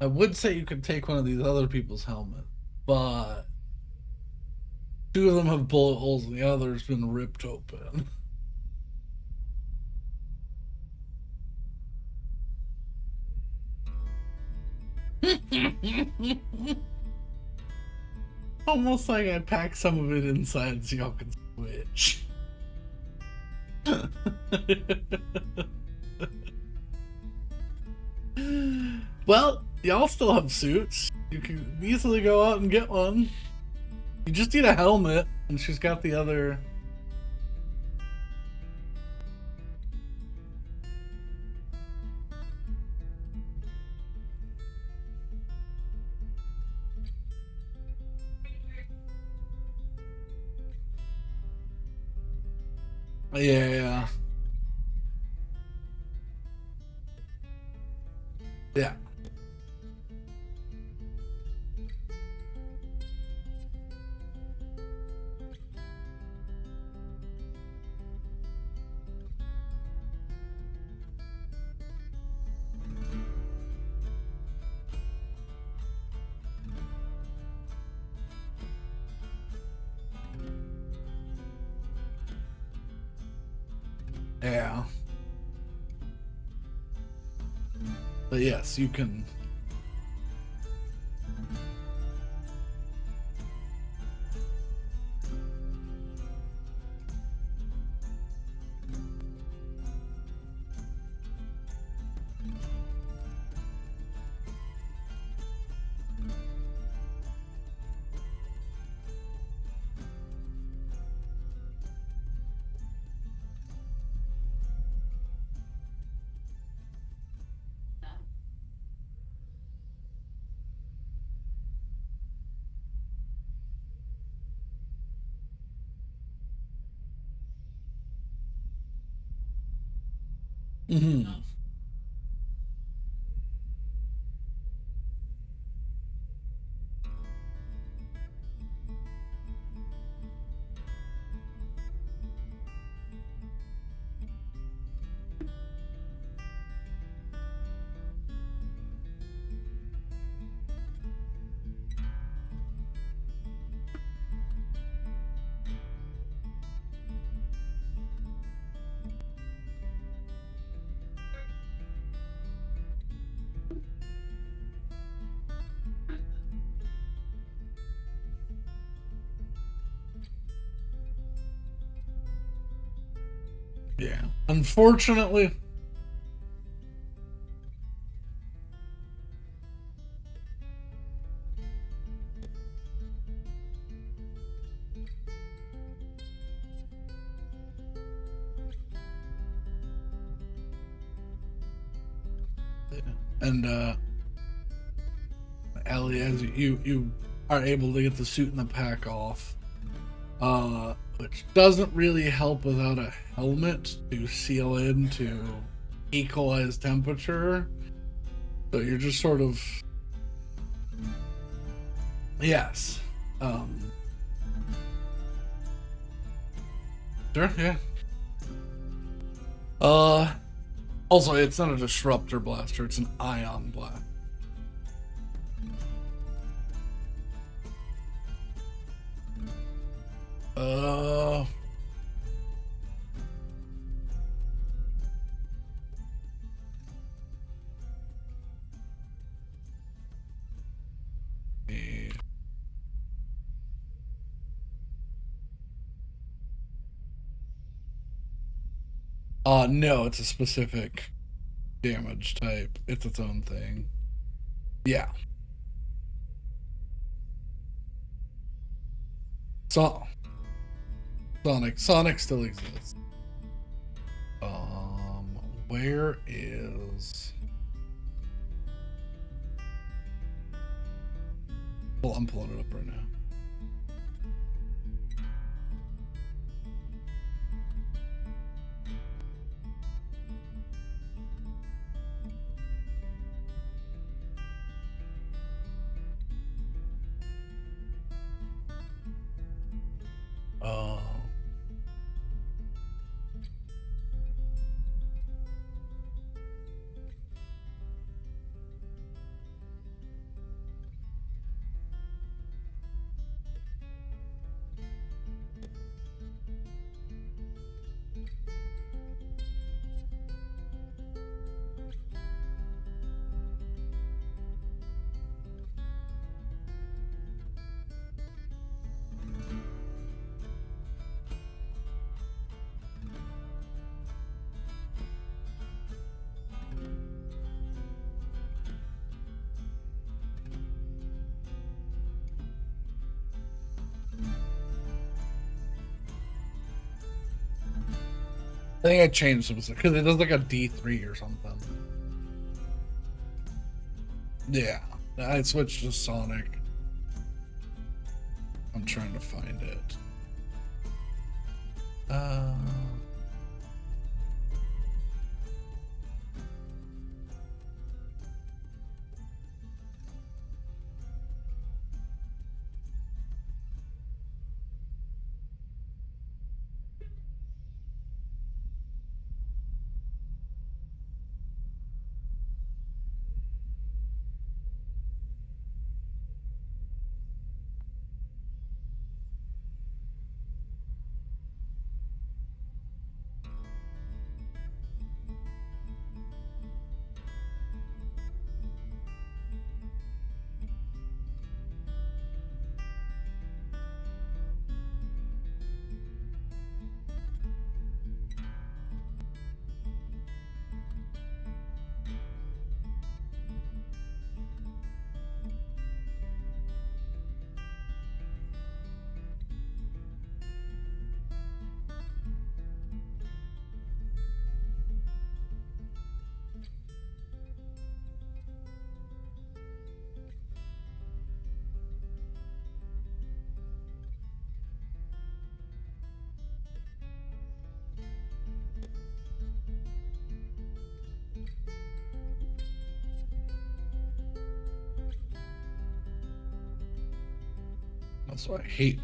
I would say you could take one of these other people's helmets, but two of them have bullet holes and the other's been ripped open. Almost like I packed some of it inside so y'all can switch. Well, y'all still have suits. You can easily go out and get one. You just need a helmet, and she's got the other. Yeah. Yeah. Yeah. But yes, you can. Mm-hmm. Yeah. Unfortunately. And Ellie, as you are able to get the suit and the pack off, which doesn't really help without a helmet to seal in to equalize temperature. So you're just sort of, yes. Sure, yeah. Also, it's not a disruptor blaster, it's an ion blast. Uh, no, it's a specific damage type. It's its own thing. Yeah. So, Sonic still exists. Where is? Well, I'm pulling it up right now. I think I changed some because it does like a D3 or something. Yeah, I switched to Sonic. I'm trying to find it. That's what I hate.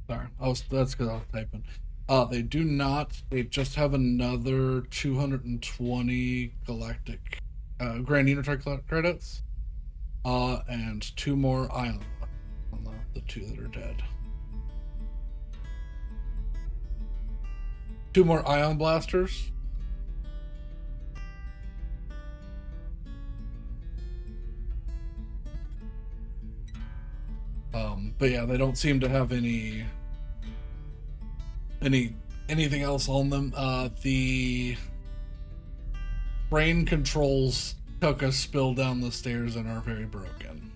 Sorry, that's because I was typing. They do not. They just have another 220 galactic grand unitary credits, and two more ion on the two that are dead. Two more ion blasters. But yeah, they don't seem to have anything else on them. The brain controls took a spill down the stairs and are very broken.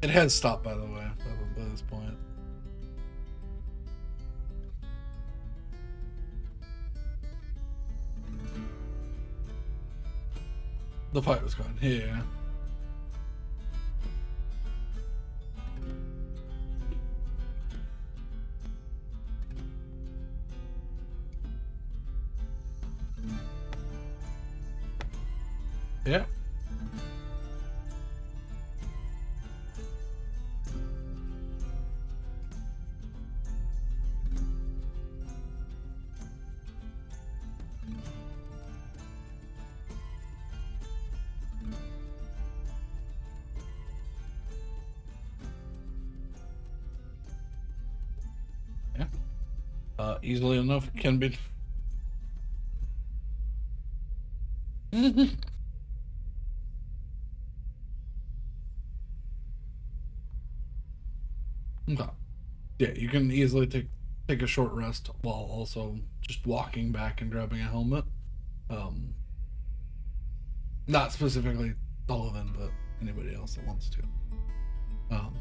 It has stopped, by the way, by this point. The fight was going. Yeah. Yeah. Yeah. Easily enough can be. Okay. Yeah, you can easily take a short rest while also just walking back and grabbing a helmet. Um, Not specifically Sullivan, but anybody else that wants to. Um,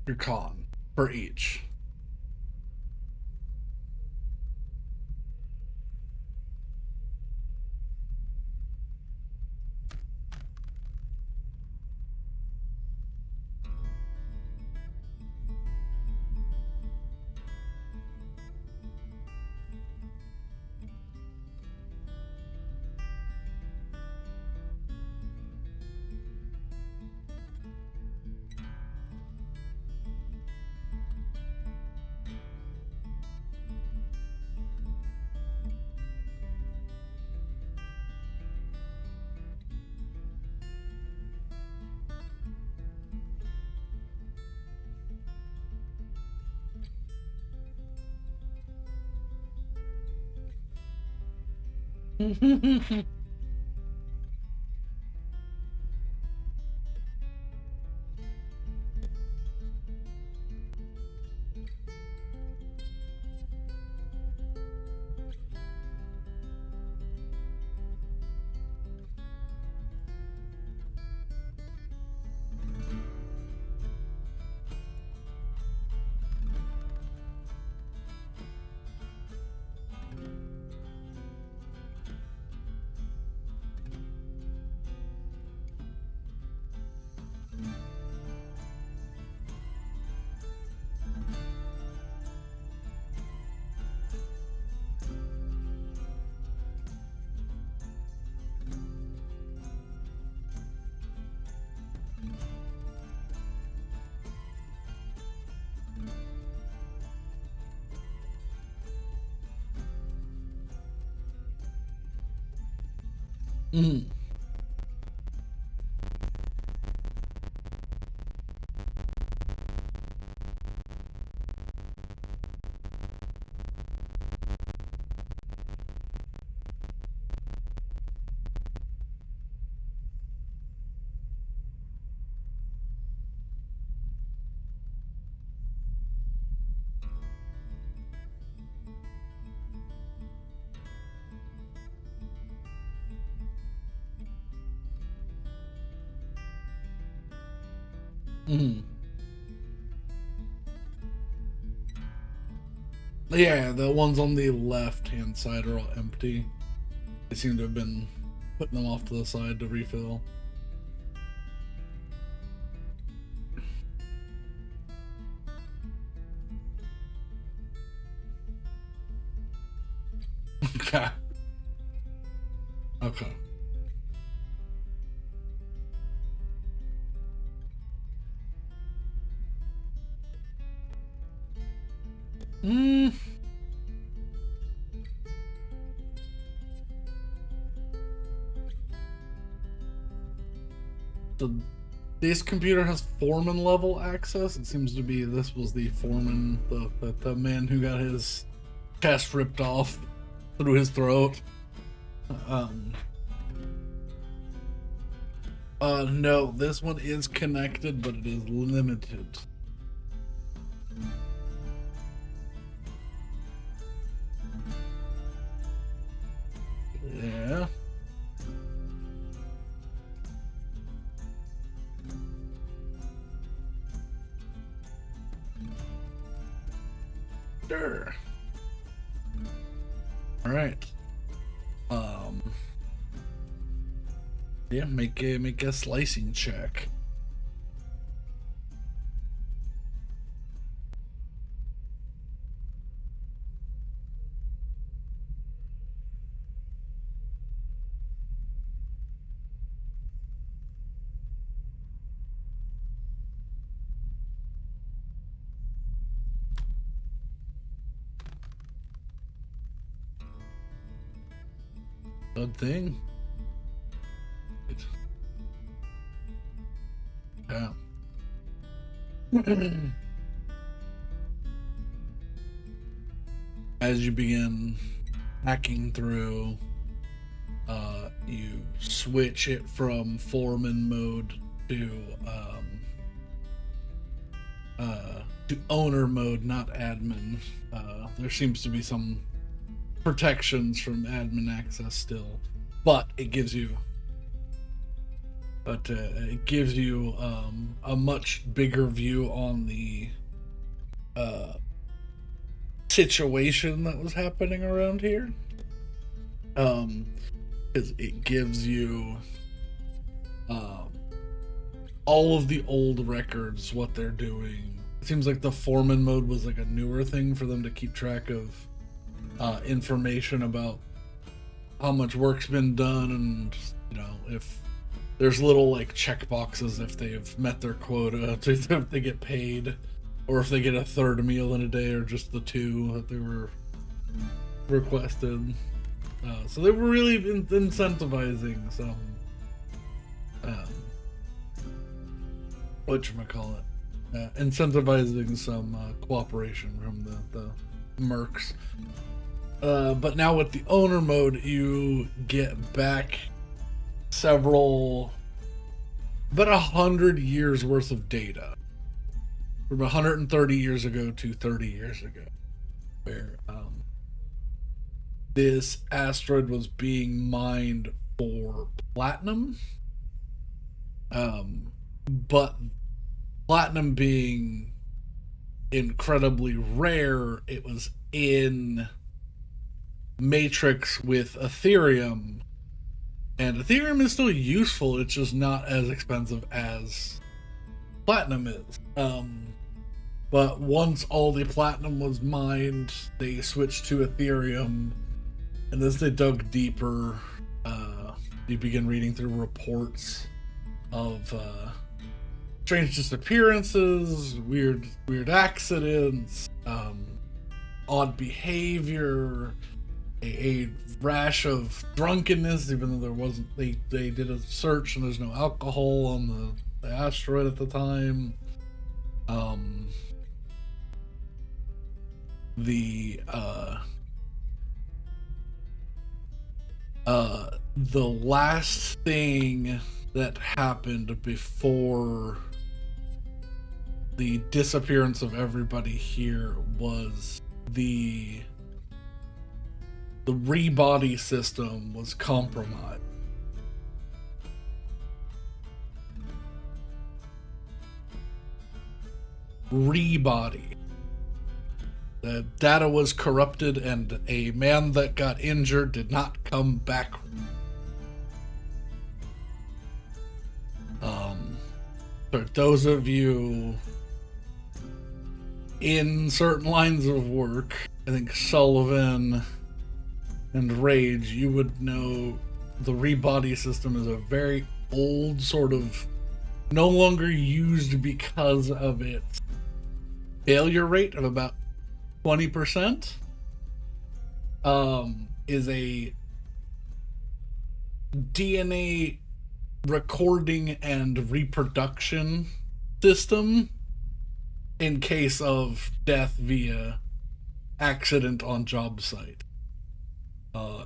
Your con for each. Mm. Mm. Yeah, the ones on the left hand side are all empty. They seem to have been putting them off to the side to refill. Okay. Okay. Mm. So this computer has foreman level access. It seems to be this was the foreman, the man who got his chest ripped off through his throat. Um. No, this one is connected, but it is limited. Yeah. Sure. All right. Um. Yeah. Make a slicing check. Good thing. Yeah. As you begin hacking through, you switch it from foreman mode to owner mode, not admin. There seems to be some protections from admin access still, but it gives you a much bigger view on the situation that was happening around here. It gives you all of the old records, what they're doing. It seems like the foreman mode was like a newer thing for them to keep track of information about how much work's been done, and if there's little like check boxes if they've met their quota, if they get paid, or if they get a third meal in a day, or just the two that they were requested. So they were really incentivizing some incentivizing some cooperation from the mercs. But now with the owner mode, you get back about 100 years worth of data from 130 years ago to 30 years ago, where this asteroid was being mined for platinum, but platinum being incredibly rare, it was in matrix with Ethereum, and Ethereum is still useful, it's just not as expensive as platinum is. But once all the platinum was mined, they switched to Ethereum, and as they dug deeper, you begin reading through reports of strange disappearances, weird accidents, odd behavior, a rash of drunkenness, even though there wasn't. They did a search and there's no alcohol on the asteroid at the time. The last thing that happened before the disappearance of everybody here was the rebody system was compromised. Rebody. The data was corrupted, and a man that got injured did not come back. For those of you in certain lines of work, I think Sullivan and Rage, you would know the rebody system is a very old sort of, no longer used because of its failure rate of about 20%, is a DNA recording and reproduction system in case of death via accident on job site.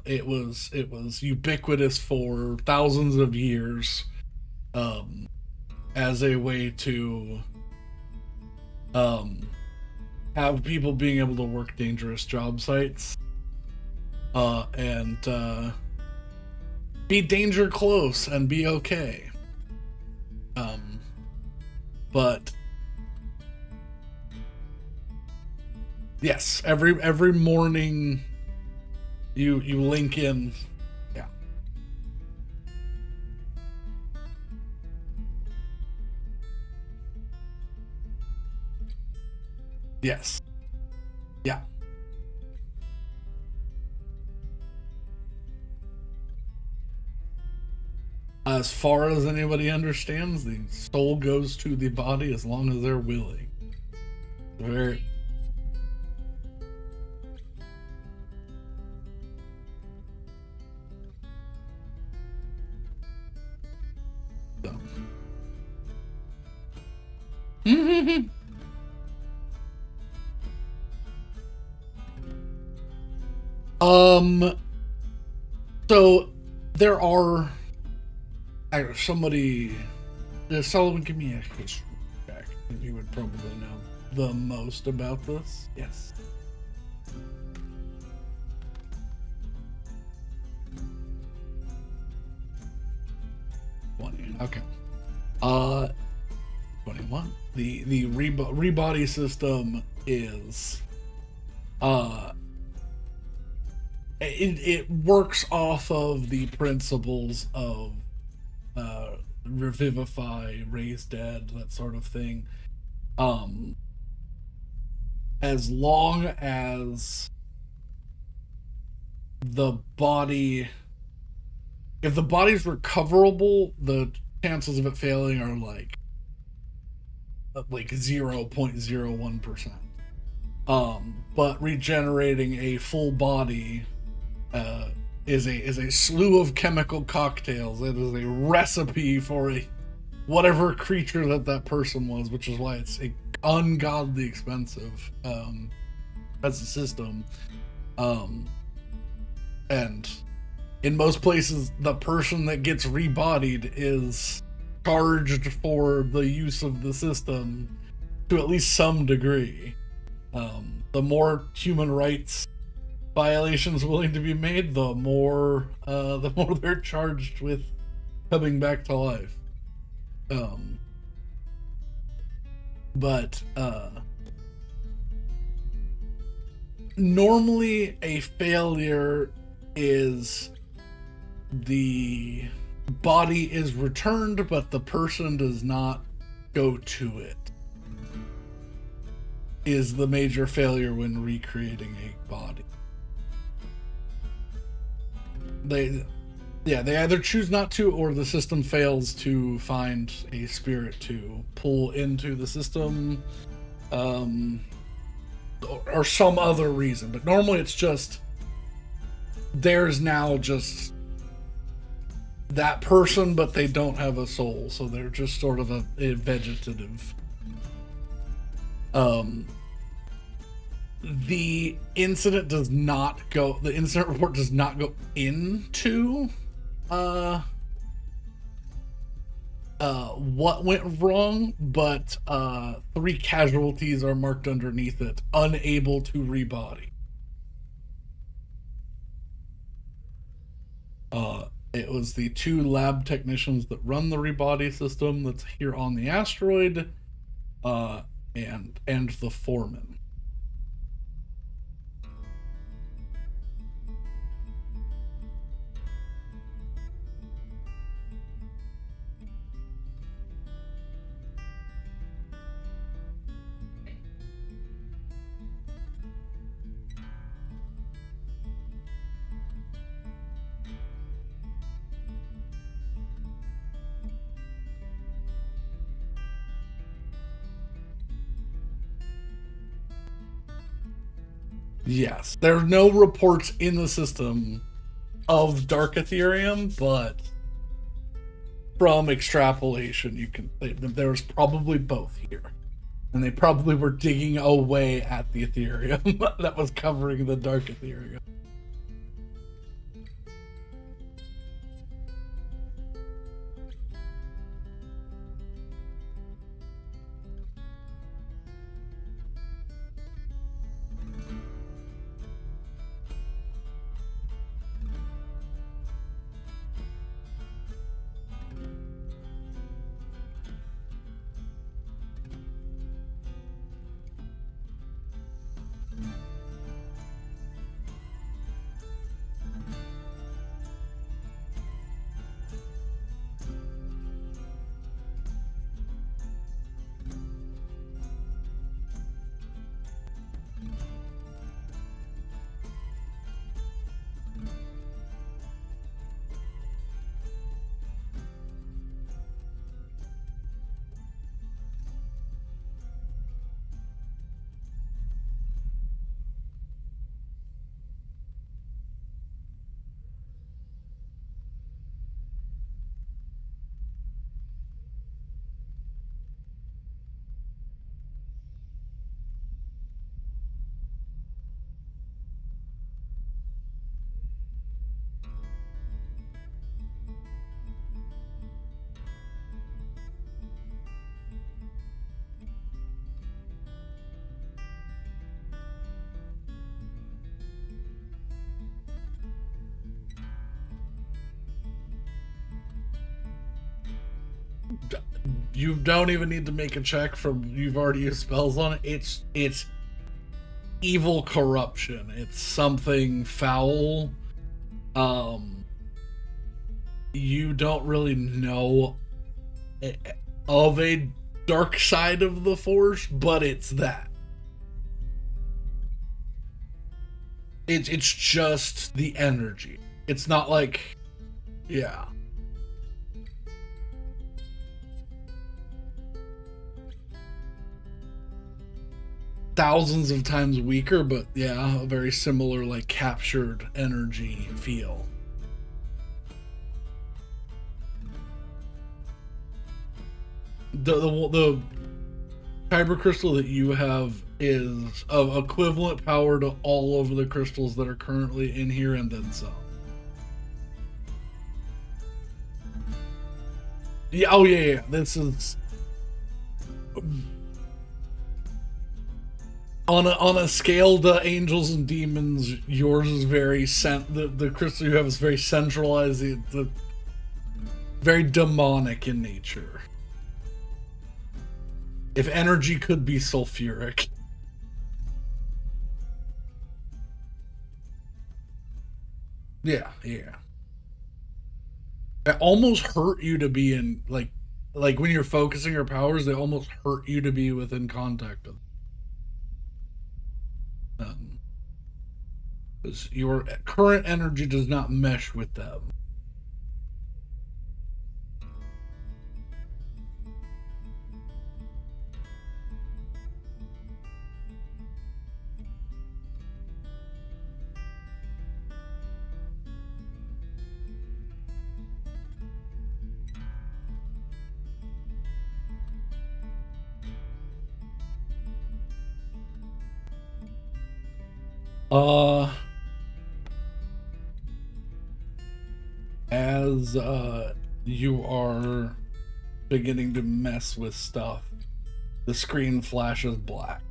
It was ubiquitous for thousands of years, as a way to have people being able to work dangerous job sites, and be danger close and be okay. But yes, every morning you link in. Yeah. Yes. Yeah. As far as anybody understands, the soul goes to the body as long as they're willing. Very. So. Um. So there are somebody. Sullivan, give me a history check. You would probably know the most about this. Yes. 20. Okay. Uh, 21. The rebody system is it works off of the principles of revivify, raise dead, that sort of thing. Um, as long as the body, if the body's recoverable, the chances of it failing are like 0.01%. But regenerating a full body is a slew of chemical cocktails. It is a recipe for a whatever creature that person was, which is why it's ungodly expensive as a system. And in most places, the person that gets rebodied is charged for the use of the system to at least some degree. The more human rights violations willing to be made, the more they're charged with coming back to life. But normally a failure is the body is returned, but the person does not go to it. Is the major failure when recreating a body. They either choose not to, or the system fails to find a spirit to pull into the system, or some other reason. But normally it's just there's now just that person, but they don't have a soul, so they're just sort of a vegetative. The incident report does not go into what went wrong, but 3 casualties are marked underneath it, unable to rebody. It was the 2 lab technicians that run the rebody system that's here on the asteroid, and the foreman. Yes, there are no reports in the system of dark Ethereum, but from extrapolation, you can there was probably both here, and they probably were digging away at the Ethereum that was covering the dark Ethereum. You don't even need to make a check from you've already used spells on it. It's evil corruption. It's something foul. You don't really know of a dark side of the Force, but it's that. It's just the energy. It's not like, yeah. Thousands of times weaker, but yeah, a very similar, like, captured energy feel. The kyber crystal that you have is of equivalent power to all of the crystals that are currently in here, and then some. Yeah, oh yeah. This is on a scale to angels and demons. Yours is very the crystal you have is very centralized. The very demonic in nature. If energy could be sulfuric. Yeah. It almost hurt you to be in, like when you're focusing your powers, they almost hurt you to be within contact of them. Because your current energy does not mesh with them. Uh, as you are beginning to mess with stuff, the screen flashes black.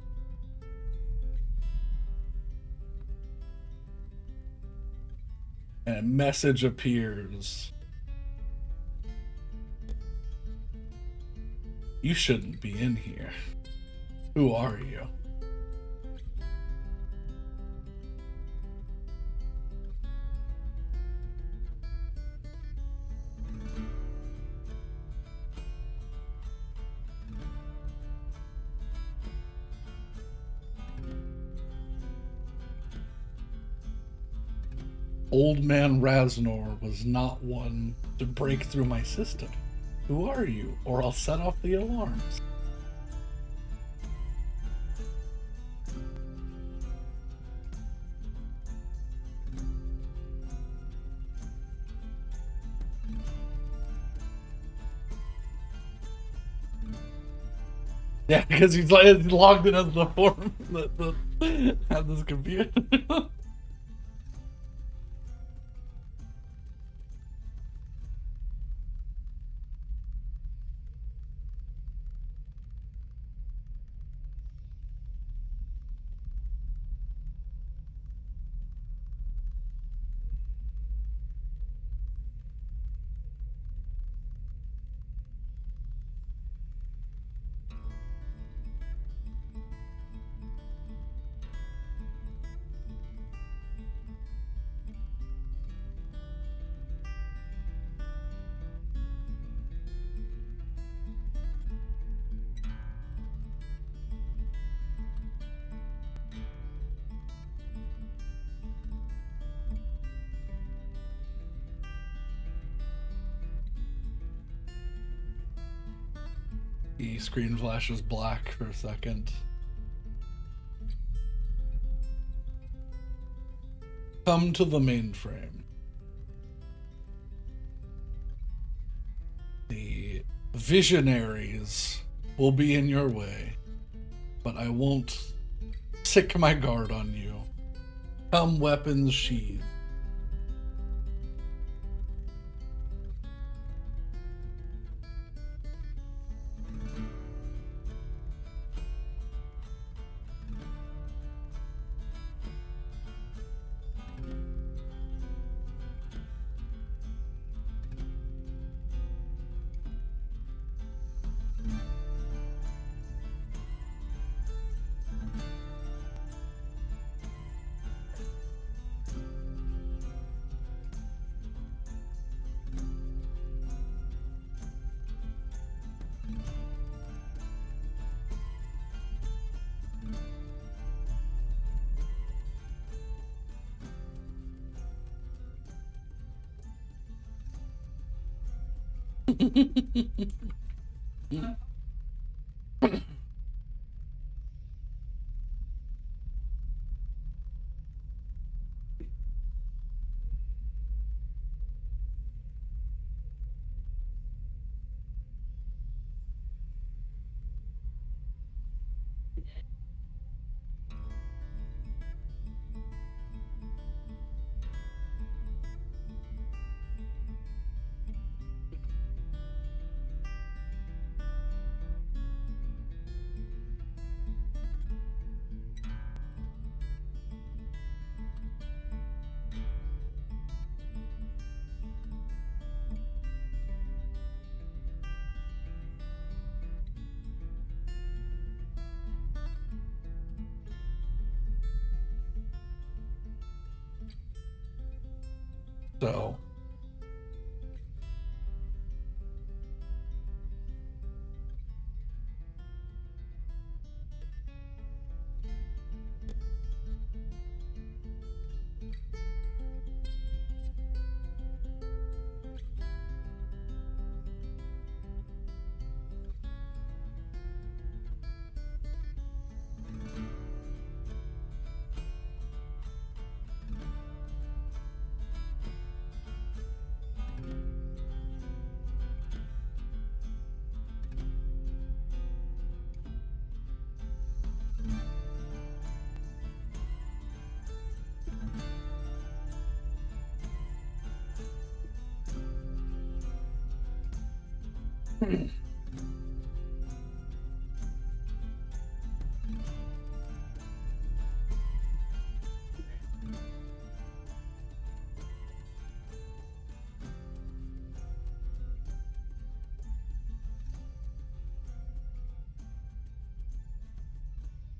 And a message appears. You shouldn't be in here. Who are you? Old man Raznor was not one to break through my system. Who are you? Or I'll set off the alarms. Yeah, because he's logged in as the form that had this computer. The screen flashes black for a second. Come to the mainframe. The visionaries will be in your way, but I won't sick my guard on you. Come, weapons sheathed. So,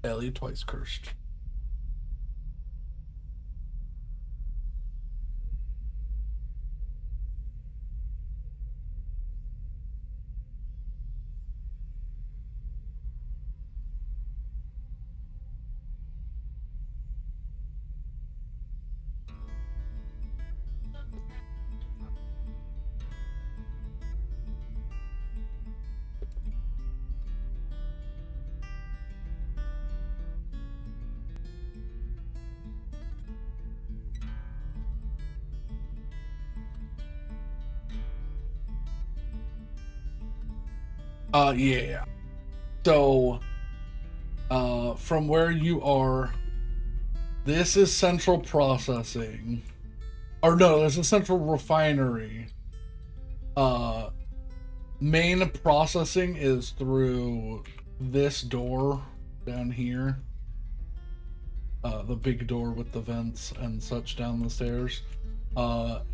Ellie twice cursed. Yeah. So, from where you are, this is central processing. Or no, there's a central refinery. Uh, Main processing is through this door down here. The big door with the vents and such down the stairs.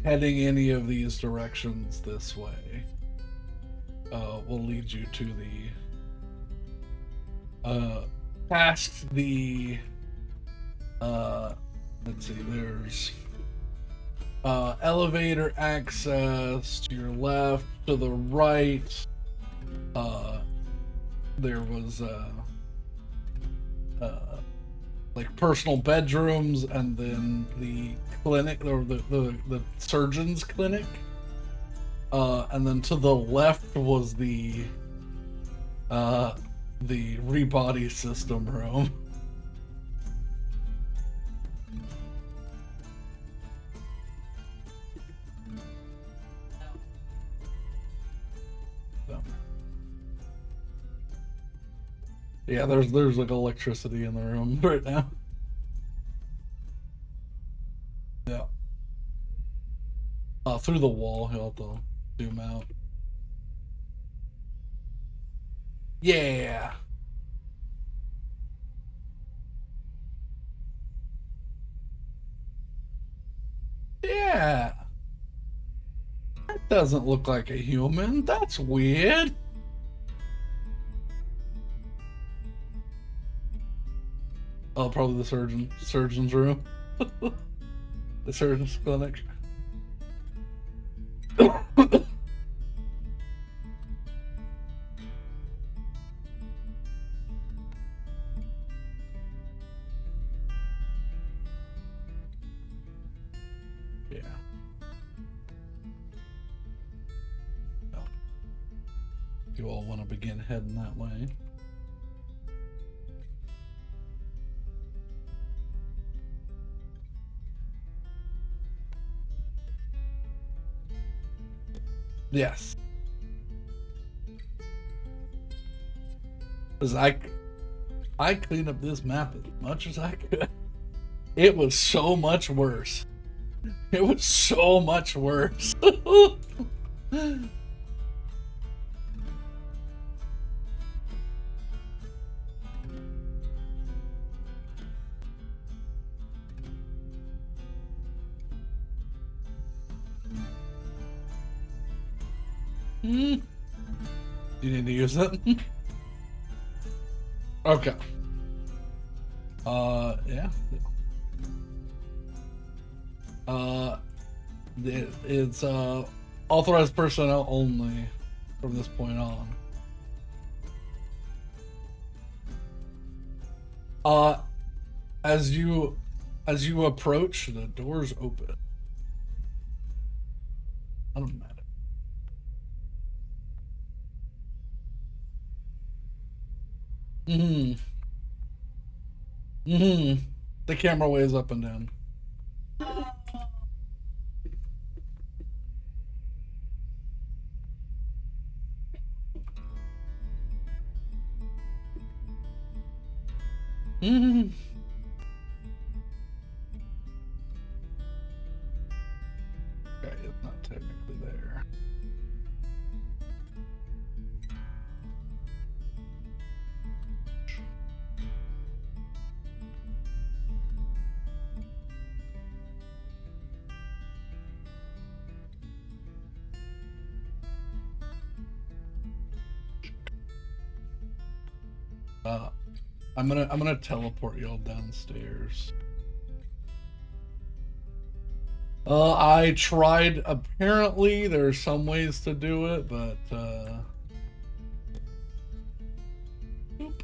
Heading any of these directions this way will lead you to the past the let's see, there's elevator access to your left. To the right, there was like personal bedrooms, and then the clinic, or the surgeon's clinic. And then to the left was the rebody system room. So, yeah, there's like electricity in the room right now. Yeah. Through the wall, he'll have to zoom out. Yeah. Yeah. That doesn't look like a human. That's weird. Oh, probably the surgeon's room. The surgeon's clinic. Yeah. No. you all want to begin heading that way. Yes. Because I cleaned up this map as much as I could. It was so much worse. It was so much worse. You need to use it? Okay. Yeah. It's authorized personnel only from this point on. As you approach, the doors open. I don't matter. The camera waves up and down. Okay, it's not technically there. I'm gonna teleport y'all downstairs. I tried. Apparently, there are some ways to do it, but Oop.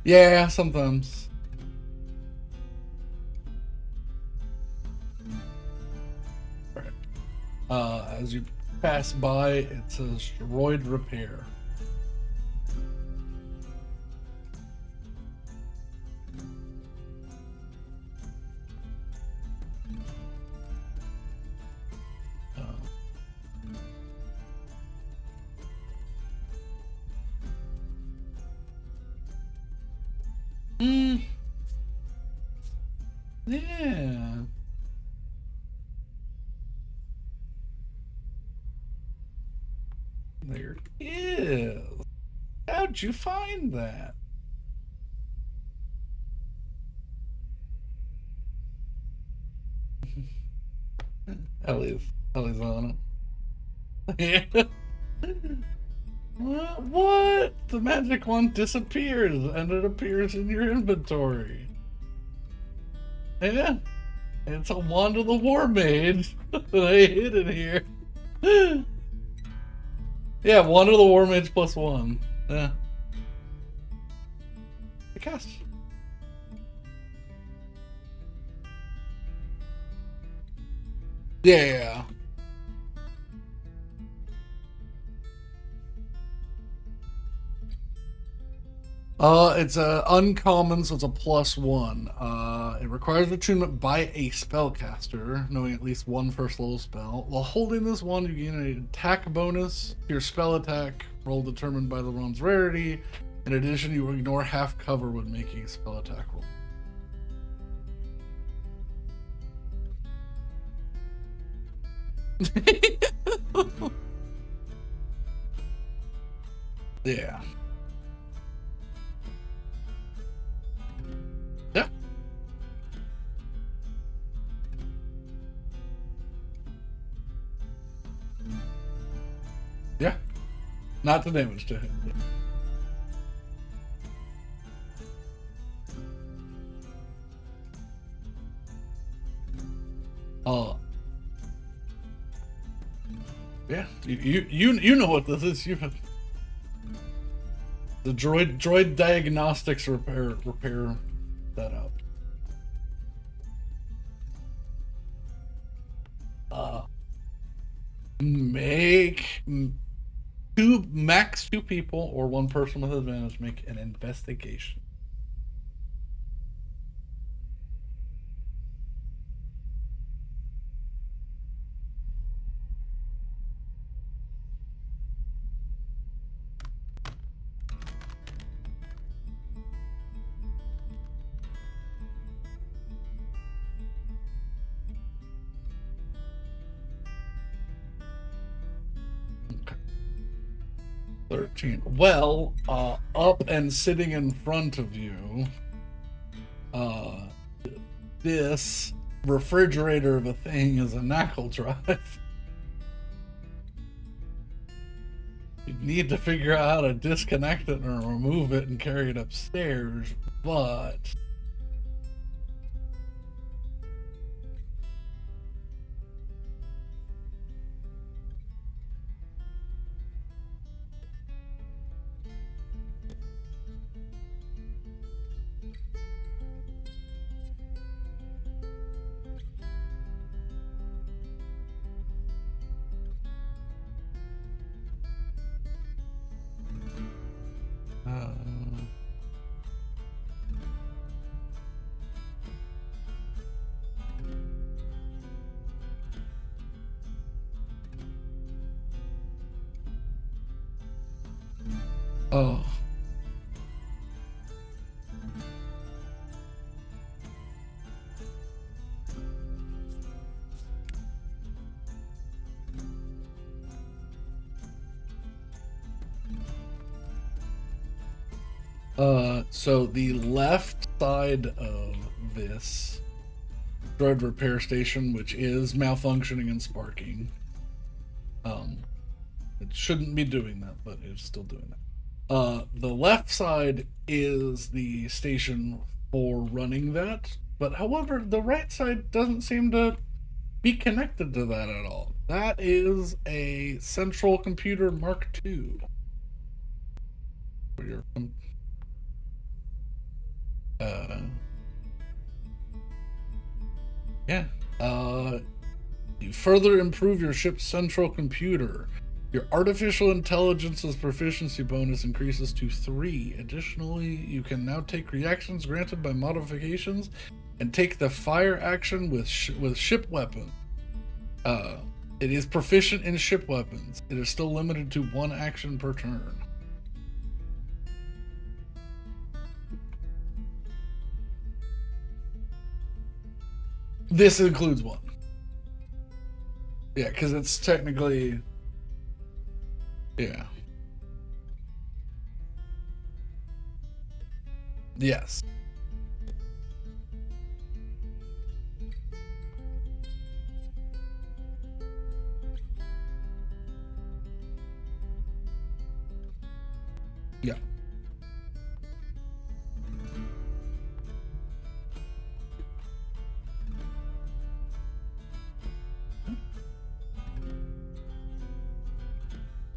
Yeah, sometimes. As you pass by, it says asteroid repair. Yeah. There it is. How'd you find that? Ellie's on it. Yeah. What? The magic wand disappears and it appears in your inventory. Yeah. It's a wand of the war mage that I hid in here. Yeah, wand of the war mage +1. Yeah. The cast. Yeah. It's a uncommon, so it's a +1. It requires attunement by a spellcaster, knowing at least one first level spell. While holding this wand, you gain an attack bonus to your spell attack roll determined by the wand's rarity. In addition, you ignore half cover when making a spell attack roll. Yeah. Yeah. Yeah. Not the damage to him. Yeah, you know what this is. You the droid diagnostics repair that up. Make two people or one person with advantage make an investigation. Okay. 13. Well, up and sitting in front of you, uh, this refrigerator of a thing is a knuckle drive. You need to figure out how to disconnect it or remove it and carry it upstairs, but uh, oh. So the left side of this droid repair station, which is malfunctioning and sparking, it shouldn't be doing that, but it's still doing that. The left side is the station for running that, but however, the right side doesn't seem to be connected to that at all. That is a central computer Mark II. For your yeah. You further improve your ship's central computer. Your artificial intelligence's proficiency bonus increases to 3. Additionally, you can now take reactions granted by modifications and take the fire action with ship weapon. It is proficient in ship weapons. It is still limited to 1 action per turn. This includes 1. Yeah, because it's technically... Yeah. Yes. Yeah.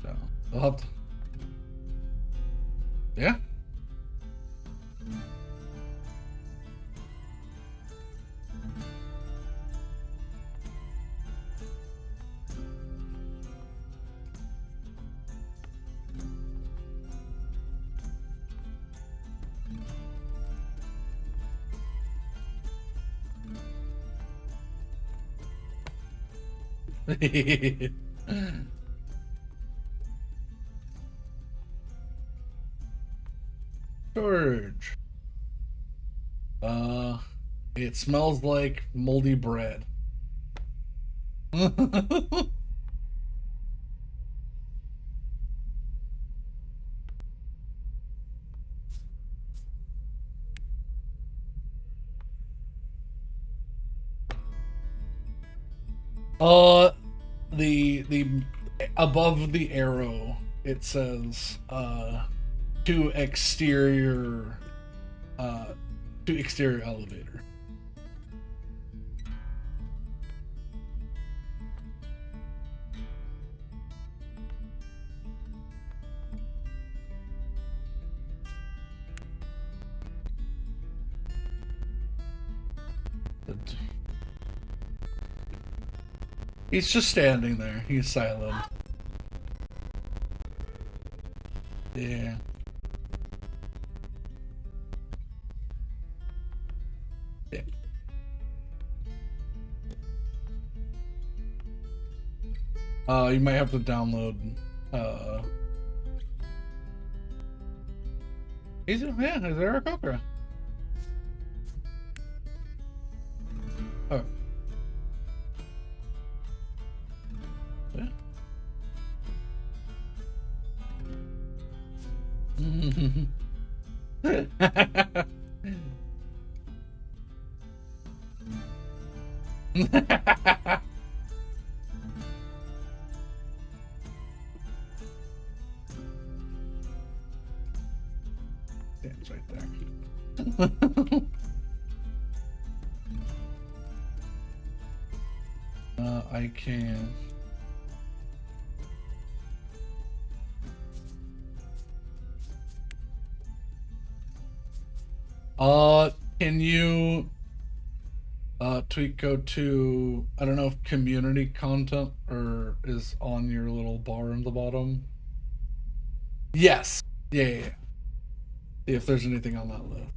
So, I'll have to... Yeah. George. It smells like moldy bread. uh the above the arrow it says to exterior elevator. He's just standing there. He's silent. Yeah. Yeah. You might have to download. Is there a Kokra? Oh. Yeah. Stands right there. I can. Can you tweet go to, I don't know if community content or is on your little bar in the bottom? Yes. Yeah. See if there's anything on that list.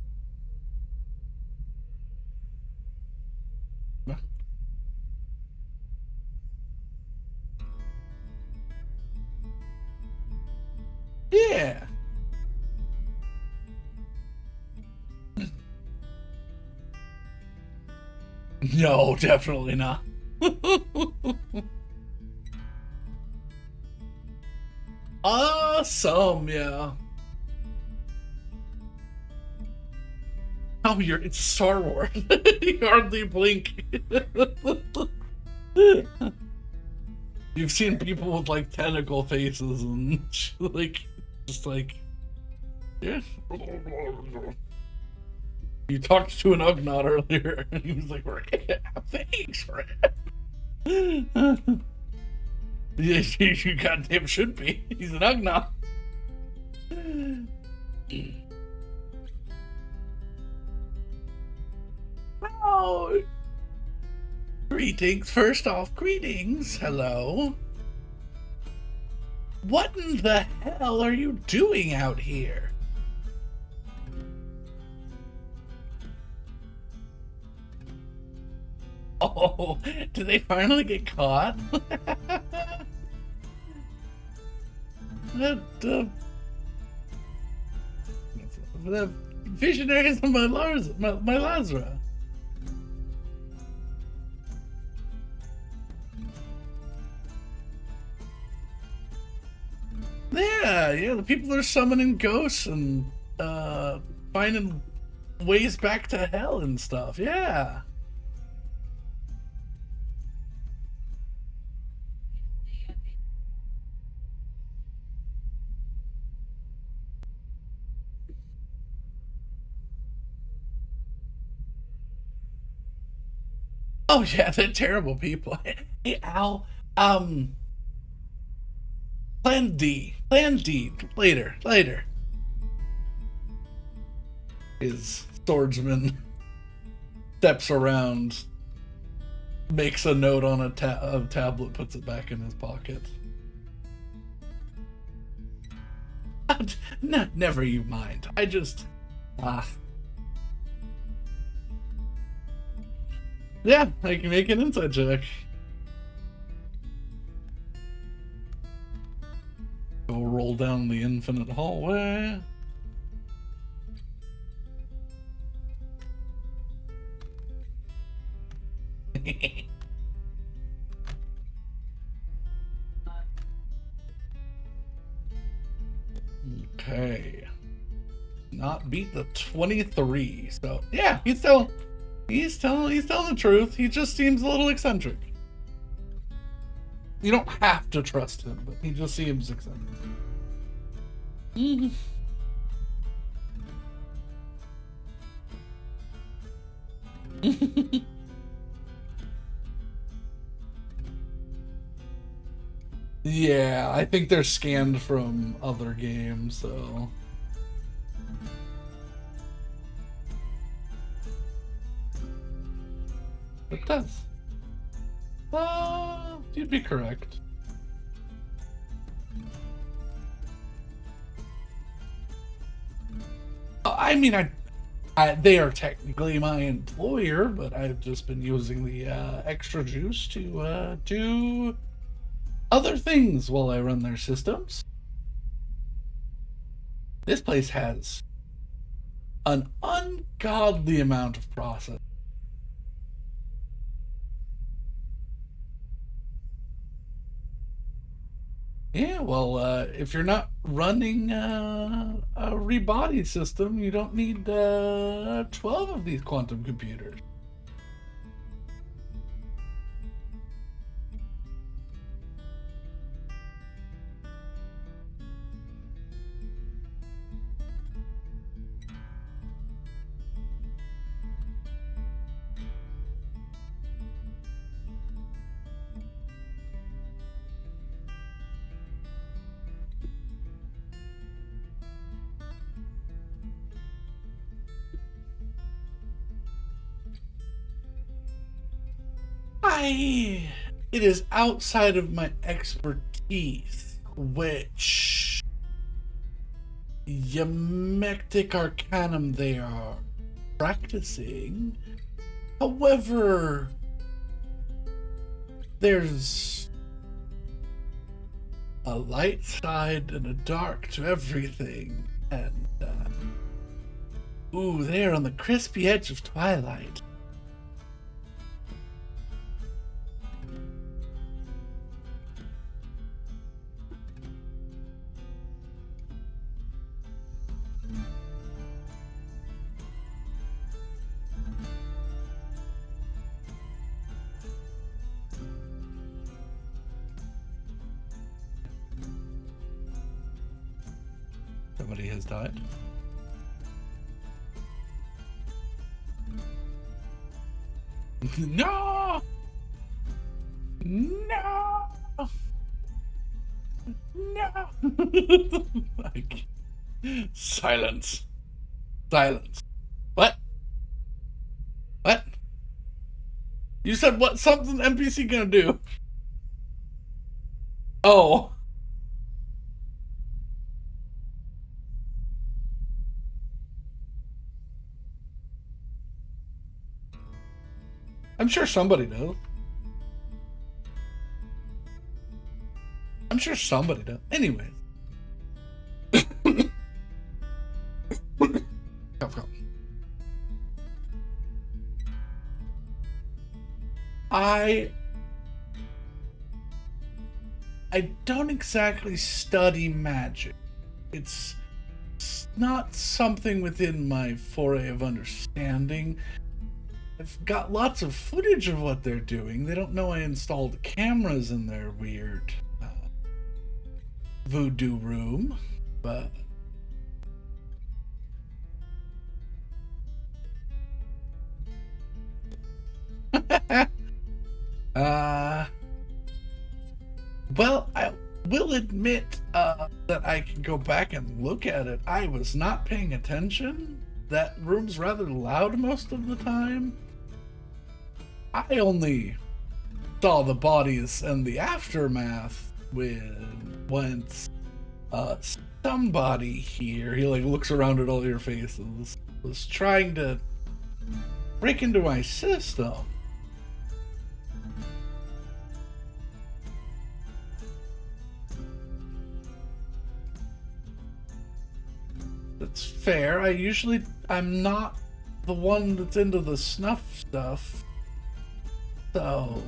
Yeah. No, definitely not. Some, yeah. Oh, it's Star Wars. You hardly blink. You've seen people with like tentacle faces and like, just like, yeah. You talked to an Ugnaught earlier, and he was like, thanks, Red. You goddamn should be. He's an Ugnaught. Oh, greetings. First off, greetings. Hello. What in the hell are you doing out here? Oh, did they finally get caught? The visionaries of my Lazra. Yeah, the people that are summoning ghosts and finding ways back to hell and stuff. Yeah. Oh yeah, they're terrible people. Hey Al, Plan D later. His swordsman steps around, makes a note on a tablet, puts it back in his pocket. No, never you mind. I just yeah, I can make an insight check. Go roll down the infinite hallway. Okay. Not beat the 23. So yeah, he's telling the truth. He just seems a little eccentric. You don't have to trust him, but he just seems eccentric. Yeah, I think they're scanned from other games, so. It does. You'd be correct. I mean, they are technically my employer, but I've just been using the extra juice to do other things while I run their systems. This place has an ungodly amount of process. Yeah, well, if you're not running a rebody system, you don't need 12 of these quantum computers. It is outside of my expertise, which Yemectic Arcanum they are practicing. However, there's a light side and a dark to everything, and they're on the crispy edge of twilight. Somebody has died. No! No! No! Like, silence. Silence. What? What? You said what? Something NPC gonna do? Oh. I'm sure somebody knows. I'm sure somebody does. Anyways. Go. I don't exactly study magic. It's not something within my foray of understanding. I've got lots of footage of what they're doing. They don't know I installed cameras in their weird voodoo room, but well, I will admit that I can go back and look at it. I was not paying attention. That room's rather loud most of the time. I only saw the bodies and the aftermath once somebody here, he like looks around at all your faces, was trying to break into my system. That's fair. I'm not the one that's into the snuff stuff. So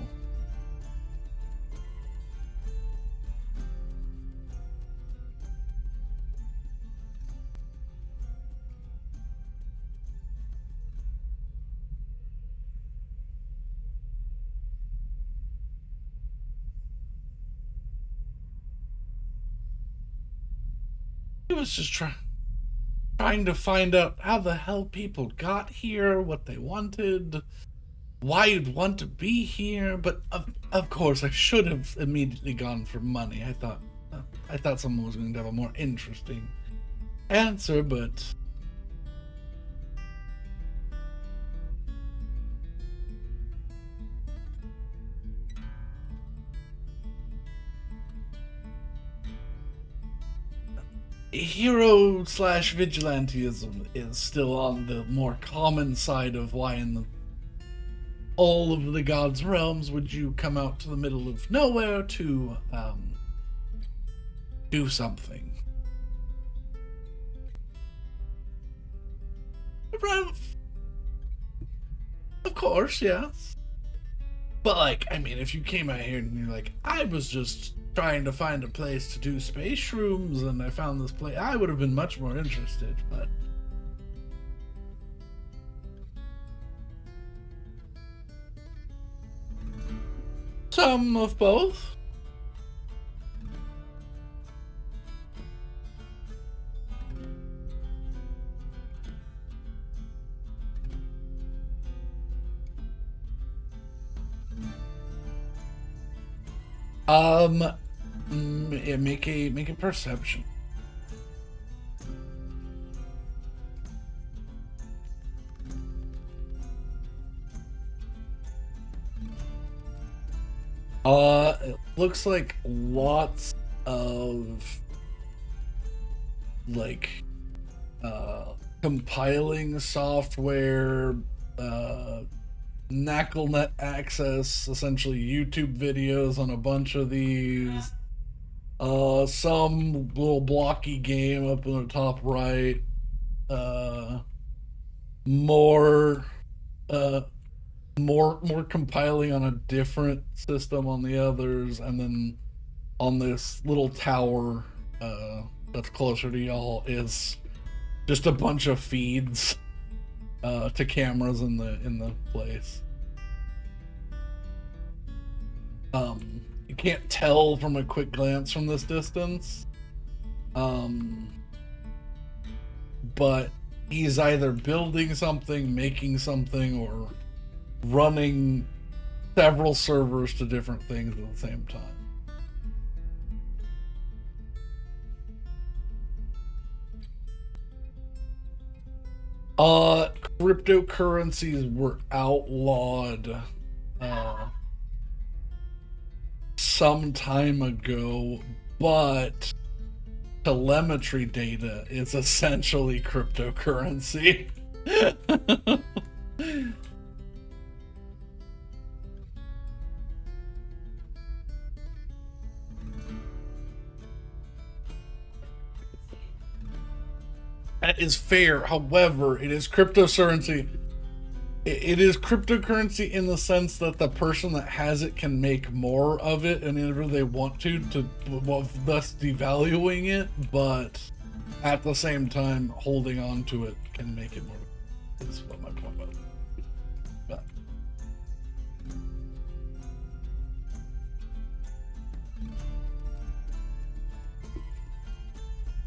he was just trying to find out how the hell people got here, what they wanted, why you'd want to be here. But of course, I should have immediately gone for money. I thought someone was going to have a more interesting answer, but hero slash vigilantism is still on the more common side of why in all of the gods' realms would you come out to the middle of nowhere to do something. Of course, yes. But, like, I mean, if you came out here and you're like, I was just trying to find a place to do space shrooms and I found this place, I would have been much more interested, but... Some of both. Make a perception. It looks like lots of like compiling software, NACLnet access, essentially YouTube videos on a bunch of these. Some little blocky game up in the top right. More more compiling on a different system on the others, and then on this little tower that's closer to y'all is just a bunch of feeds to cameras in the place. You can't tell from a quick glance from this distance, but he's either building something, making something, or running several servers to different things at the same time. Cryptocurrencies were outlawed some time ago, but telemetry data is essentially cryptocurrency. That is fair. However, it is cryptocurrency. It is cryptocurrency in the sense that the person that has it can make more of it whenever they want to thus devaluing it, but at the same time, holding on to it can make it more. Is what my point was. But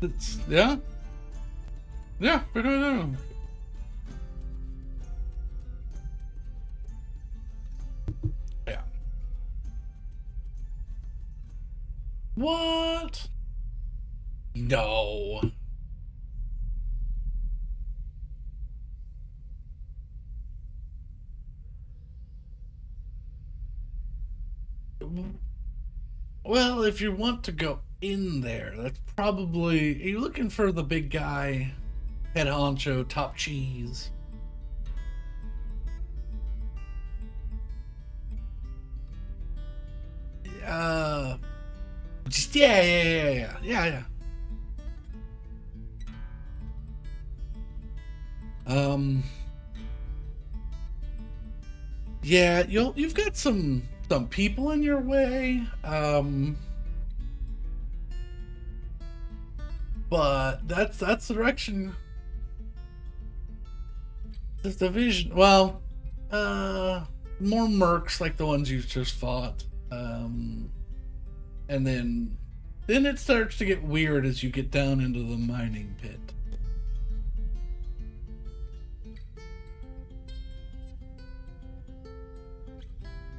it's yeah. Yeah, we're doing that. Yeah. What? No. Well, if you want to go in there, that's probably... Are you looking for the big guy? Head honcho, top cheese. Just yeah. Yeah, you've got some people in your way. But that's the direction. This division, well, more mercs like the ones you've just fought, and then it starts to get weird as you get down into the mining pit.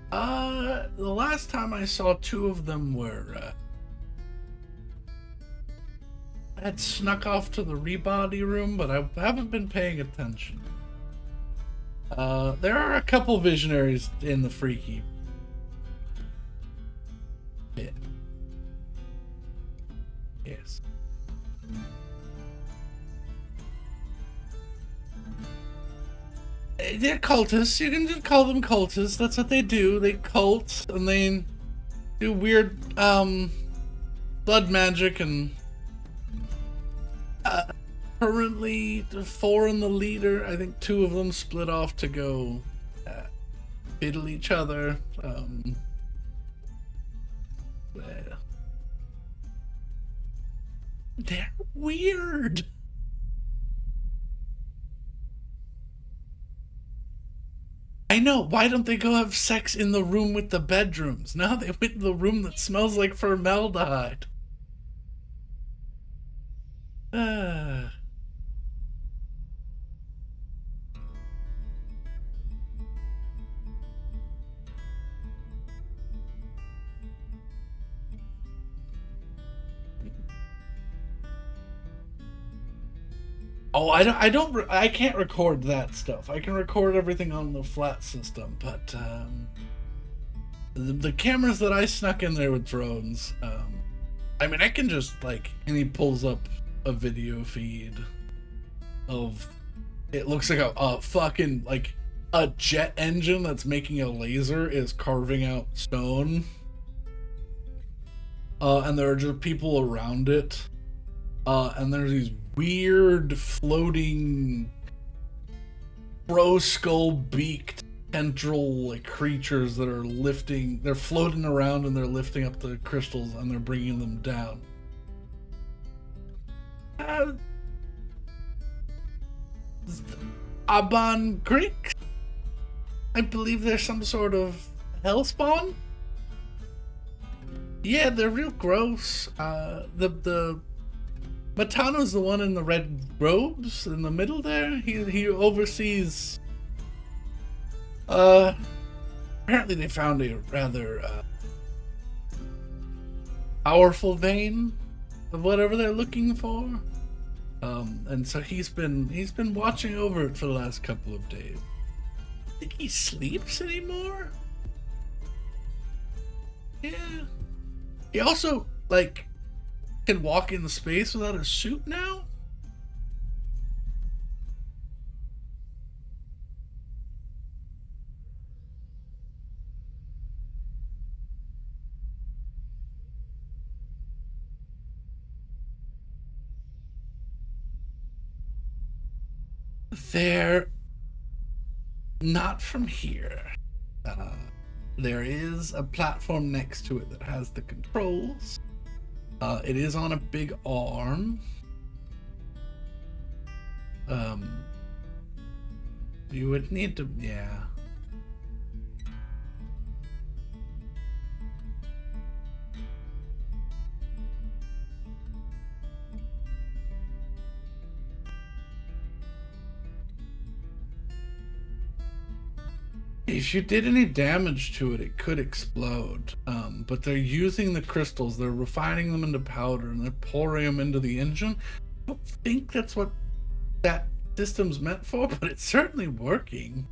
The last time I saw two of them were had snuck off to the rebody room, but I haven't been paying attention. There are a couple visionaries in the freaky pit. Yes. They're cultists. You can just call them cultists. That's what they do. They cult and they do weird blood magic and currently 4 in the leader. I think 2 of them split off to go fiddle each other. They're weird. I know. Why don't they go have sex in the room with the bedrooms? Now they went in the room that smells like formaldehyde. Oh, I can't record that stuff. I can record everything on the flat system, but the cameras that I snuck in there with drones, I mean, I can just like, and he pulls up a video feed of, it looks like a fucking, like, a jet engine that's making a laser is carving out stone. And there are just people around it. And there's these weird floating crow skull beaked tendril like creatures that are lifting, they're floating around and they're lifting up the crystals and they're bringing them down. Aban Greek? I believe there's some sort of hellspawn. Yeah, they're real gross. The Matano's the one in the red robes in the middle there. He oversees. Apparently they found a rather powerful vein of whatever they're looking for. And so he's been watching over it for the last couple of days. I think he sleeps anymore. Yeah. He also like can walk in the space without a suit now. They're not from here. There is a platform next to it that has the controls. It is on a big arm. You would need to, yeah. If you did any damage to it, it could explode. But they're using the crystals, they're refining them into powder, and they're pouring them into the engine. I don't think that's what that system's meant for, but it's certainly working.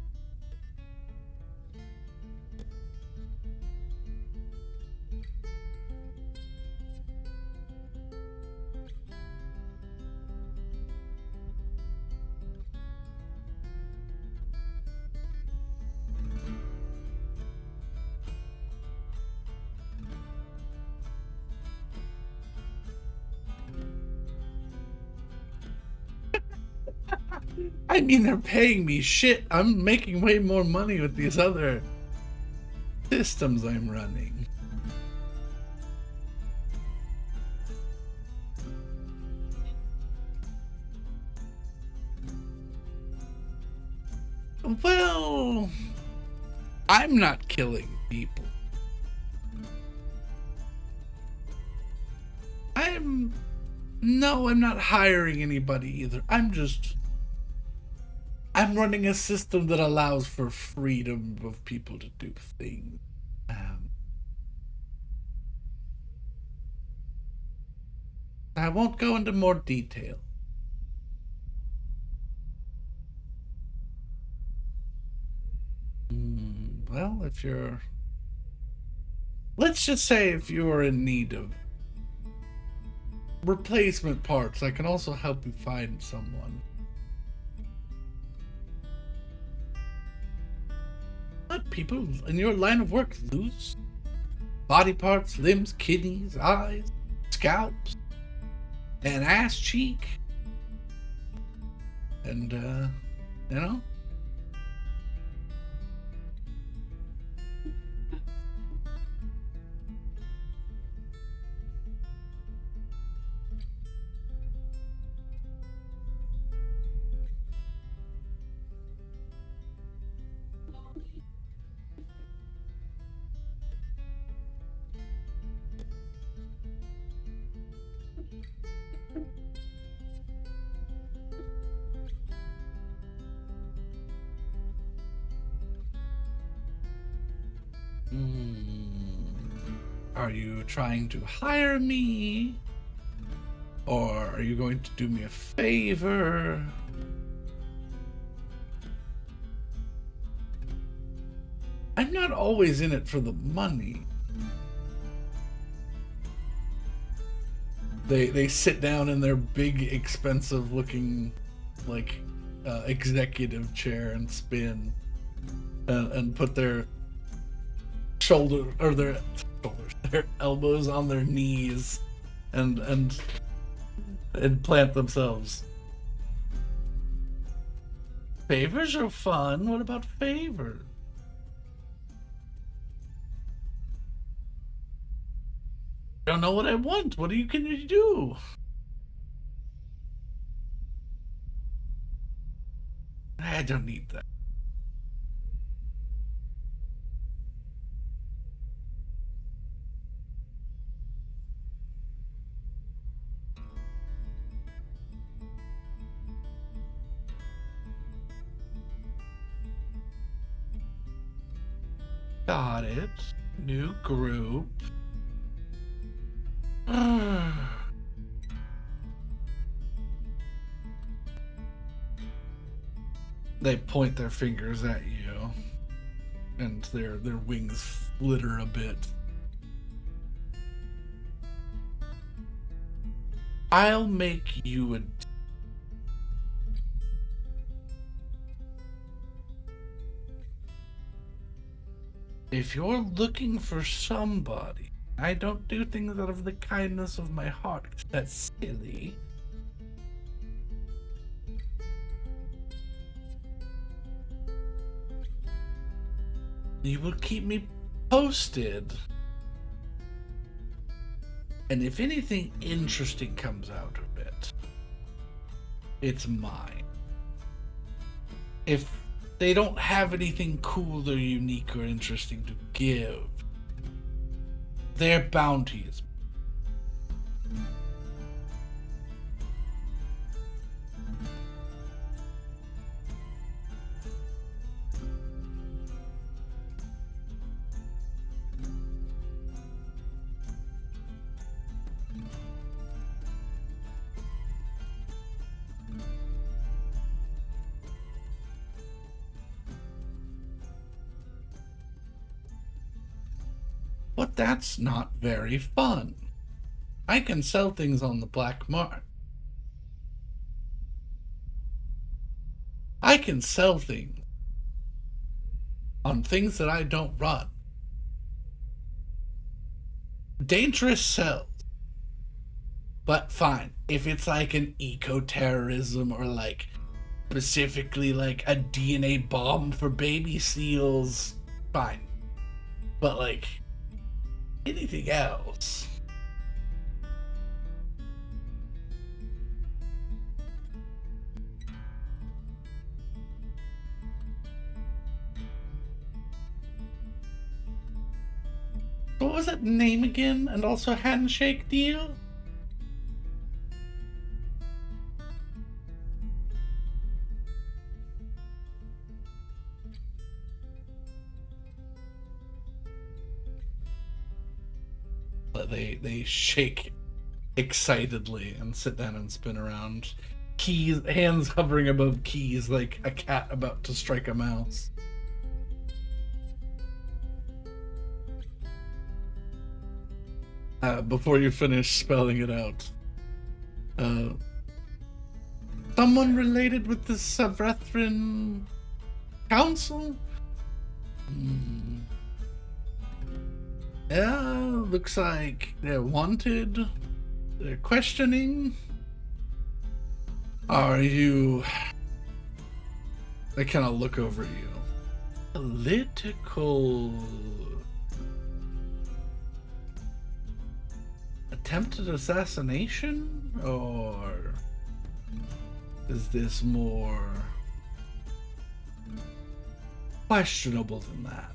I mean, they're paying me shit. I'm making way more money with these other systems I'm running. Well, I'm not killing people. No, I'm not hiring anybody either. I'm running a system that allows for freedom of people to do things. I won't go into more detail. Well, let's just say if you're in need of replacement parts, I can also help you find someone. people in your line of work lose body parts, limbs, kidneys, eyes, scalps, an ass cheek, and you know. Are you trying to hire me? Or are you going to do me a favor? I'm not always in it for the money. They sit down in their big, expensive looking, like, executive chair and spin, and put their their elbows on their knees, and plant themselves. Favors are fun. What about favors? I don't know what I want. What can you do? I don't need that. Got it. New group. They point their fingers at you, and their wings flitter a bit. I'll make you a... If you're looking for somebody, I don't do things out of the kindness of my heart. That's silly. You will keep me posted. And if anything interesting comes out of it, it's mine. If they don't have anything cool or unique or interesting to give, their bounty is... But that's not very fun. I can sell things on the black market. I can sell things on things that I don't run. Dangerous sells. But fine, if it's like an eco-terrorism or like specifically like a DNA bomb for baby seals, fine. But like anything else... What was that name again? And also handshake deal? They shake excitedly and sit down and spin around. Keys, hands hovering above keys like a cat about to strike a mouse. Before you finish spelling it out. Someone related with the Savrethren Council? Hmm. Yeah, looks like they're wanted. They're questioning. Are you... They kind of look over you. Political... Attempted assassination? Or is this more questionable than that?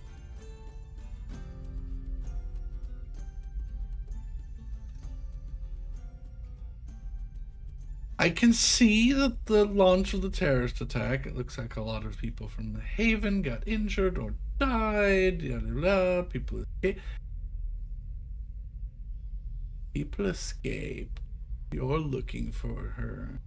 I can see that the launch of the terrorist attack, it looks like a lot of people from the Haven got injured or died, yada yada, people escaped. You're looking for her.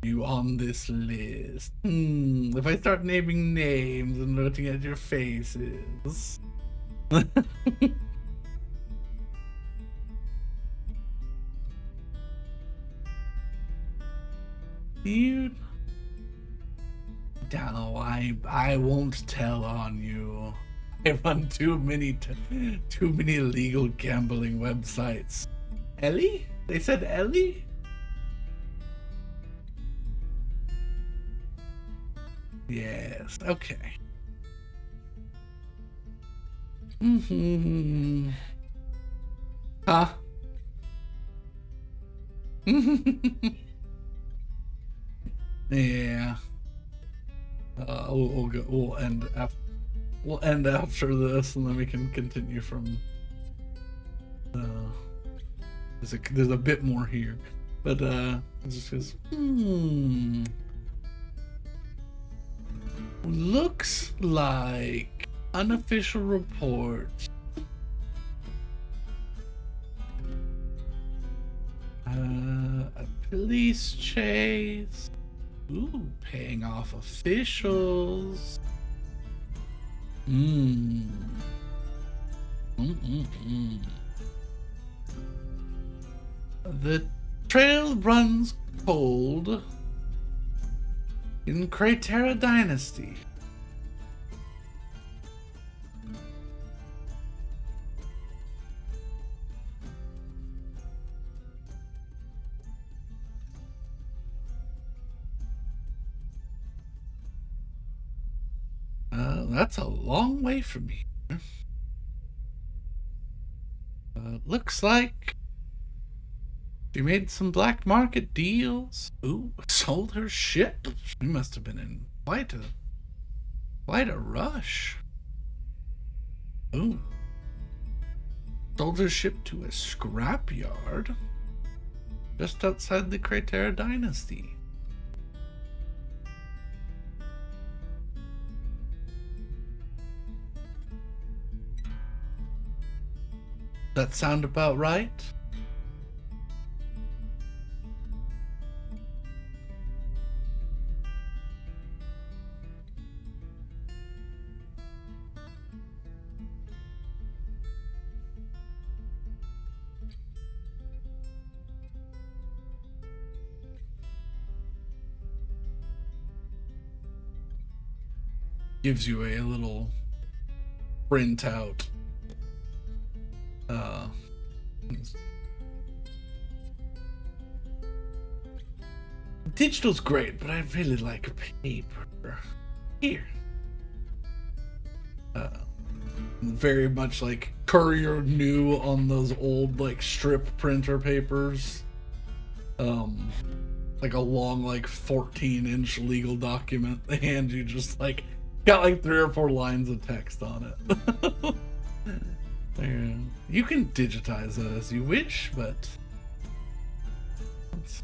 You on this list? If I start naming names and looking at your faces. You... No, I won't tell on you. I run too many illegal gambling websites. Ellie? They said Ellie? Yes, okay. Mm-hmm. Huh? Yeah. We'll end after. We'll end after this, and then we can continue from. There's a bit more here, but it just says, looks like unofficial reports. A police chase. Ooh, paying off officials. The trail runs cold in Cratera Dynasty. That's a long way from here. Looks like she made some black market deals. Ooh, sold her ship. She must have been in quite a rush. Ooh. Sold her ship to a scrapyard just outside the Cratera Dynasty. That sound about right? Gives you a little printout. Digital's great, but I really like paper. Here. Very much like Courier New on those old like strip printer papers. Like a long like 14-inch legal document they hand you, just like got like 3 or 4 lines of text on it. Yeah. You can digitize it as you wish, but it's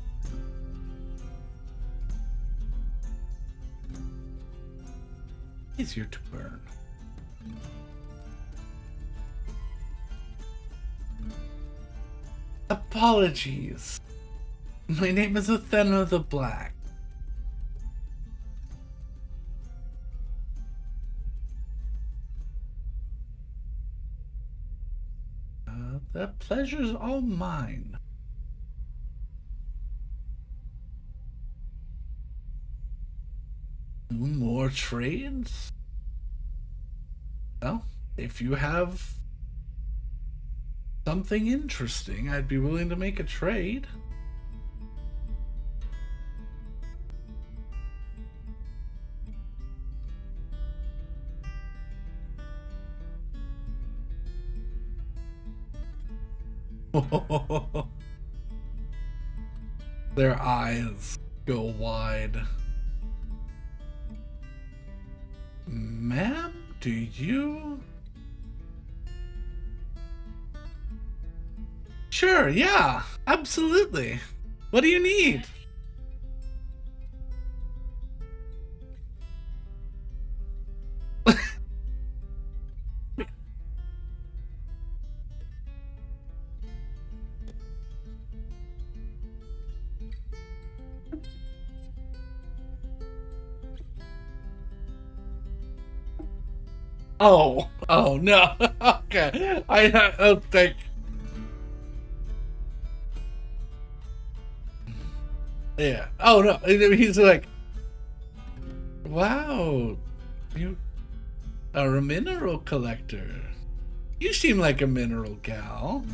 easier to burn. Apologies. My name is Athena the Black. The pleasure's all mine. More trades? Well, if you have something interesting, I'd be willing to make a trade. Their eyes go wide. Ma'am, do you? Sure, yeah, absolutely. What do you need? Oh no. Okay, I don't think. Yeah. Oh no. He's like, wow, you are a mineral collector. You seem like a mineral gal.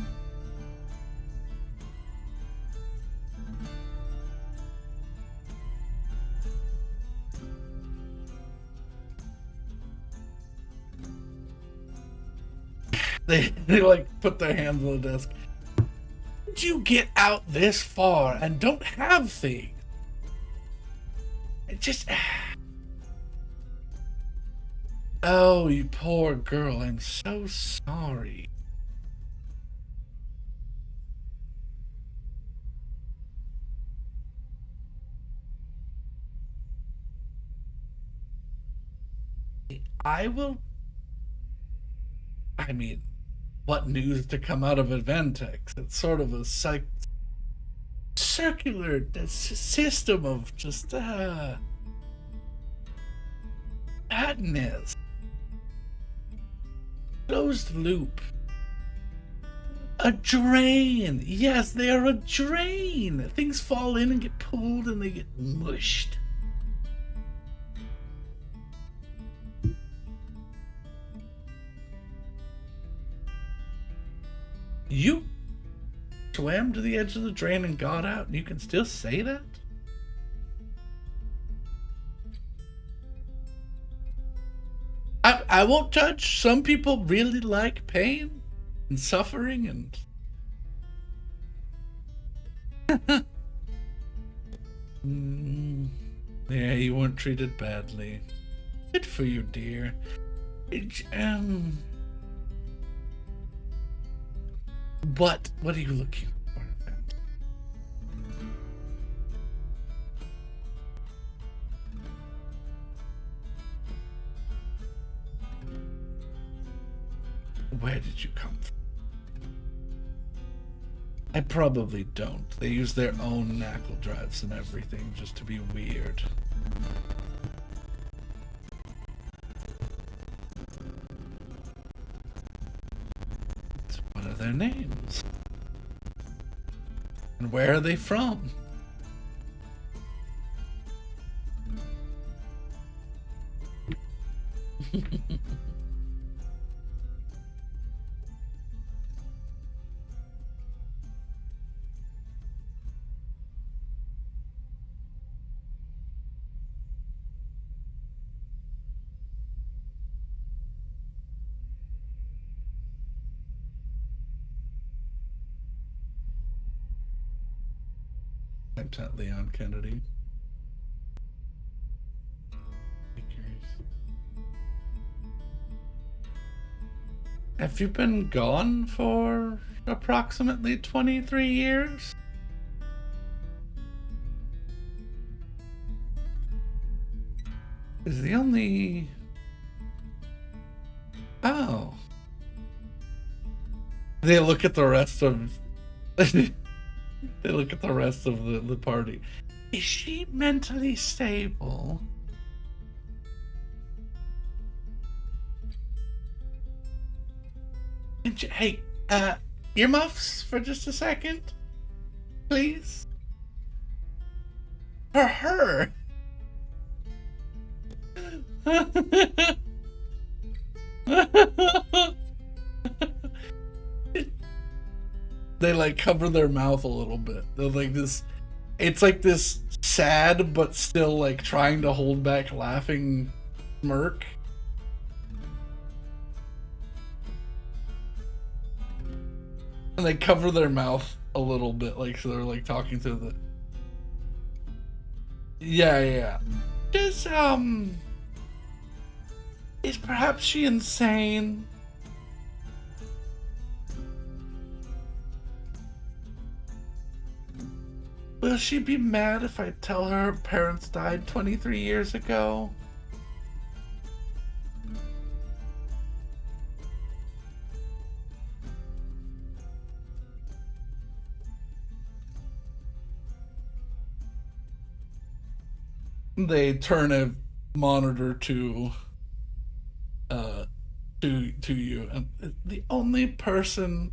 They like put their hands on the desk. Did you get out this far and don't have things? It just. Oh, you poor girl. I'm so sorry. I will. I mean, what news to come out of Adventex? It's sort of a circular system of just madness. Closed loop. A drain. Yes, they are a drain. Things fall in and get pulled and they get mushed. You swam to the edge of the drain and got out, and you can still say that? I won't judge. Some people really like pain and suffering and. Yeah, you weren't treated badly. Good for you, dear. What are you looking for? Where did you come from? I probably don't. They use their own knackle drives and everything just to be weird. What are their names? And where are they from? Lieutenant Leon Kennedy. Have you been gone for approximately 23 years? Is the only... Oh. They look at the rest of... They look at the rest of the party. Is she mentally stable? Hey, earmuffs for just a second? Please? For her! They like cover their mouth a little bit. They're like this. It's like this sad but still like trying to hold back laughing smirk. And they cover their mouth a little bit, like so they're like talking to the. Yeah. Is is perhaps she insane? Will she be mad if I tell her parents died 23 years ago? They turn a monitor to you, and the only person,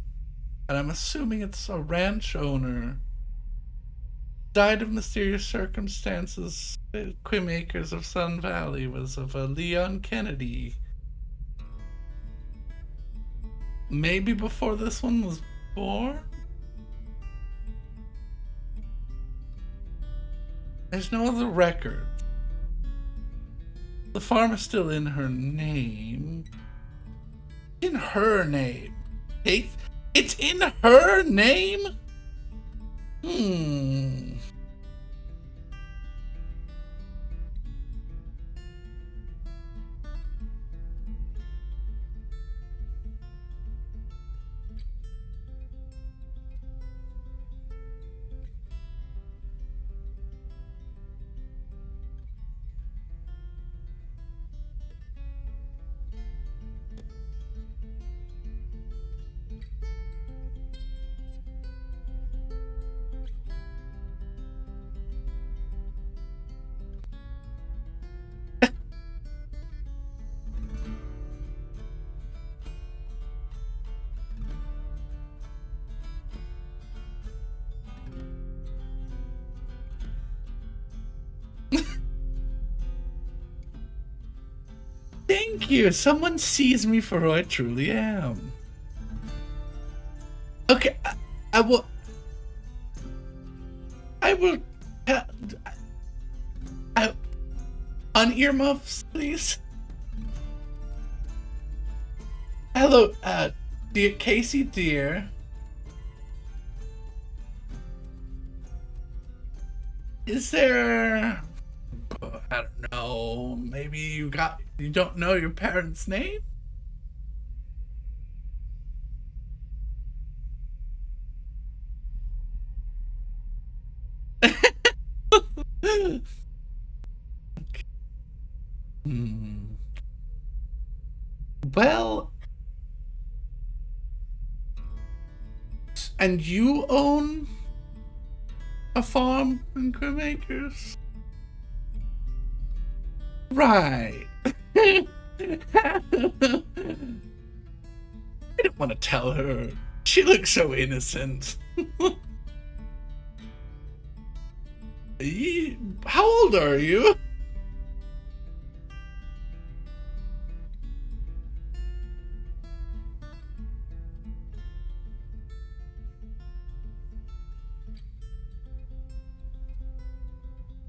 and I'm assuming it's a ranch owner, died of mysterious circumstances. The Quimmakers of Sun Valley was of a Leon Kennedy. Maybe before this one was born? There's no other record. The farm is still in her name. In her name. It's in her name? Thank you. Someone sees me for who I truly am. Okay, I will. On earmuffs, please. Hello, dear Casey, dear. Is there? I don't know. Maybe you don't know your parents' name? Well, and you own a farm in Quimmakers? Right. I didn't want to tell her. She looks so innocent. How old are you?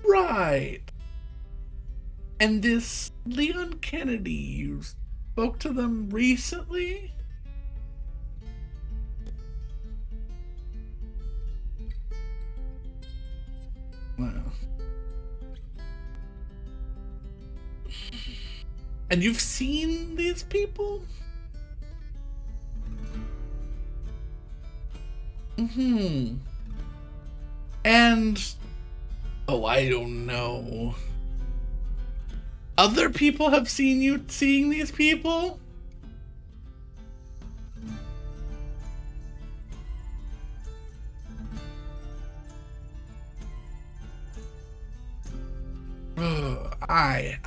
Right. And this Leon Kennedy, you spoke to them recently? Well. And you've seen these people? And oh, I don't know. Other people have seen you seeing these people?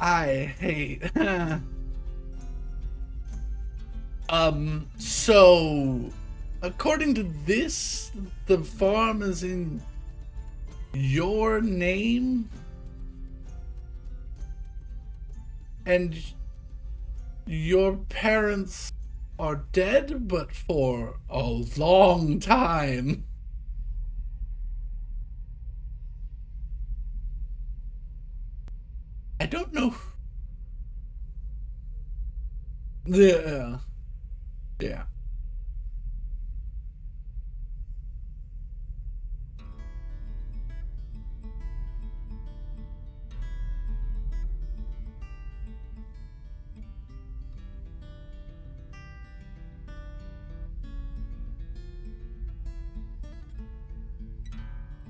I hate. So, according to this, the farm is in your name? And Your parents are dead, but for a long time. I don't know. Yeah. Yeah.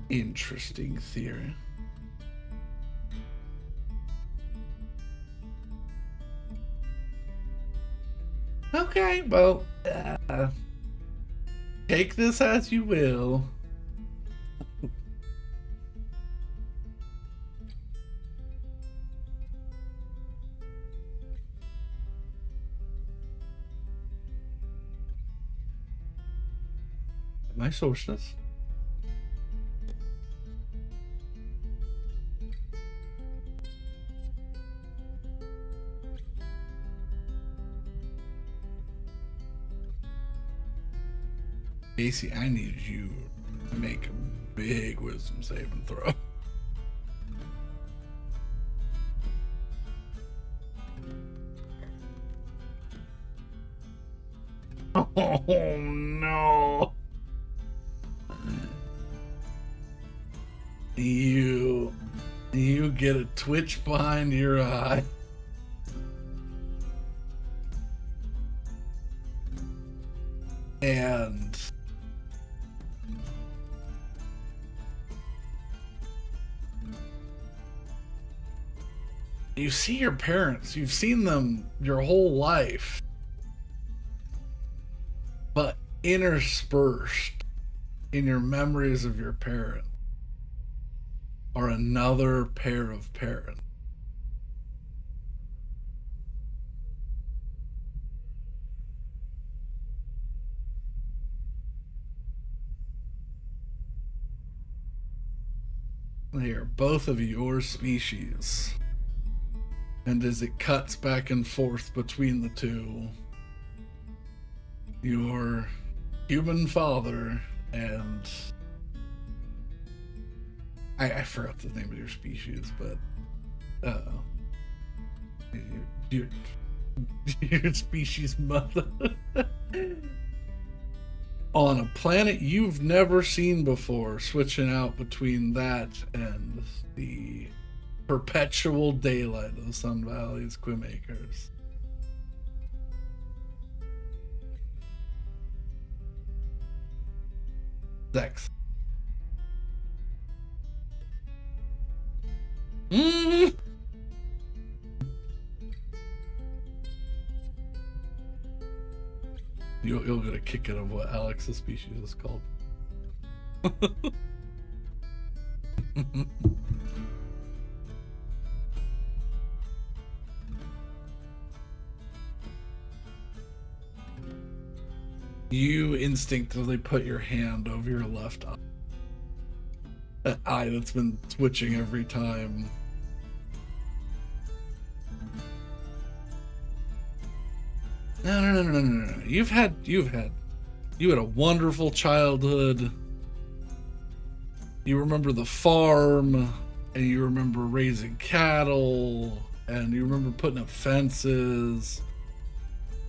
Interesting theory. Okay, well, take this as you will. My sources. Casey, I need you to make a big wisdom saving throw. Oh no. You get a twitch behind your eye. And you see your parents. You've seen them your whole life. But interspersed in your memories of your parents are another pair of parents. They are both of your species. And as it cuts back and forth between the two, your human father and I forgot the name of your species, but your species mother on a planet you've never seen before, switching out between that and the perpetual daylight of the Sun Valley's Quimakers. Dex. Mm. You'll get a kick out of what Alex's species is called. You instinctively put your hand over your left eye. That eye that's been twitching every time. No. You had a wonderful childhood. You remember the farm, and you remember raising cattle, and you remember putting up fences,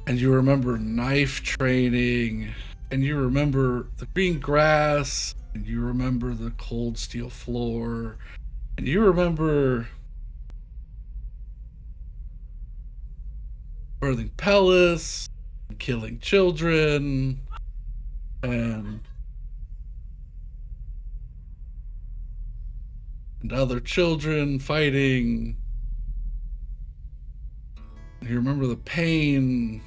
and you remember knife training, and you remember the green grass, and you remember the cold steel floor, and you remember birthing Pellis, and killing children, and other children fighting. You remember the pain.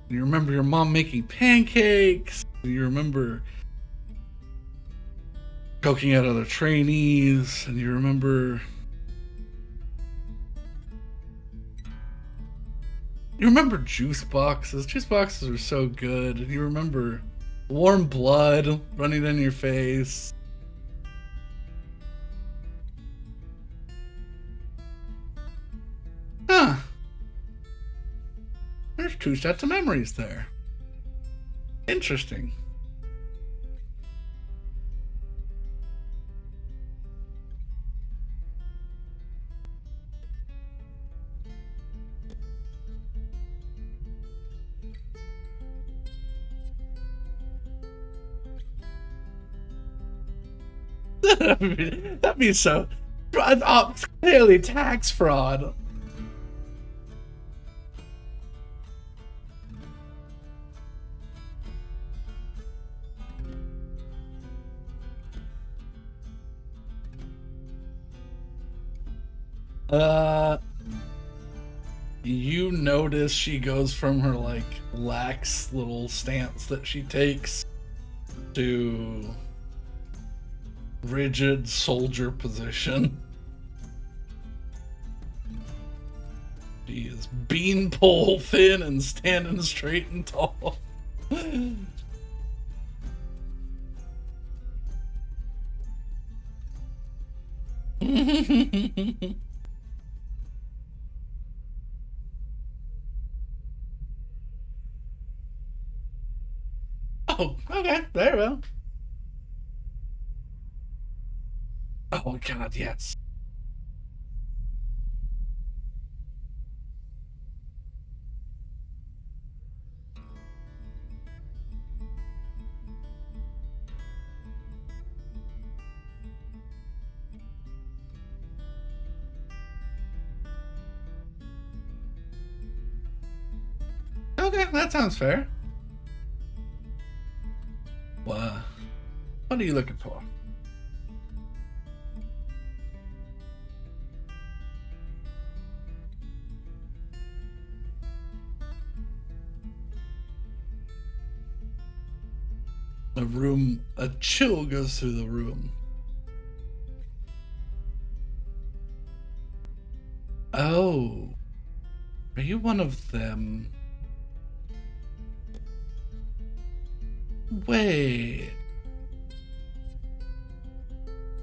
You remember your mom making pancakes. You remember choking out other trainees. And you remember juice boxes. Juice boxes are so good. And you remember warm blood running down your face. Huh. There's two sets of memories there. Interesting. That'd be so. Clearly tax fraud. You notice she goes from her like lax little stance that she takes to rigid soldier position. She is beanpole thin and standing straight and tall. Oh, okay, very well. Oh God, yes. Okay, that sounds fair. Well, what are you looking for? A chill goes through the room. Oh, are you one of them? Wait,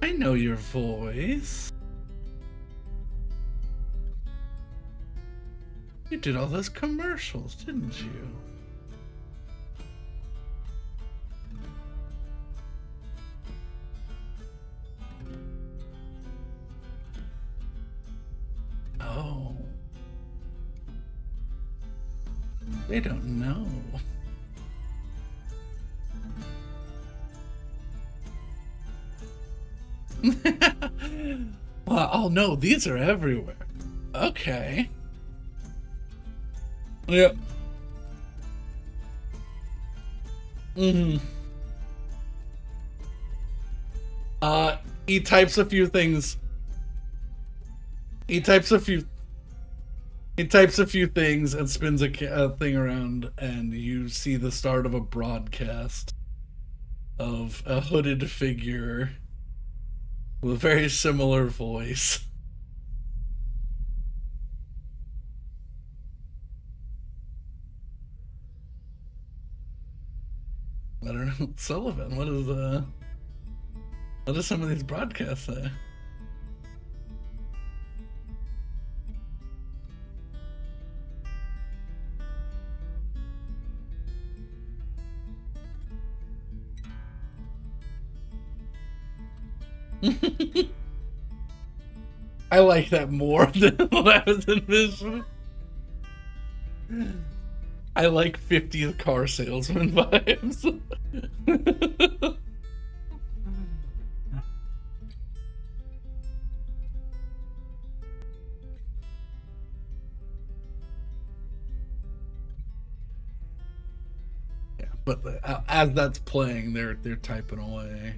I know your voice. You did all those commercials, didn't you? Oh. They don't know. Well, oh no, these are everywhere. Okay. Yep. Mm-hmm. He types a few things. He types a few things and spins a thing around, and you see the start of a broadcast of a hooded figure with a very similar voice. I don't know, Sullivan. What does some of these broadcasts say? I like that more than what I was envisioning. I like 50th car salesman vibes. Yeah, but as that's playing, they're typing away.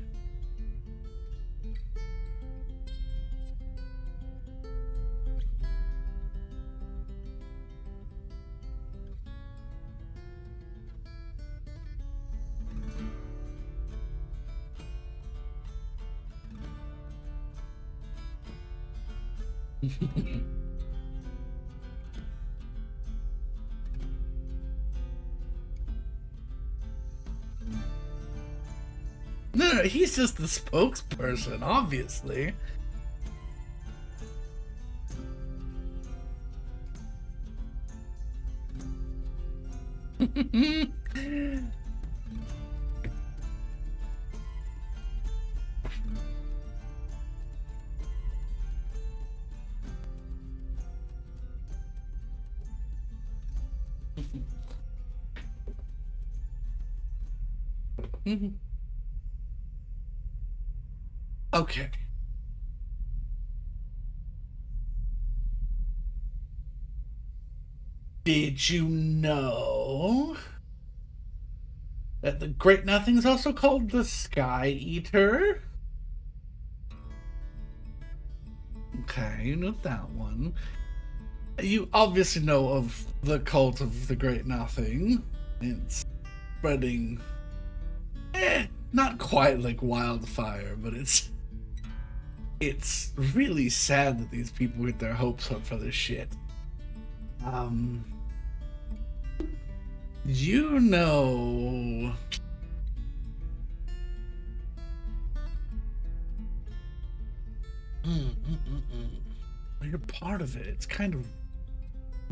No, he's just the spokesperson, obviously. Okay. Did you know that the Great Nothing is also called the Sky Eater? Okay, you know that one. You obviously know of the cult of the Great Nothing. It's spreading, not quite like wildfire, but it's really sad that these people get their hopes up for this shit. You know. You're part of it. It's kind of.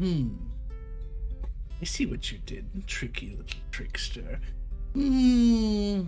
I see what you did, tricky little trickster. Yeah.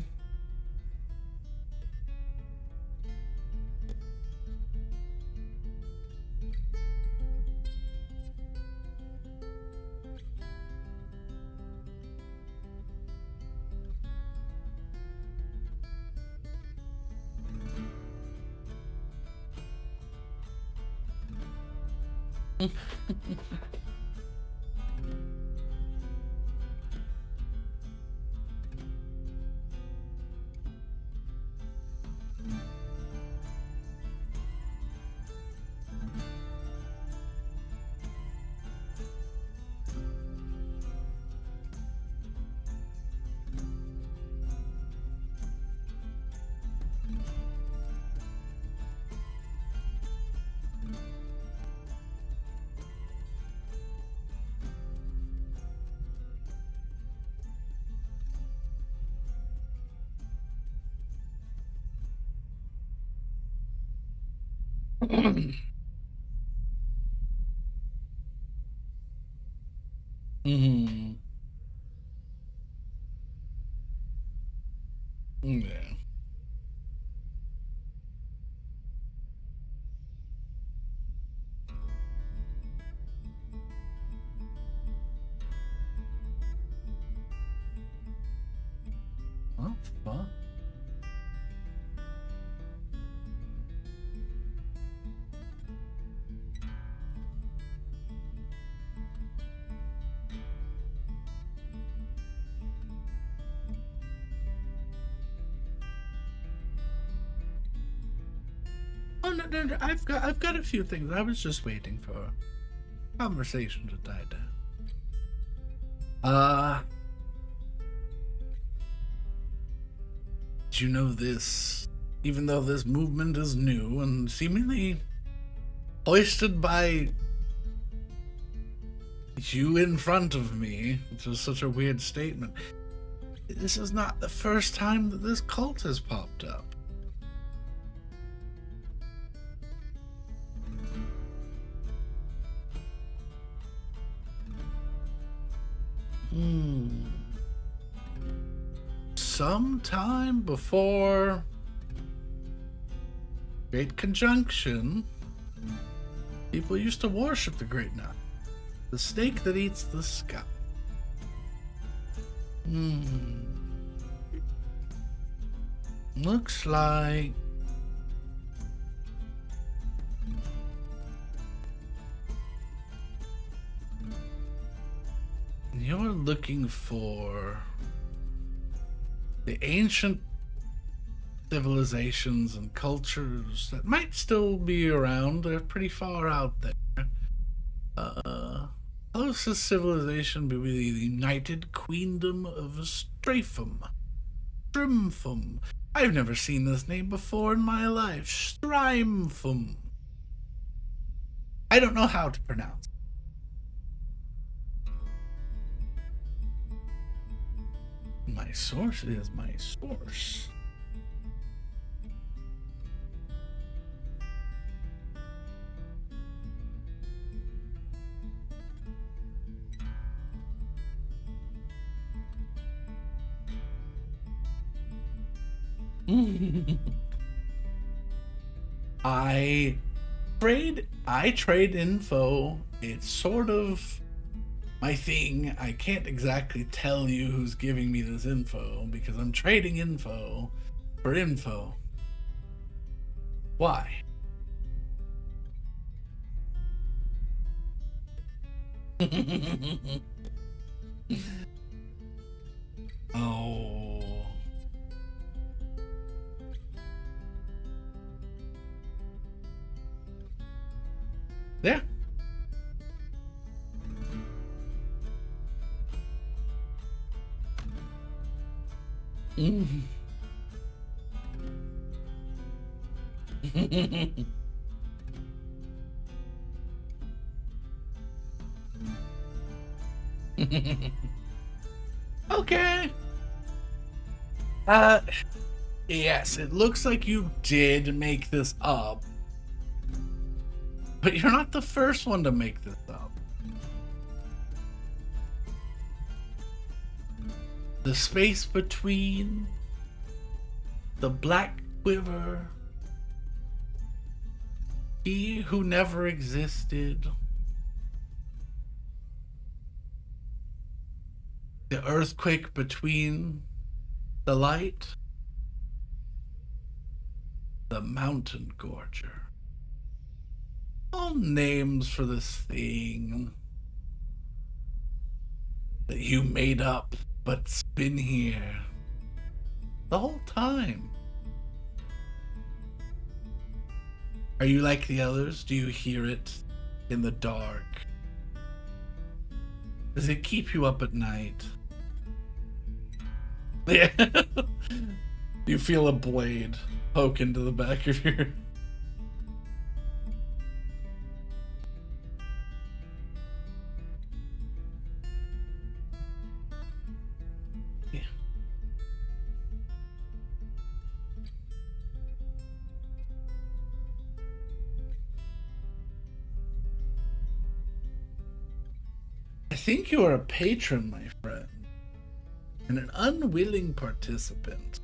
Well, fuck. Oh no, I've got a few things. I was just waiting for conversation to die down. Did you know this? Even though this movement is new and seemingly hoisted by you in front of me, which is such a weird statement, this is not the first time that this cult has popped up. Sometime before Great Conjunction, people used to worship the Great Nut, the snake that eats the sky. Looks like you're looking for the ancient civilizations and cultures that might still be around. They're pretty far out there. Closest civilization would be the United Queendom of Straphum. Strimphum. I've never seen this name before in my life. Strimphum. I don't know how to pronounce it. My source is my source. I trade info. It's sort of my thing. I can't exactly tell you who's giving me this info because I'm trading info for info. Why? Oh. Yeah. Okay. Uh, yes, it looks like you did make this up. But you're not the first one to make this up. The space between the black quiver, he who never existed, the earthquake between the light, the mountain gorger. All names for this thing that you made up, but's been here the whole time. Are you like the others? Do you hear it in the dark? Does it keep you up at night? Yeah. You feel a blade poke into the back of your... Yeah. I think you are a patron, my friend, and an unwilling participant.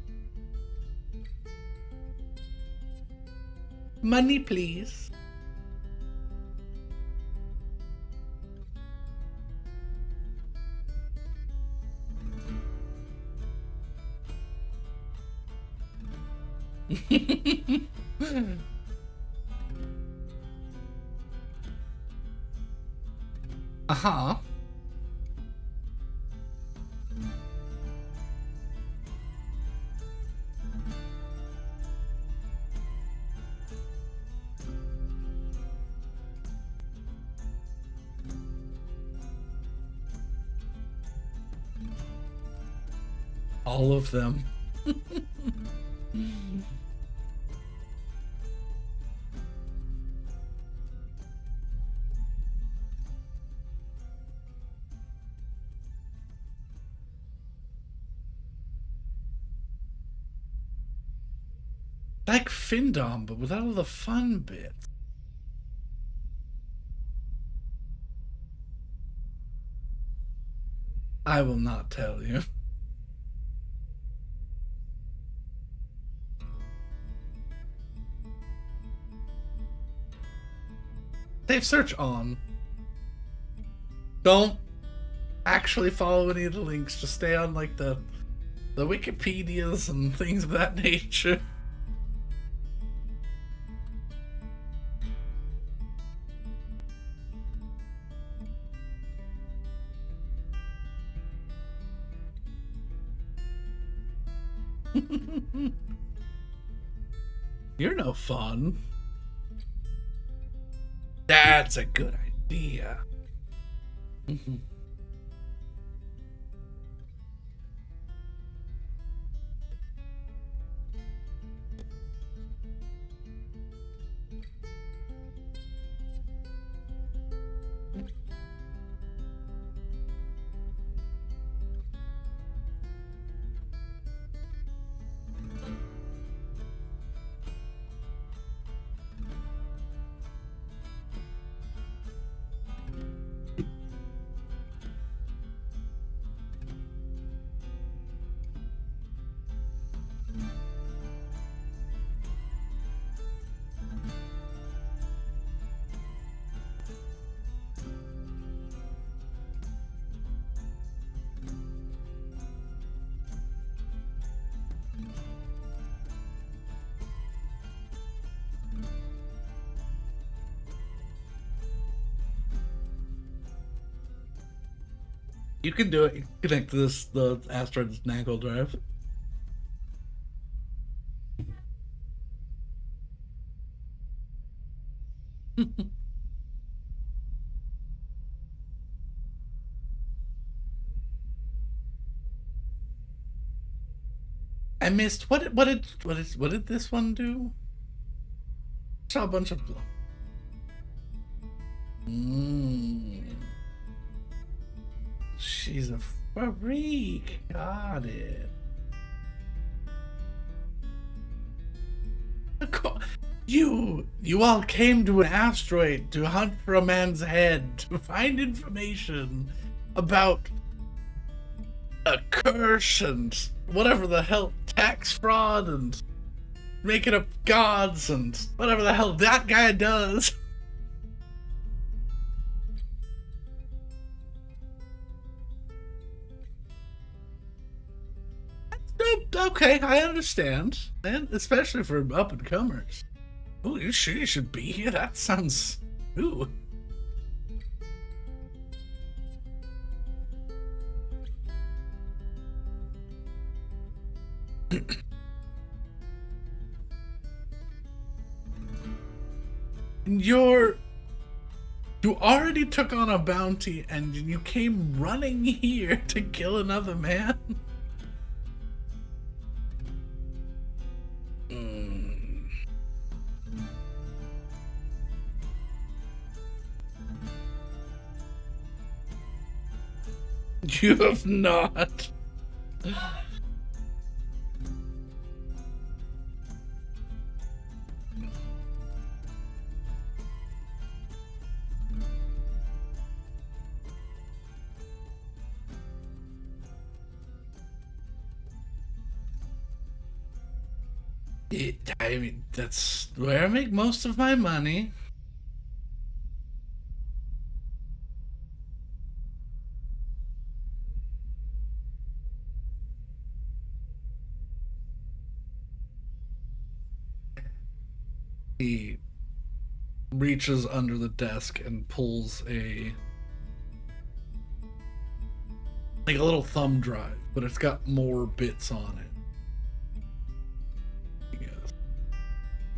Money, please. Uh-huh. All of them. Like Findom, but without all the fun bits. I will not tell you. Save search on. Don't actually follow any of the links. Just stay on like the Wikipedias and things of that nature. You're no fun. That's a good idea. You can do it. You can connect the asteroid's Nagel drive. I missed what did this one do? I saw a bunch of. She's a freak. Got it. You all came to an asteroid to hunt for a man's head to find information about a curse and whatever the hell, tax fraud and making up gods and whatever the hell that guy does. Okay, I understand, and especially for up and comers. Oh, you sure you should be here? That sounds. Ooh. You already took on a bounty and you came running here to kill another man? You have not. I mean, that's where I make most of my money. He reaches under the desk and pulls a little thumb drive, but it's got more bits on it.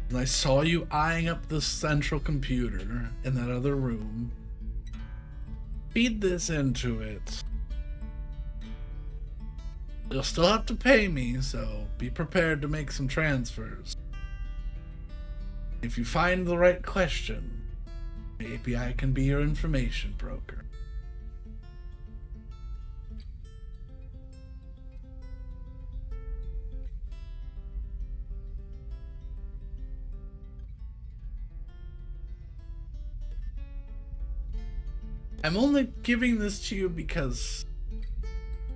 And I saw you eyeing up the central computer in that other room. Feed this into it. You'll still have to pay me, so be prepared to make some transfers. If you find the right question, maybe I can be your information broker. I'm only giving this to you because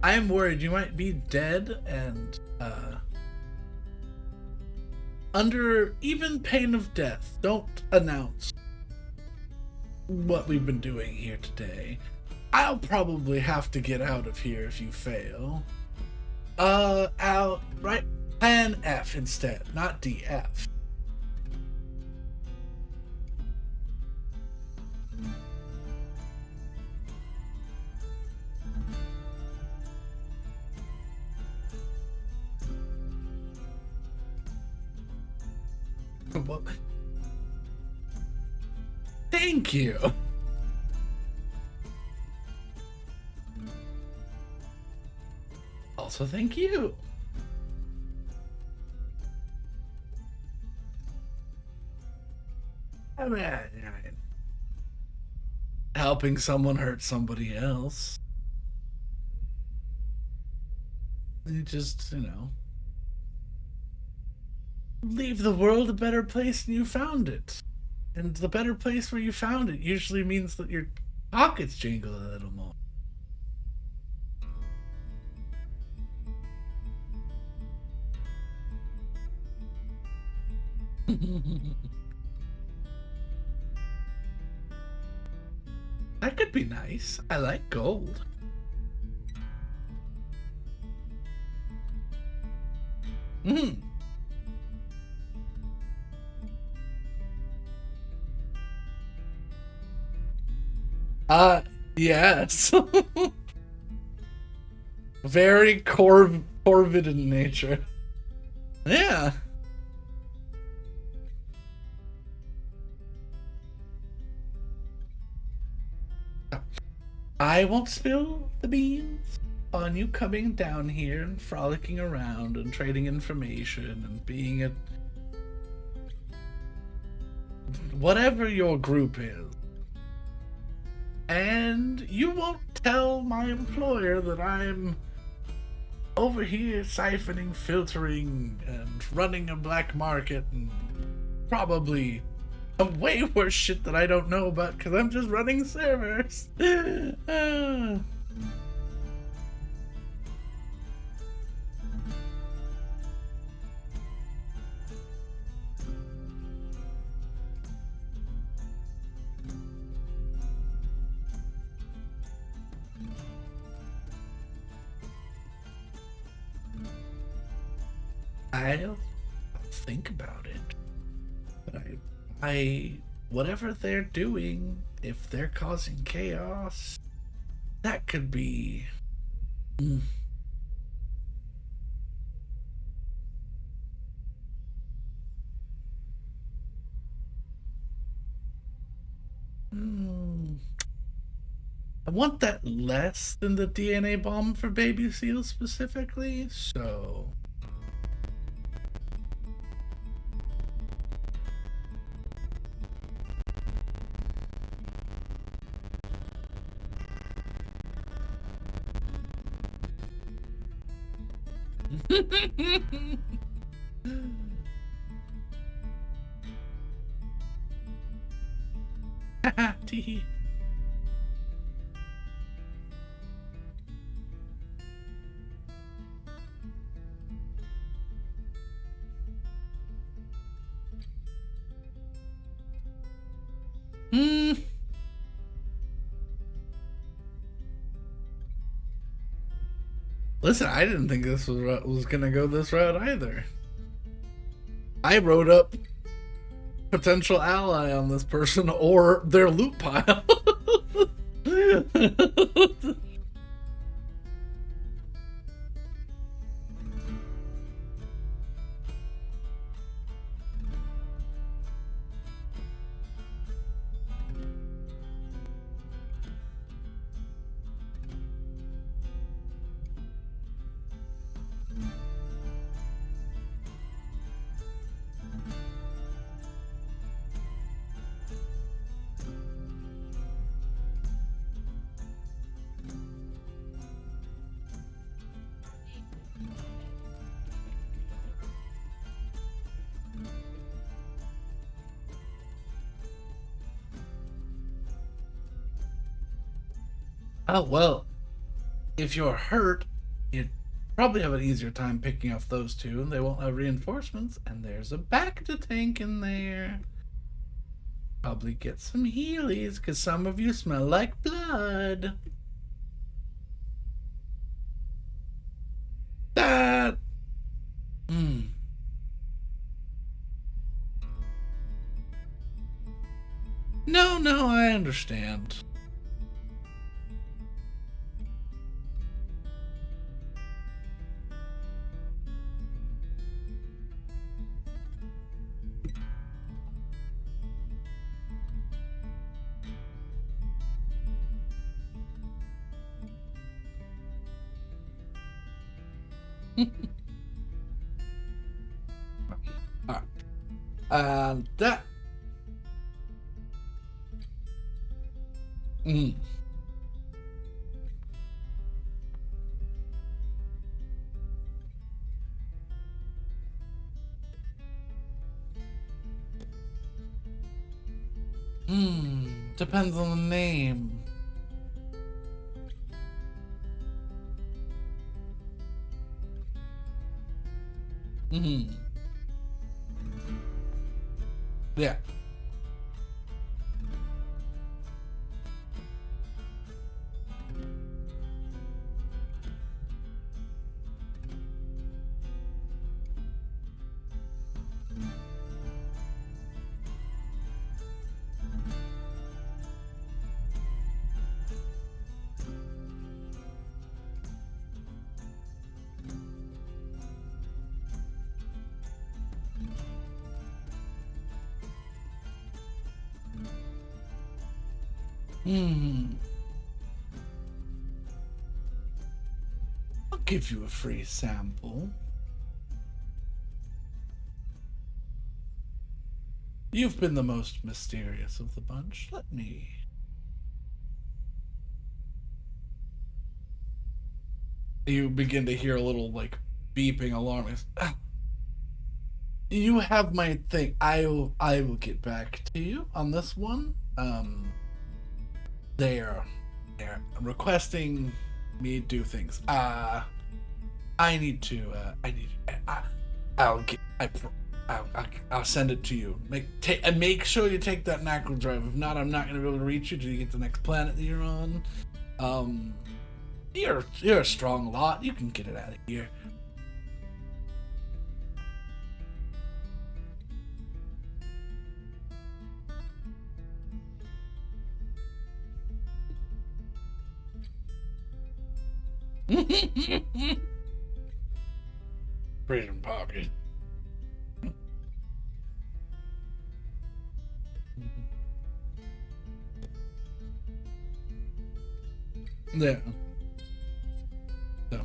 I am worried you might be dead and, under even pain of death, don't announce what we've been doing here today. I'll probably have to get out of here if you fail. Out, right? Plan F instead, not DF. Well, thank you. Also, thank you. I mean, helping someone hurt somebody else. You just, leave the world a better place than you found it. And the better place where you found it usually means that your pockets jingle a little more. That could be nice. I like gold. Yes. Very corvid in nature. Yeah. I won't spill the beans on you coming down here and frolicking around and trading information and being a whatever your group is. And you won't tell my employer that I'm over here siphoning, filtering, and running a black market and probably some way worse shit that I don't know about because I'm just running servers. I'll think about it. But I whatever they're doing, if they're causing chaos, that could be. Mm. Mm. I want that less than the DNA bomb for baby seals specifically, so. Tee. Hmm. Listen, I didn't think this was gonna go this route either. I wrote up potential ally on this person or their loot pile. Oh, well, if you're hurt, you'd probably have an easier time picking off those two, and they won't have reinforcements, and there's a back to tank in there. Probably get some healies, because some of you smell like blood. That. Mm. No, I understand. Alright. And that. Mm. Depends on the name. Yeah. I'll give you a free sample. You've been the most mysterious of the bunch. Let me... You begin to hear a little, like, beeping alarm. You have my thing. I will get back to you on this one. They're requesting me to do things. I need to. I'll send it to you. Make sure you take that Nacral drive. If not, I'm not gonna be able to reach you till you get to the next planet that you're on. You're a strong lot. You can get it out of here. Freedom pocket. Yeah. So.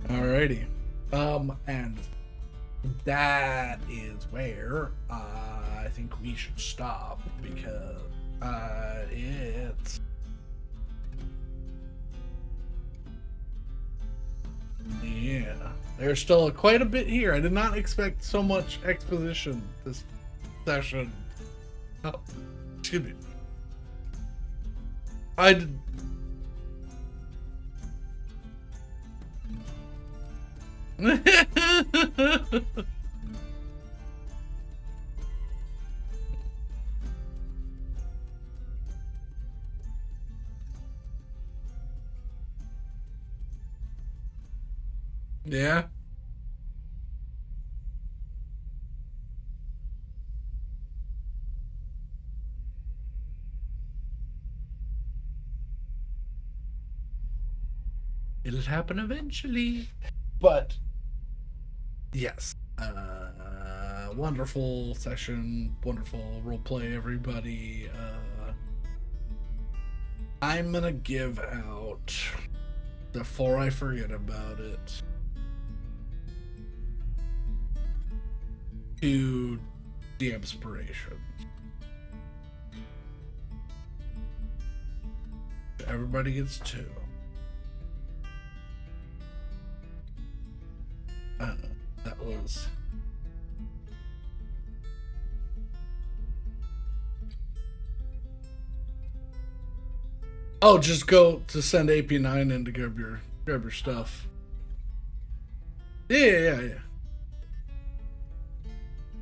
Alrighty. And that is where I think we should stop because it's there's still quite a bit here. I did not expect so much exposition this session. Oh, excuse me. I did. Yeah. It'll happen eventually. But yes, wonderful session, wonderful roleplay, everybody. I'm gonna give out, before I forget about it, to the inspiration. Everybody gets 2. That was... Oh, just go to send AP9 in to grab your stuff. Yeah.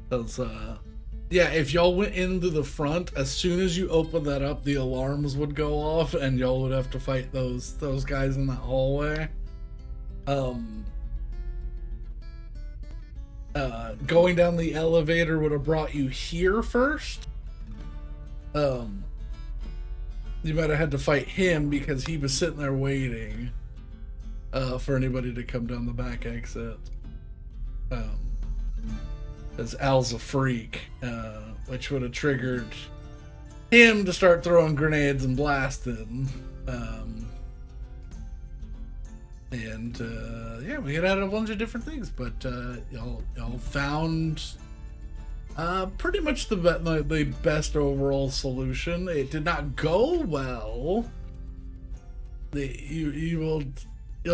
Those, yeah, if y'all went into the front, as soon as you open that up, the alarms would go off, and y'all would have to fight those guys in that hallway. Going down the elevator would have brought you here first. You might have had to fight him because he was sitting there waiting for anybody to come down the back exit. As Al's a freak, which would have triggered him to start throwing grenades and blasting. Yeah, we got out a bunch of different things, but y'all found pretty much the best overall solution. It did not go well. You'll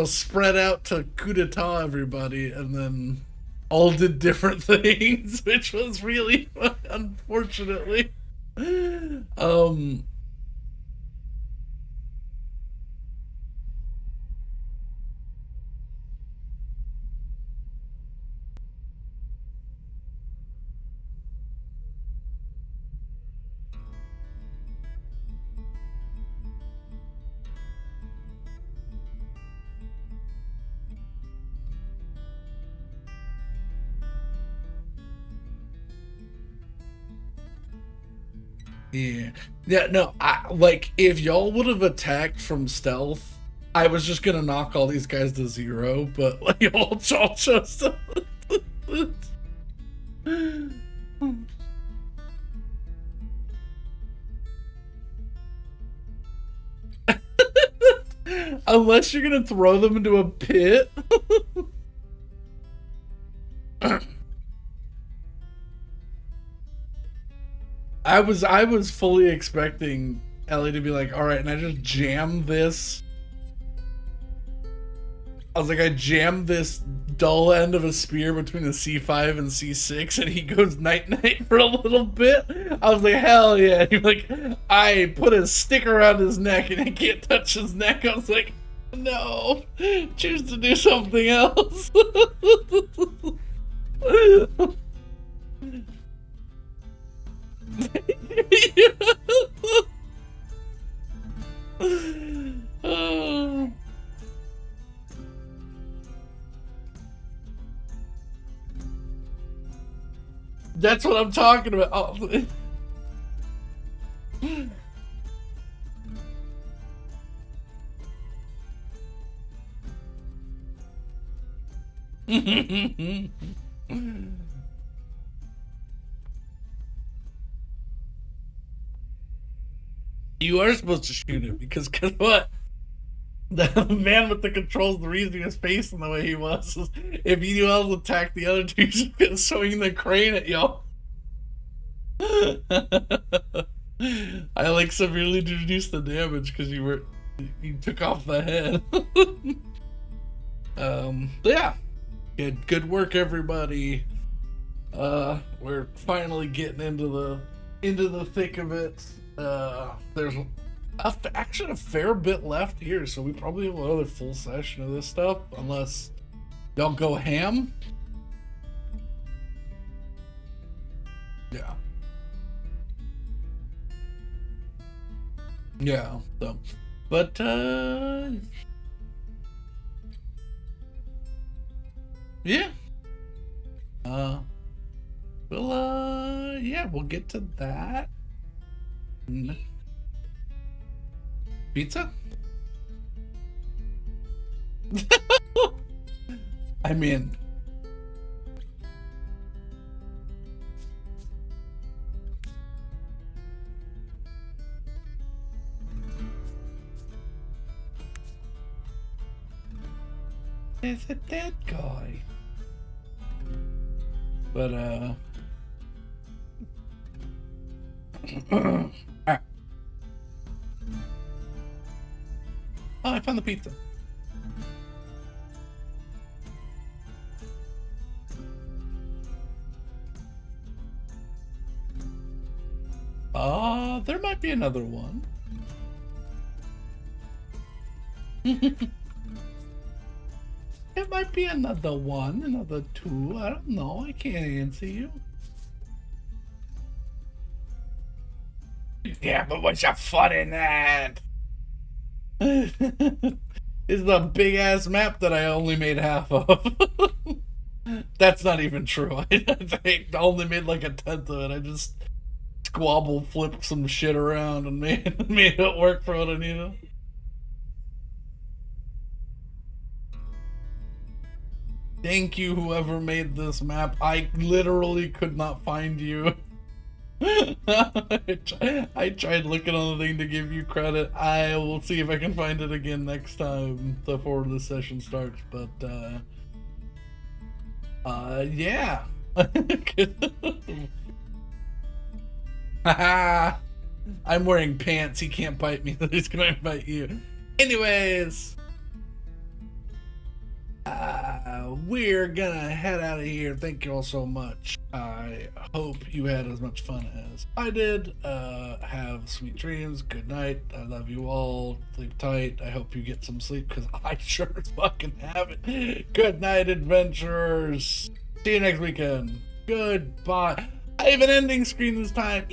spread out to coup d'etat everybody, and then all did different things, which was really fun, unfortunately. Yeah, no, like, if y'all would have attacked from stealth, I was just gonna knock all these guys to 0, but like, y'all chose to Unless you're gonna throw them into a pit. I was fully expecting Ellie to be like, all right, and I just jam this. I was like, I jammed this dull end of a spear between the C5 and C6, and he goes night-night for a little bit. I was like, hell yeah. He's like, I put a stick around his neck, and I can't touch his neck. I was like, no, choose to do something else. That's what I'm talking about. Oh. You are supposed to shoot him because guess what? The man with the controls, the reason he was facing the way he was if he knew how to attack the other two, he's just gonna swing the crane at y'all. I like severely reduced the damage because you took off the head. Yeah, good work, everybody. We're finally getting into the thick of it. There's actually a fair bit left here, so we probably have another full session of this stuff, unless y'all go ham. Yeah, so, but, yeah, we'll get to that. Pizza? I mean, it's a dead guy. But oh, I found the pizza. There might be another one. It might be another one, another two. I don't know. I can't answer you. Yeah, but what's the fun in that? This is a big ass map that I only made half of. That's not even true. I only made like a tenth of it. I just squabble flipped some shit around and made it work for what I needed. Thank you, whoever made this map. I literally could not find you. I tried looking on the thing to give you credit. I will see if I can find it again next time before the session starts, but yeah. I'm wearing pants. He can't bite me. He's going to bite you. Anyways, we're gonna head out of here. Thank you all so much. I hope you had as much fun as I did. Have sweet dreams. Good night. I love you all. Sleep tight. I hope you get some sleep because I sure as fucking have it. Good night, adventurers. See you next weekend. Goodbye. I have an ending screen this time.